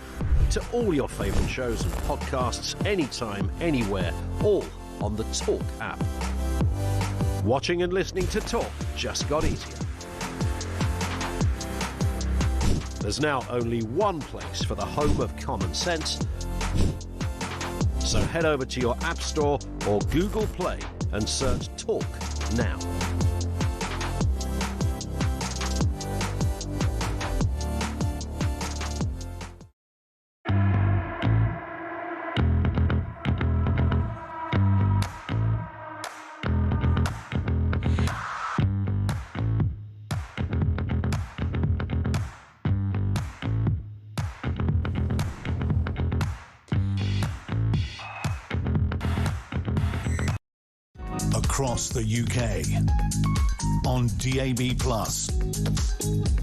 to all your favourite shows and podcasts anytime, anywhere, all on the Talk app. Watching and listening to Talk just got easier. There's now only one place for the home of common sense. So head over to your App Store or Google Play and search Talk now. Across the UK, on DAB+,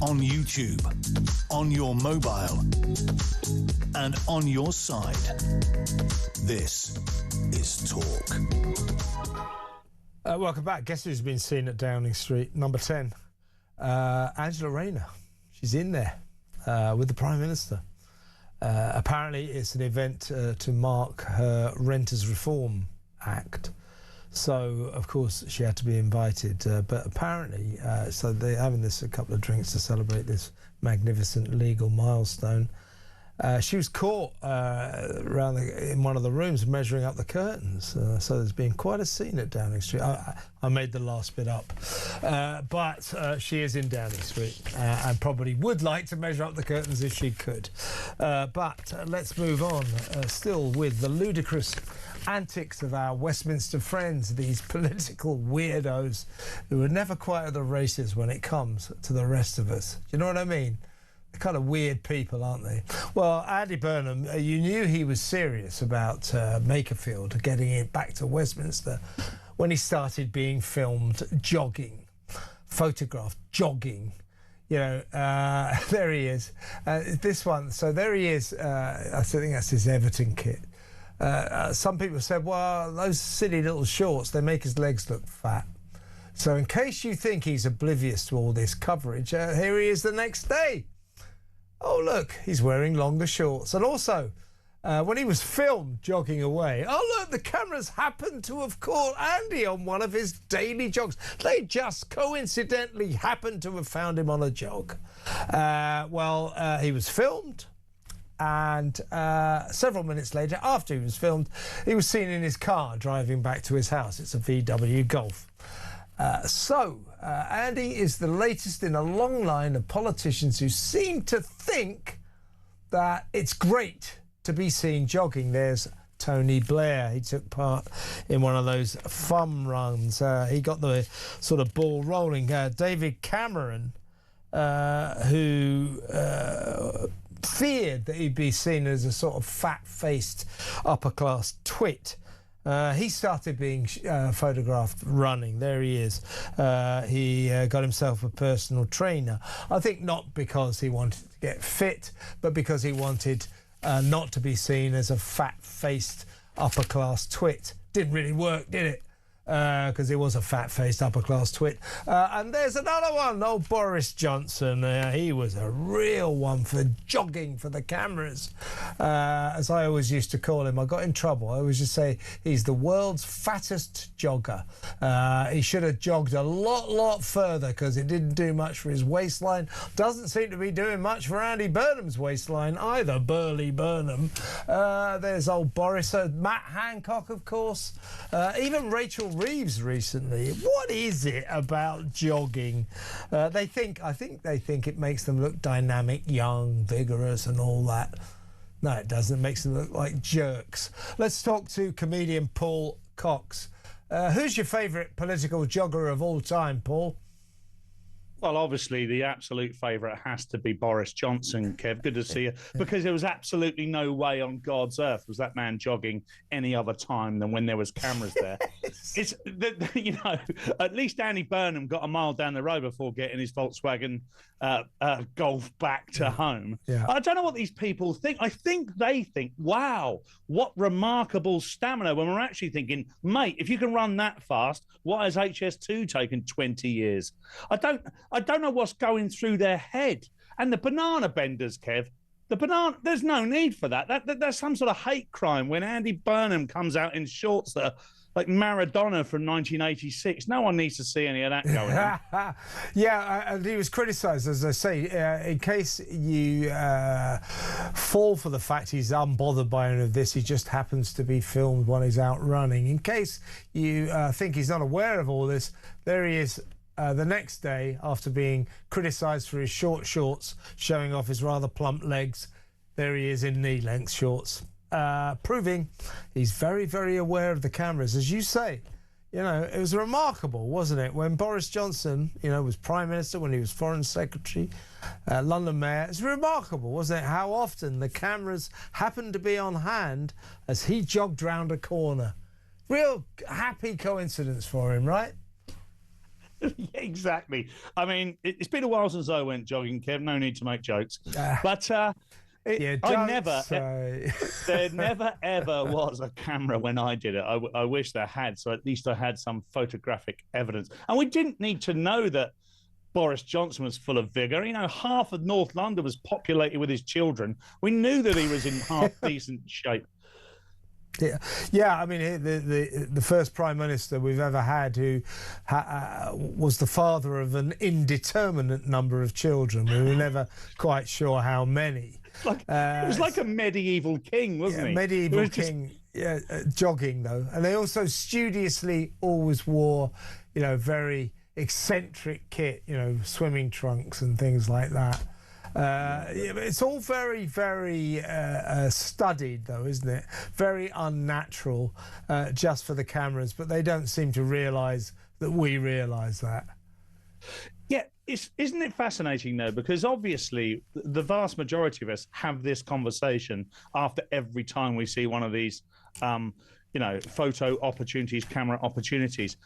on YouTube, on your mobile, and on your side. This is Talk. Welcome back. Guess who's been seen at Downing Street, number 10? Angela Rayner. She's in there with the Prime Minister. Apparently, it's an event to mark her Renters Reform Act. So, of course, she had to be invited. But apparently, so they're having a couple of drinks to celebrate this magnificent legal milestone. She was caught in one of the rooms measuring up the curtains. So there's been quite a scene at Downing Street. I made the last bit up. But she is in Downing Street and probably would like to measure up the curtains if she could. But let's move on, still with the ludicrous antics of our Westminster friends, these political weirdos who are never quite at the races when it comes to the rest of us. Do you know what I mean? They're kind of weird people, aren't they? Well, Andy Burnham, you knew he was serious about Makerfield getting it back to Westminster when he started being filmed jogging, photographed jogging. You know, there he is. This one, so there he is. I think that's his Everton kit. Some people said, well, those silly little shorts, they make his legs look fat. So in case you think he's oblivious to all this coverage, here he is the next day. Oh, look, he's wearing longer shorts. And also, when he was filmed jogging away, oh, look, the cameras happened to have caught Andy on one of his daily jogs. They just coincidentally happened to have found him on a jog. He was filmed. And several minutes later, after he was filmed, he was seen in his car driving back to his house. It's a VW Golf. Andy is the latest in a long line of politicians who seem to think that it's great to be seen jogging. There's Tony Blair. He took part in one of those fun runs. He got the sort of ball rolling. David Cameron, who feared that he'd be seen as a sort of fat-faced upper-class twit. He started being photographed running. There he is. He got himself a personal trainer. I think not because he wanted to get fit, but because he wanted not to be seen as a fat-faced upper-class twit. Didn't really work, did it? Because he was a fat-faced upper-class twit. And there's another one, old Boris Johnson. He was a real one for jogging for the cameras. As I always used to call him, I got in trouble. I always just say he's the world's fattest jogger. He should have jogged a lot further because it didn't do much for his waistline. Doesn't seem to be doing much for Andy Burnham's waistline either, Burly Burnham. There's old Boris, Matt Hancock, of course. Even Rachel Reeves recently. What is it about jogging? I think they think it makes them look dynamic, young, vigorous and all that. No, it doesn't. It makes them look like jerks. Let's talk to comedian Paul Cox. Who's your favourite political jogger of all time, Paul? Well, obviously, the absolute favourite has to be Boris Johnson, Kev. Good to see you. Because there was absolutely no way on God's earth was that man jogging any other time than when there was cameras there. It's, you know, at least Andy Burnham got a mile down the road before getting his Volkswagen Golf back to home. Yeah. I don't know what these people think. I think they think, wow, what remarkable stamina, when we're actually thinking, mate, if you can run that fast, why has HS2 taken 20 years? I don't know what's going through their head. And the banana benders, Kev, there's no need for that. That's some sort of hate crime when Andy Burnham comes out in shorts that are like Maradona from 1986. No one needs to see any of that going on. Yeah, and he was criticised, as I say, in case you fall for the fact he's unbothered by any of this, he just happens to be filmed while he's out running. In case you think he's not aware of all this, there he is the next day after being criticised for his short shorts showing off his rather plump legs. There he is in knee-length shorts, proving he's very, very aware of the cameras. As you say, you know, it was remarkable, wasn't it, when Boris Johnson, you know, was Prime Minister, when he was Foreign Secretary, London Mayor. It's remarkable, wasn't it, how often the cameras happened to be on hand as he jogged round a corner. Real happy coincidence for him, right? Yeah, exactly. I mean, it's been a while since I went jogging, Kev. No need to make jokes. But there never ever was a camera when I did it. I wish there had, so at least I had some photographic evidence. And we didn't need to know that Boris Johnson was full of vigour. You know, half of North London was populated with his children. We knew that he was in half decent shape. Yeah. I mean, the first Prime Minister we've ever had who was the father of an indeterminate number of children. We were never quite sure how many. It was like a medieval king, wasn't he? Medieval king, jogging, though. And they also studiously always wore, you know, very eccentric kit, you know, swimming trunks and things like that. It's all very, very studied, though, isn't it? Very unnatural, just for the cameras, but they don't seem to realise that we realise that. Yeah, isn't it fascinating, though? Because obviously the vast majority of us have this conversation after every time we see one of these, you know, photo opportunities, camera opportunities.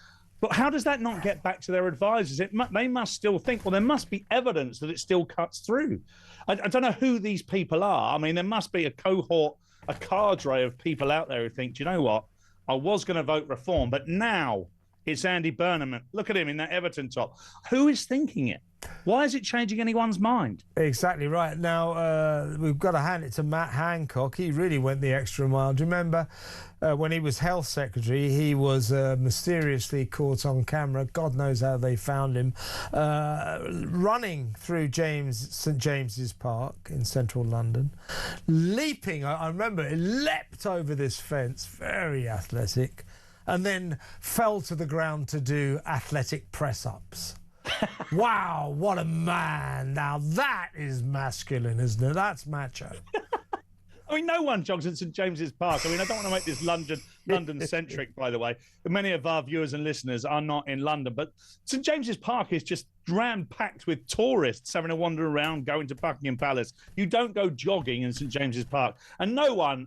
But how does that not get back to their advisors? They must still think, well, there must be evidence that it still cuts through. I don't know who these people are. I mean, there must be a cohort, a cadre of people out there who think, do you know what? I was going to vote reform, but now it's Andy Burnham. Look at him in that Everton top. Who is thinking it? Why is it changing anyone's mind? Exactly right. Now, we've got to hand it to Matt Hancock. He really went the extra mile. Do you remember when he was Health Secretary, he was mysteriously caught on camera, God knows how they found him, running through St James's Park in central London, leaping. I remember he leapt over this fence, very athletic, and then fell to the ground to do athletic press-ups. Wow, what a man. Now that is masculine, isn't it? That's macho. I mean, no one jogs in St James's Park. I mean, I don't want to make this London-centric, by the way. Many of our viewers and listeners are not in London, but St James's Park is just ram-packed with tourists having a wander around, going to Buckingham Palace. You don't go jogging in St James's Park. And no one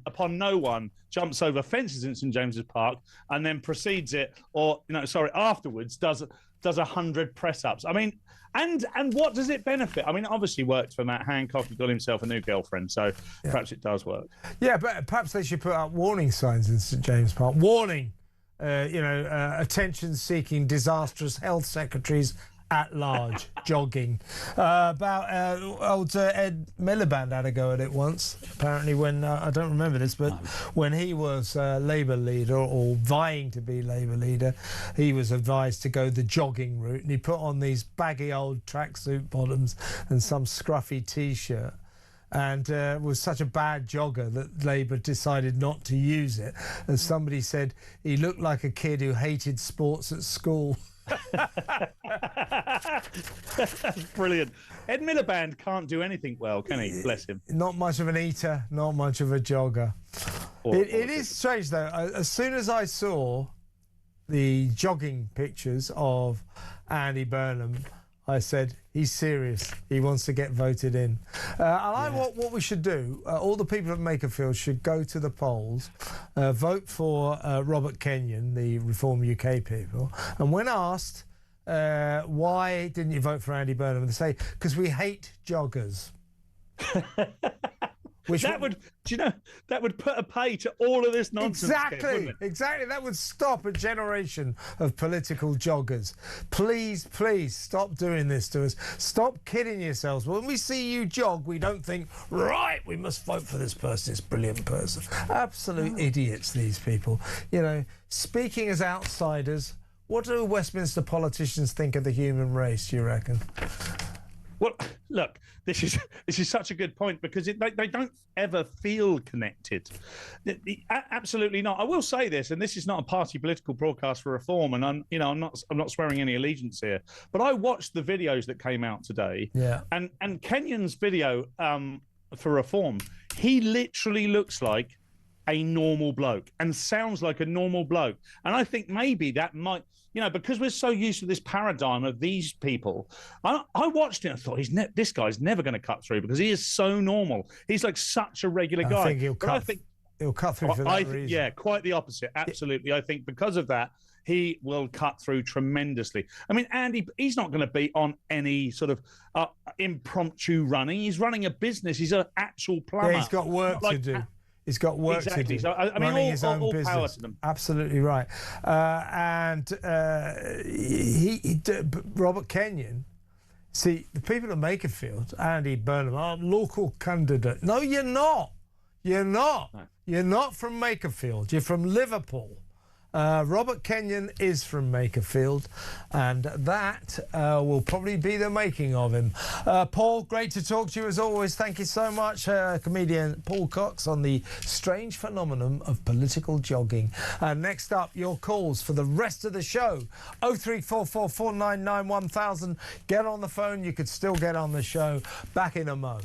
jumps over fences in St James's Park and then proceeds it, afterwards does 100 press-ups. I mean, and what does it benefit? I mean, it obviously worked for Matt Hancock. He got himself a new girlfriend, so perhaps it does work. Yeah, but perhaps they should put up warning signs in St James Park. Warning, attention-seeking, disastrous health secretaries at large, jogging. Old Ed Miliband had a go at it once, apparently, when, I don't remember this, but when he was Labour leader, or vying to be Labour leader, he was advised to go the jogging route, and he put on these baggy old tracksuit bottoms and some scruffy T-shirt, and was such a bad jogger that Labour decided not to use it. As somebody said, he looked like a kid who hated sports at school. That's brilliant. Ed Miliband can't do anything well, can he? Bless him. Not much of an eater, not much of a jogger. It is strange, though. As soon as I saw the jogging pictures of Andy Burnham, I said, he's serious. He wants to get voted in. What we should do, all the people at Makerfield should go to the polls, vote for Robert Kenyon, the Reform UK people, and when asked, why didn't you vote for Andy Burnham? They say, because we hate joggers. that would, do you know, that would put a pay to all of this nonsense. Exactly, exactly. That would stop a generation of political joggers. Please, please stop doing this to us. Stop kidding yourselves. When we see you jog, we don't think, right, we must vote for this person, this brilliant person. Absolute idiots, these people. You know, speaking as outsiders, what do Westminster politicians think of the human race, do you reckon? Well, look, this is such a good point, because they don't ever feel connected. Absolutely not. I will say this, and this is not a party political broadcast for Reform, and I'm not swearing any allegiance here, but I watched the videos that came out today. Yeah. And Kenyon's video for Reform, he literally looks like a normal bloke and sounds like a normal bloke. And I think maybe that might, you know, because we're so used to this paradigm of these people. I watched it and thought, this guy's never going to cut through, because he is so normal. He's like such a regular guy. I think he'll cut through for that reason. Yeah, quite the opposite. Absolutely. I think because of that, he will cut through tremendously. I mean, Andy, he's not going to be on any sort of impromptu running. He's running a business. He's an actual plumber. Yeah, he's got work to do. He's got work to do. So, I mean, running his own all business. power to them. Absolutely right. Robert Kenyon, see, the people of Makerfield, Andy Burnham, are local candidate. No, you're not. You're not. No. You're not from Makerfield. You're from Liverpool. Robert Kenyon is from Makerfield, and that will probably be the making of him. Paul, great to talk to you as always. Thank you so much. Comedian Paul Cox on the strange phenomenon of political jogging. Next up, your calls for the rest of the show. 0344 499 1000. Get on the phone. You could still get on the show. Back in a mo.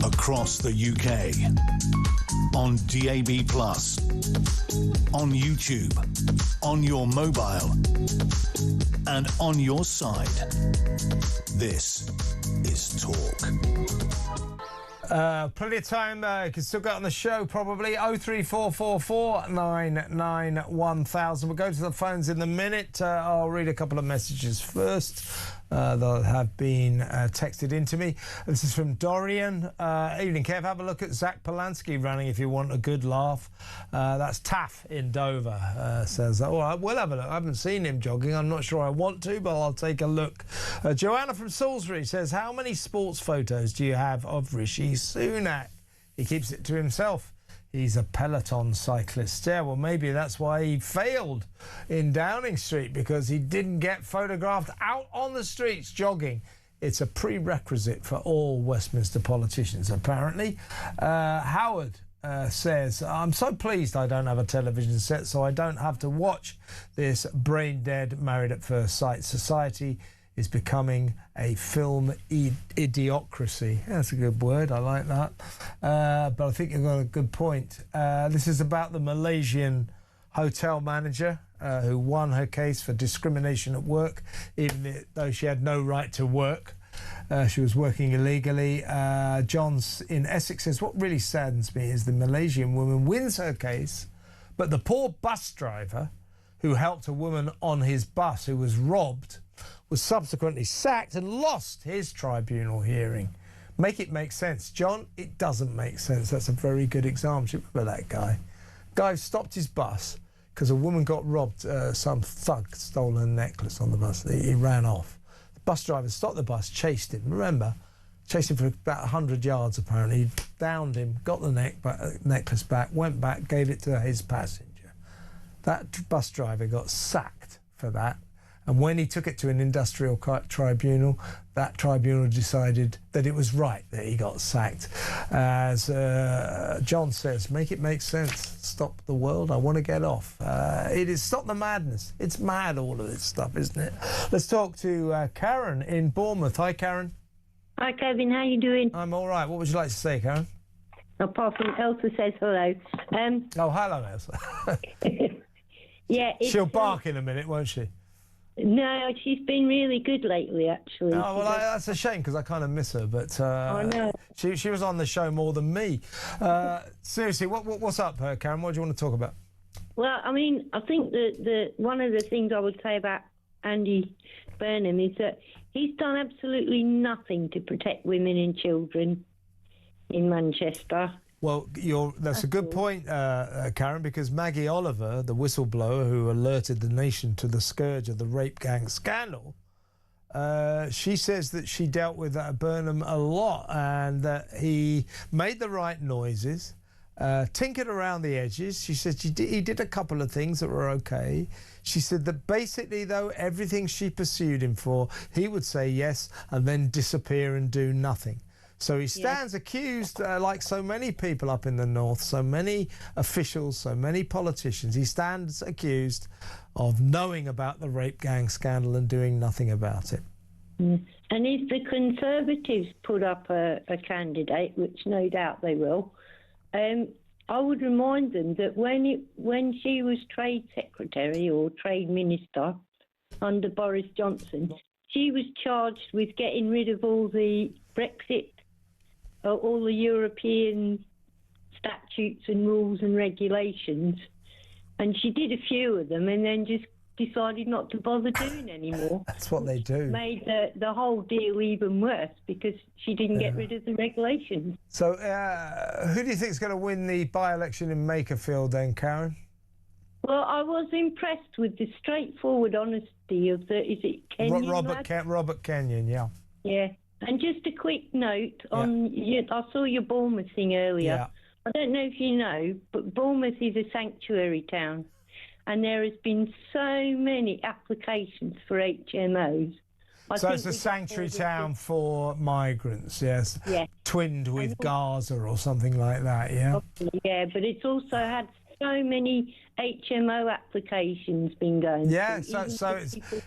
Across the UK, on DAB+, on YouTube, on your mobile, and on your side. This is Talk. Plenty of time. You can still get on the show, probably. 03444 99 1000. We'll go to the phones in a minute. I'll read a couple of messages first that have been texted into me. This is from Dorian. Evening, Kev. Have a look at Zach Polanski running if you want a good laugh. That's Taff in Dover. Says, all right, we'll have a look. I haven't seen him jogging. I'm not sure I want to, but I'll take a look. Joanna from Salisbury says, how many sports photos do you have of Rishi Sunak? He keeps it to himself. He's a peloton cyclist. Yeah, well, maybe that's why he failed in Downing Street, because he didn't get photographed out on the streets jogging. It's a prerequisite for all Westminster politicians, apparently. Howard says, I'm so pleased I don't have a television set, so I don't have to watch this brain-dead Married at First Sight society. is becoming a film idiocracy. That's a good word, I like that. But I think you've got a good point. This is about the Malaysian hotel manager who won her case for discrimination at work, even though she had no right to work. She was working illegally. John's in Essex says, what really saddens me is the Malaysian woman wins her case, but the poor bus driver who helped a woman on his bus who was robbed was subsequently sacked and lost his tribunal hearing. Make it make sense. John, it doesn't make sense. That's a very good example. Remember that guy? Guy stopped his bus because a woman got robbed. Some thug stole her necklace on the bus. He ran off. The bus driver stopped the bus, chased him. Remember? Chased him for about 100 yards apparently. He downed him, got the necklace back, went back, gave it to his passenger. That bus driver got sacked for that. And when he took it to an industrial tribunal, that tribunal decided that it was right that he got sacked. As John says, make it make sense. Stop the world. I want to get off. It is stop the madness. It's mad, all of this stuff, isn't it? Let's talk to Karen in Bournemouth. Hi, Karen. Hi, Kevin. How you doing? I'm all right. What would you like to say, Karen? Apart from Elsa says hello. Oh, hello, Elsa. Yeah. She'll bark in a minute, won't she? No, she's been really good lately, actually. Oh, well, that's a shame because I kind of miss her, but I know. She was on the show more than me. Seriously, what's up, Karen? What do you want to talk about? Well, I mean, I think that one of the things I would say about Andy Burnham is that he's done absolutely nothing to protect women and children in Manchester. Well, that's a good point, Karen, because Maggie Oliver, the whistleblower who alerted the nation to the scourge of the rape gang scandal, she says that she dealt with Burnham a lot and that he made the right noises, tinkered around the edges. She said he did a couple of things that were okay. She said that basically, though, everything she pursued him for, he would say yes and then disappear and do nothing. So he stands accused, like so many people up in the north, so many officials, so many politicians, he stands accused of knowing about the rape gang scandal and doing nothing about it. And if the Conservatives put up a candidate, which no doubt they will, I would remind them that when she was Trade Secretary or Trade Minister under Boris Johnson, she was charged with getting rid of all the Brexit, all the European statutes and rules and regulations, and she did a few of them and then just decided not to bother doing anymore. That's what they do. Made the whole deal even worse because she didn't get rid of the regulations. So who do you think is going to win the by-election in Makerfield then, Karen? Well, I was impressed with the straightforward honesty of is it Kenyon? Robert Kenyon, yeah. Yeah. And just a quick note on, I saw your Bournemouth thing earlier. Yeah. I don't know if you know, but Bournemouth is a sanctuary town, and there has been so many applications for HMOs. So it's a sanctuary town for migrants, yes. Yeah. Twinned with Gaza or something like that, yeah. Yeah, but it's also had so many HMO applications been going. Yeah, so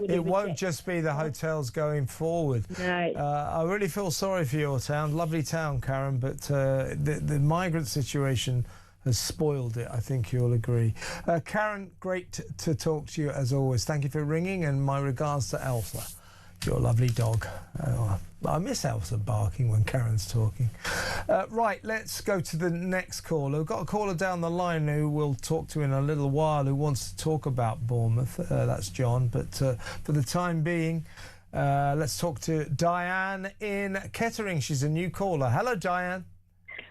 it won't just be the hotels going forward. No. I really feel sorry for your town. Lovely town, Karen, but the migrant situation has spoiled it. I think you'll agree. Karen, great to talk to you as always. Thank you for ringing, and my regards to Elsa, your lovely dog. I miss Elsa barking when Karen's talking. Right, let's go to the next caller. We've got a caller down the line who we'll talk to in a little while who wants to talk about Bournemouth. That's John. But for the time being, let's talk to Diane in Kettering. She's a new caller. Hello, Diane.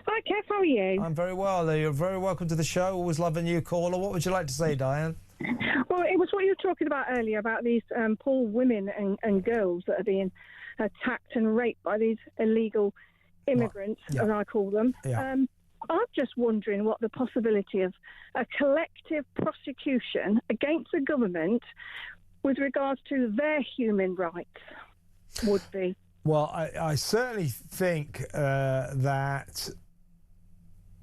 Hi, Kev. How are you? I'm very well. You're very welcome to the show. Always love a new caller. What would you like to say, Diane? Well, it was what you were talking about earlier about these poor women and girls that are being attacked and raped by these illegal immigrants, as I call them. Yeah. I'm just wondering what the possibility of a collective prosecution against the government with regards to their human rights would be. Well, I certainly think that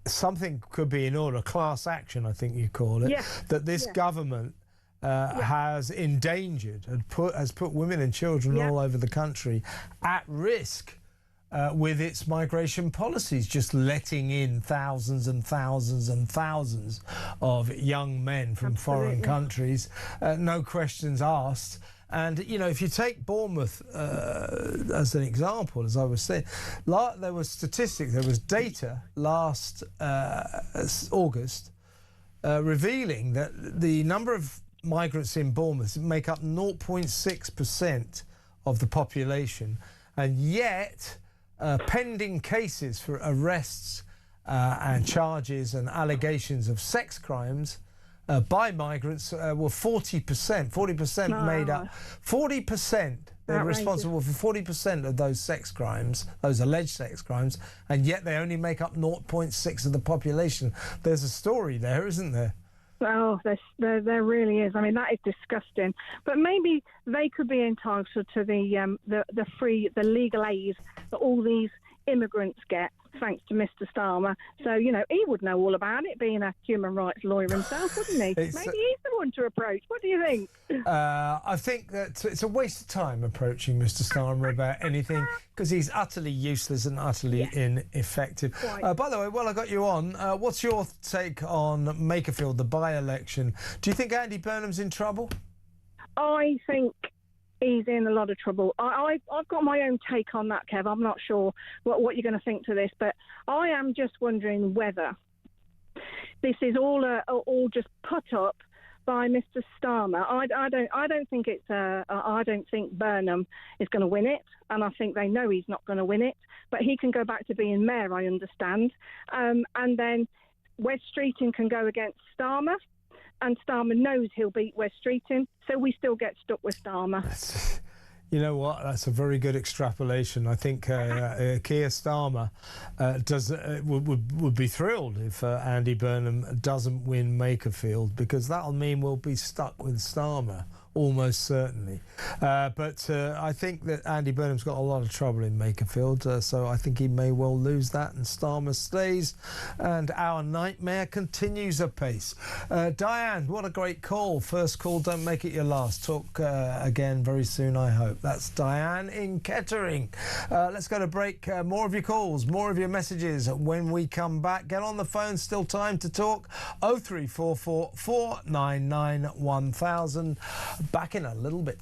something could be in order, class action, I think you call it, that this government has endangered and has put women and children all over the country at risk with its migration policies, just letting in thousands and thousands and thousands of young men from foreign countries, no questions asked. And, you know, if you take Bournemouth as an example, as I was saying, there was statistics, there was data last August revealing that the number of migrants in Bournemouth make up 0.6% of the population, and yet pending cases for arrests and charges and allegations of sex crimes by migrants were 40%. 40% made up. 40%. They're responsible for 40% of those sex crimes, those alleged sex crimes, and yet they only make up 0.6 of the population. There's a story there, isn't there? Oh, there really is. I mean, that is disgusting. But maybe they could be entitled to the legal aid that all these immigrants get, thanks to Mr. Starmer. So, you know, he would know all about it, being a human rights lawyer himself, wouldn't he? Maybe he's the one to approach. What do you think? I think that it's a waste of time approaching Mr. Starmer about anything, because he's utterly useless and utterly ineffective. By the way, while I got you on, what's your take on Makerfield, the by-election? Do you think Andy Burnham's in trouble? I think he's in a lot of trouble. I've got my own take on that, Kev. I'm not sure what you're going to think to this, but I am just wondering whether this is all just put up by Mr. Starmer. I don't think it's. I don't think Burnham is going to win it, and I think they know he's not going to win it. But he can go back to being mayor, I understand, and then Wes Streeting can go against Starmer. And Starmer knows he'll beat Wes Streeting, so we still get stuck with Starmer. You know what? That's a very good extrapolation. I think Keir Starmer would be thrilled if Andy Burnham doesn't win Makerfield, because that'll mean we'll be stuck with Starmer, almost certainly. But I think that Andy Burnham's got a lot of trouble in Makerfield, so I think he may well lose that, and Starmer stays, and our nightmare continues apace. Diane, what a great call. First call, don't make it your last. Talk again very soon, I hope. That's Diane in Kettering. Let's go to break. More of your calls, more of your messages when we come back. Get on the phone, still time to talk. 0344 499 1000. Back in a little bit.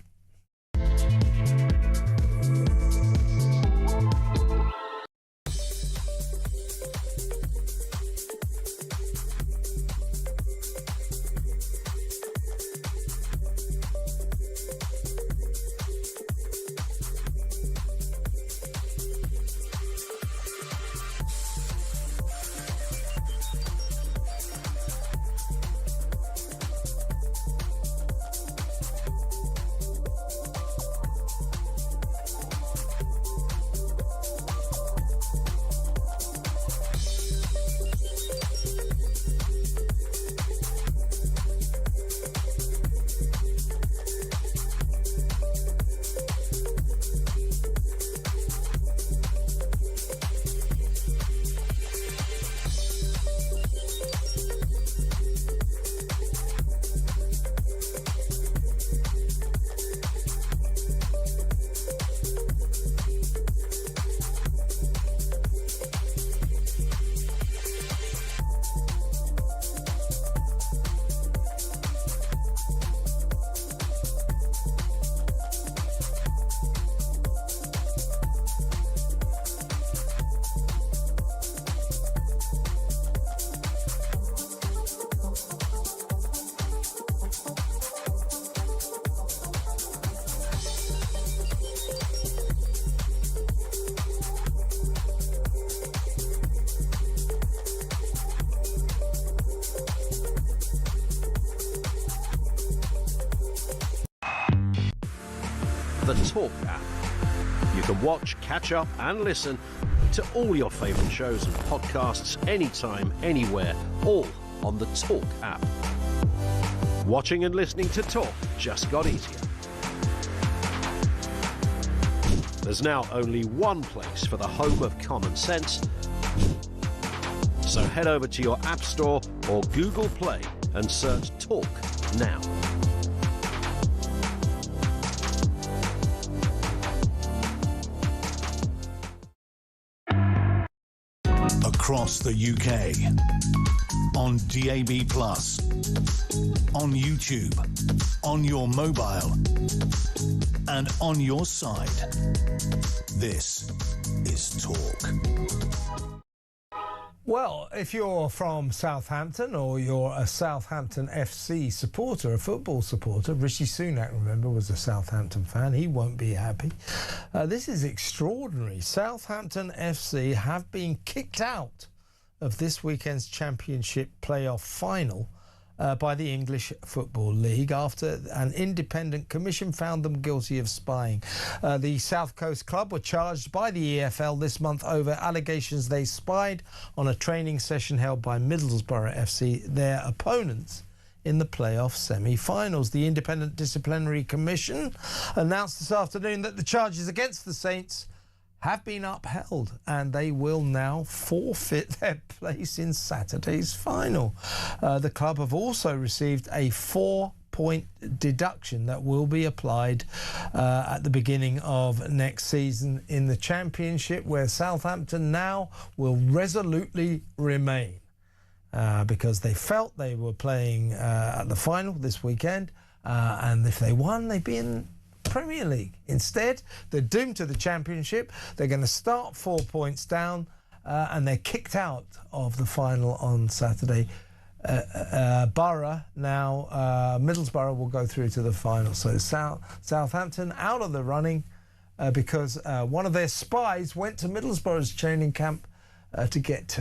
The Talk app. You can watch, catch up and listen to all your favourite shows and podcasts anytime, anywhere, all on the Talk app. Watching and listening to Talk just got easier. There's now only one place for the home of common sense. So head over to your App Store or Google Play and search Talk now. across the UK. On DAB+, on YouTube, on your mobile, and on your side. This is Talk. Well, if you're from Southampton or you're a Southampton FC supporter, a football supporter, Rishi Sunak, remember, was a Southampton fan. He won't be happy. This is extraordinary. Southampton FC have been kicked out of this weekend's Championship playoff final by the English Football League after an independent commission found them guilty of spying. The South Coast club were charged by the EFL this month over allegations they spied on a training session held by Middlesbrough FC, their opponents in the playoff semi-finals. The Independent Disciplinary Commission announced this afternoon that the charges against the Saints have been upheld and they will now forfeit their place in Saturday's final. The club have also received a 4-point deduction that will be applied at the beginning of next season in the Championship, where Southampton now will resolutely remain because they felt they were playing at the final this weekend, and if they won, they'd be in Premier League. Instead, they're doomed to the Championship. They're going to start 4 points down and they're kicked out of the final on Saturday. Borough now, Middlesbrough will go through to the final. So Southampton out of the running because one of their spies went to Middlesbrough's training camp to get,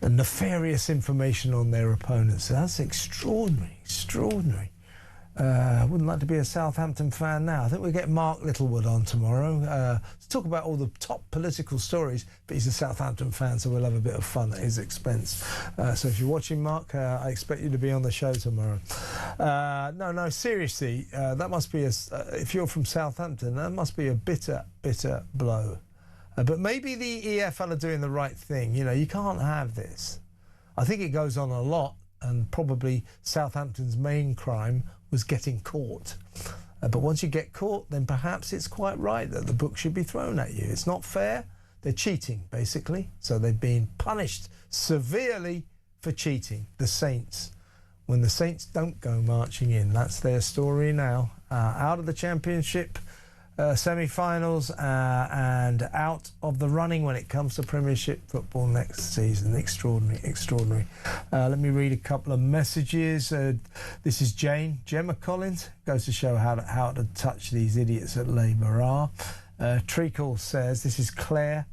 nefarious information on their opponents. So that's extraordinary. I wouldn't like to be a Southampton fan now. I think we'll get Mark Littlewood on tomorrow to talk about all the top political stories, but he's a Southampton fan, so we'll have a bit of fun at his expense. So if you're watching, Mark, I expect you to be on the show tomorrow. No, seriously, that must be, if you're from Southampton, that must be a bitter blow. But maybe the EFL are doing the right thing. You know, you can't have this. I think it goes on a lot, and probably Southampton's main crime was getting caught. But once you get caught, then perhaps it's quite right that the book should be thrown at you. It's not fair. They're cheating, basically. So they've been punished severely for cheating. The Saints. When the Saints don't go marching in, that's their story now. Out of the Championship semi-finals and out of the running when it comes to Premiership football next season. Extraordinary. Let me read a couple of messages. This is Gemma Collins. Goes to show how to touch these idiots at Labour are. Treacle says, this is Claire.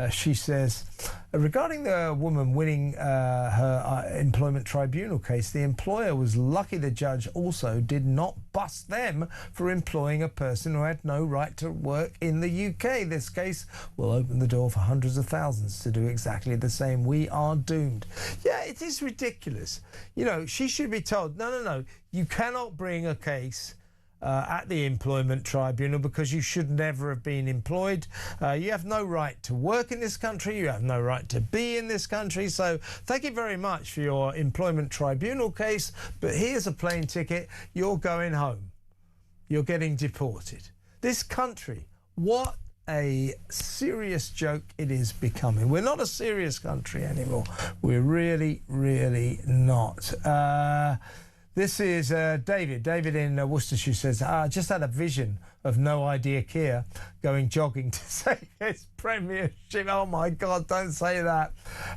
She says, regarding the woman winning her employment tribunal case, the employer was lucky the judge also did not bust them for employing a person who had no right to work in the UK. This case will open the door for hundreds of thousands to do exactly the same. We are doomed. Yeah, it is ridiculous. You know, she should be told, no, you cannot bring a case at the employment tribunal because you should never have been employed. You have no right to work in this country. You have no right to be in this country. So thank you very much for your employment tribunal case, but here's a plane ticket. You're going home. You're getting deported. This country, what a serious joke it is becoming. We're not a serious country anymore. We're really not. This is David. David in Worcestershire says, I just had a vision of No Idea Kia going jogging to save his Premiership. Oh my God, don't say that.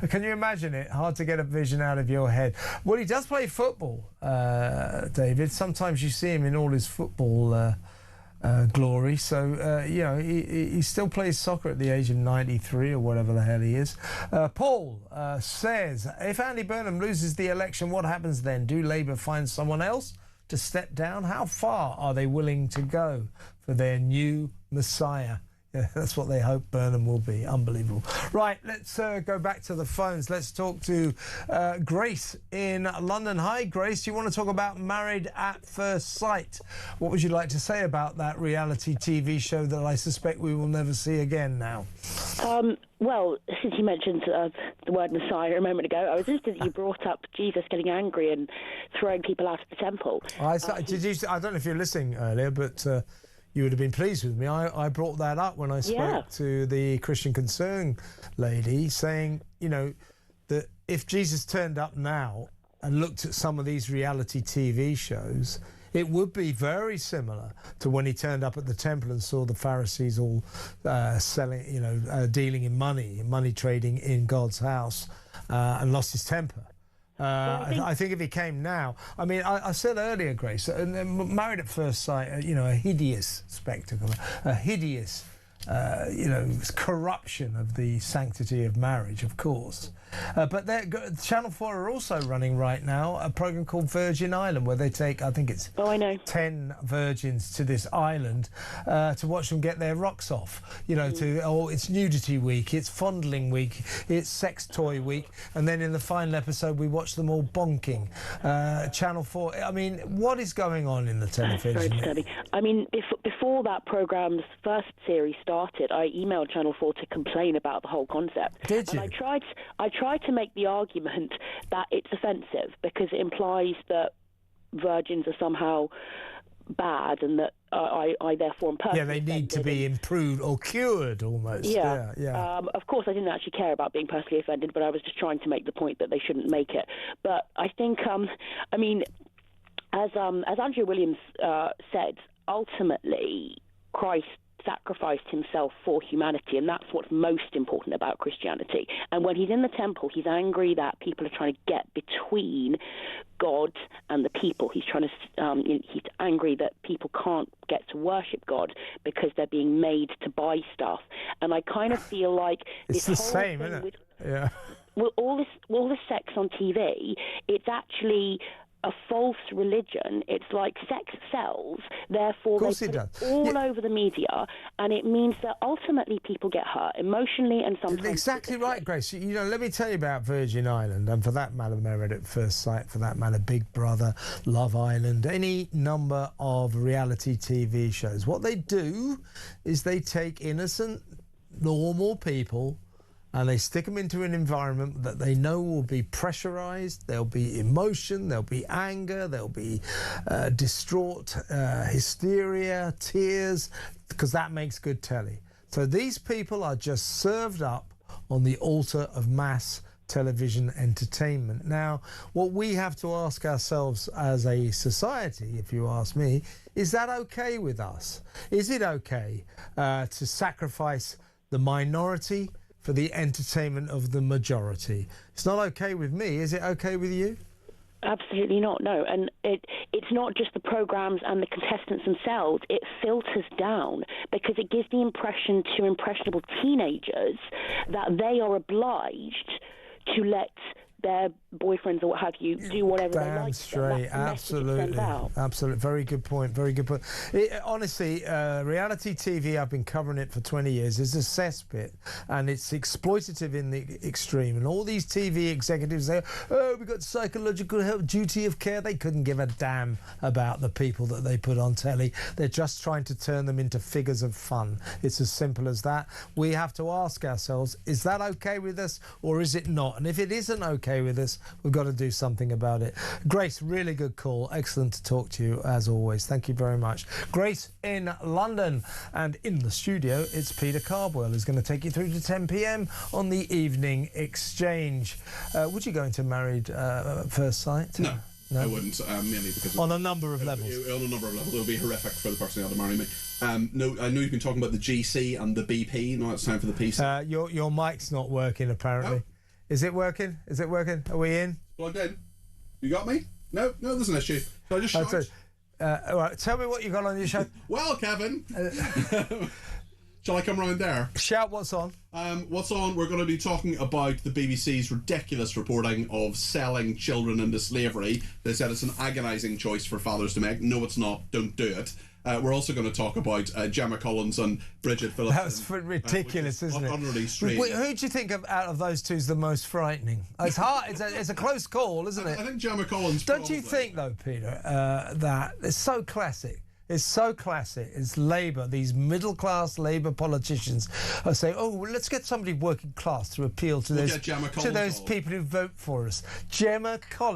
Can you imagine it? Hard to get a vision out of your head. Well, he does play football, David. Sometimes you see him in all his football glory. So, he still plays soccer at the age of 93 or whatever the hell he is. Paul says, if Andy Burnham loses the election, what happens then? Do Labour find someone else to step down? How far are they willing to go for their new messiah? Yeah, that's what they hope Burnham will be. Unbelievable. Right, let's go back to the phones. Let's talk to Grace in London. Hi, Grace. You want to talk about Married at First Sight? What would you like to say about that reality TV show that I suspect we will never see again now? Well, since you mentioned the word Messiah a moment ago, I was interested that you brought up Jesus getting angry and throwing people out of the temple. I don't know if you're listening earlier, but you would have been pleased with me. I brought that up when I spoke to the Christian Concern lady, saying, you know, that if Jesus turned up now and looked at some of these reality TV shows, it would be very similar to when he turned up at the temple and saw the Pharisees all selling, you know, dealing in money trading in God's house, and lost his temper. I think if he came now, I mean, I said earlier, Grace, Married at First Sight, you know, a hideous spectacle, a hideous, you know, corruption of the sanctity of marriage, of course. But Channel 4 are also running right now a programme called Virgin Island, where they take, I think it's 10 virgins to this island to watch them get their rocks off. You know, it's nudity week, it's fondling week, it's sex toy week, and then in the final episode we watch them all bonking. Channel 4, I mean, what is going on in the television? I mean, before that programme's first series started, I emailed Channel 4 to complain about the whole concept. Did you? And I tried to make the argument that it's offensive because it implies that virgins are somehow bad and that I therefore am personally they need to be improved or cured almost. Yeah. Of course, I didn't actually care about being personally offended, but I was just trying to make the point that they shouldn't make it. But I think, I mean, as Andrew Williams said, ultimately Christ sacrificed himself for humanity, and that's what's most important about Christianity. And when he's in the temple, he's angry that people are trying to get between God and the people. He's trying to he's angry that people can't get to worship God because they're being made to buy stuff. And I kind of feel like it's the same, isn't it? Yeah. Well, all this sex on TV, it's actually a false religion. It's like sex sells, therefore they put it all over the media, and it means that ultimately people get hurt emotionally and sometimes... Exactly right, Grace. You know, let me tell you about Virgin Island, and for that matter, Married at First Sight, for that matter, Big Brother, Love Island, any number of reality TV shows. What they do is they take innocent, normal people and they stick them into an environment that they know will be pressurized. There'll be emotion, there'll be anger, there'll be distraught hysteria, tears, because that makes good telly. So these people are just served up on the altar of mass television entertainment. Now, what we have to ask ourselves as a society, if you ask me, is that okay with us? Is it okay to sacrifice the minority for the entertainment of the majority? It's not okay with me. Is it okay with you? Absolutely not, no. And it's not just the programmes and the contestants themselves. It filters down because it gives the impression to impressionable teenagers that they are obliged to let their boyfriends or what have you do whatever they like. Damn straight, absolutely. Absolutely. Very good point, very good point. Honestly, reality TV, I've been covering it for 20 years, is a cesspit, and it's exploitative in the extreme. And all these TV executives say, oh, we've got psychological help, duty of care. They couldn't give a damn about the people that they put on telly. They're just trying to turn them into figures of fun. It's as simple as that. We have to ask ourselves, is that okay with us or is it not? And if it isn't okay with us, we've got to do something about it. Grace, really good call. Excellent to talk to you as always. Thank you very much. Grace in London, and in the studio it's Peter Cardwell, who's going to take you through to 10 p.m. on the Evening Exchange. Would you go into Married at First Sight? No. I wouldn't, mainly because... On a number of levels. On a number of levels. It would be horrific for the person who had to marry me. No, I know you've been talking about the GC and the BP. Now it's time for the PC. Your mic's not working, apparently. Oh. Is it working? Is it working? Are we in? Plugged in. You got me? No, there's an issue. So I just shout. All right, tell me what you got on your show. Well, Kevin, shall I come round there? Shout what's on. What's on? We're going to be talking about the BBC's ridiculous reporting of selling children into slavery. They said it's an agonising choice for fathers to make. No, it's not. Don't do it. We're also going to talk about Gemma Collins and Bridget Phillips. That's ridiculous, isn't it? Utterly strange. Who do you think out of those two is the most frightening? It's hard. It's a close call, isn't it? I think Gemma Collins. Don't you think, though, Peter, that it's so classic? It's so classic. It's Labour, these middle-class Labour politicians are saying, oh, well, let's get somebody working class to appeal to those people who vote for us. Gemma Collins.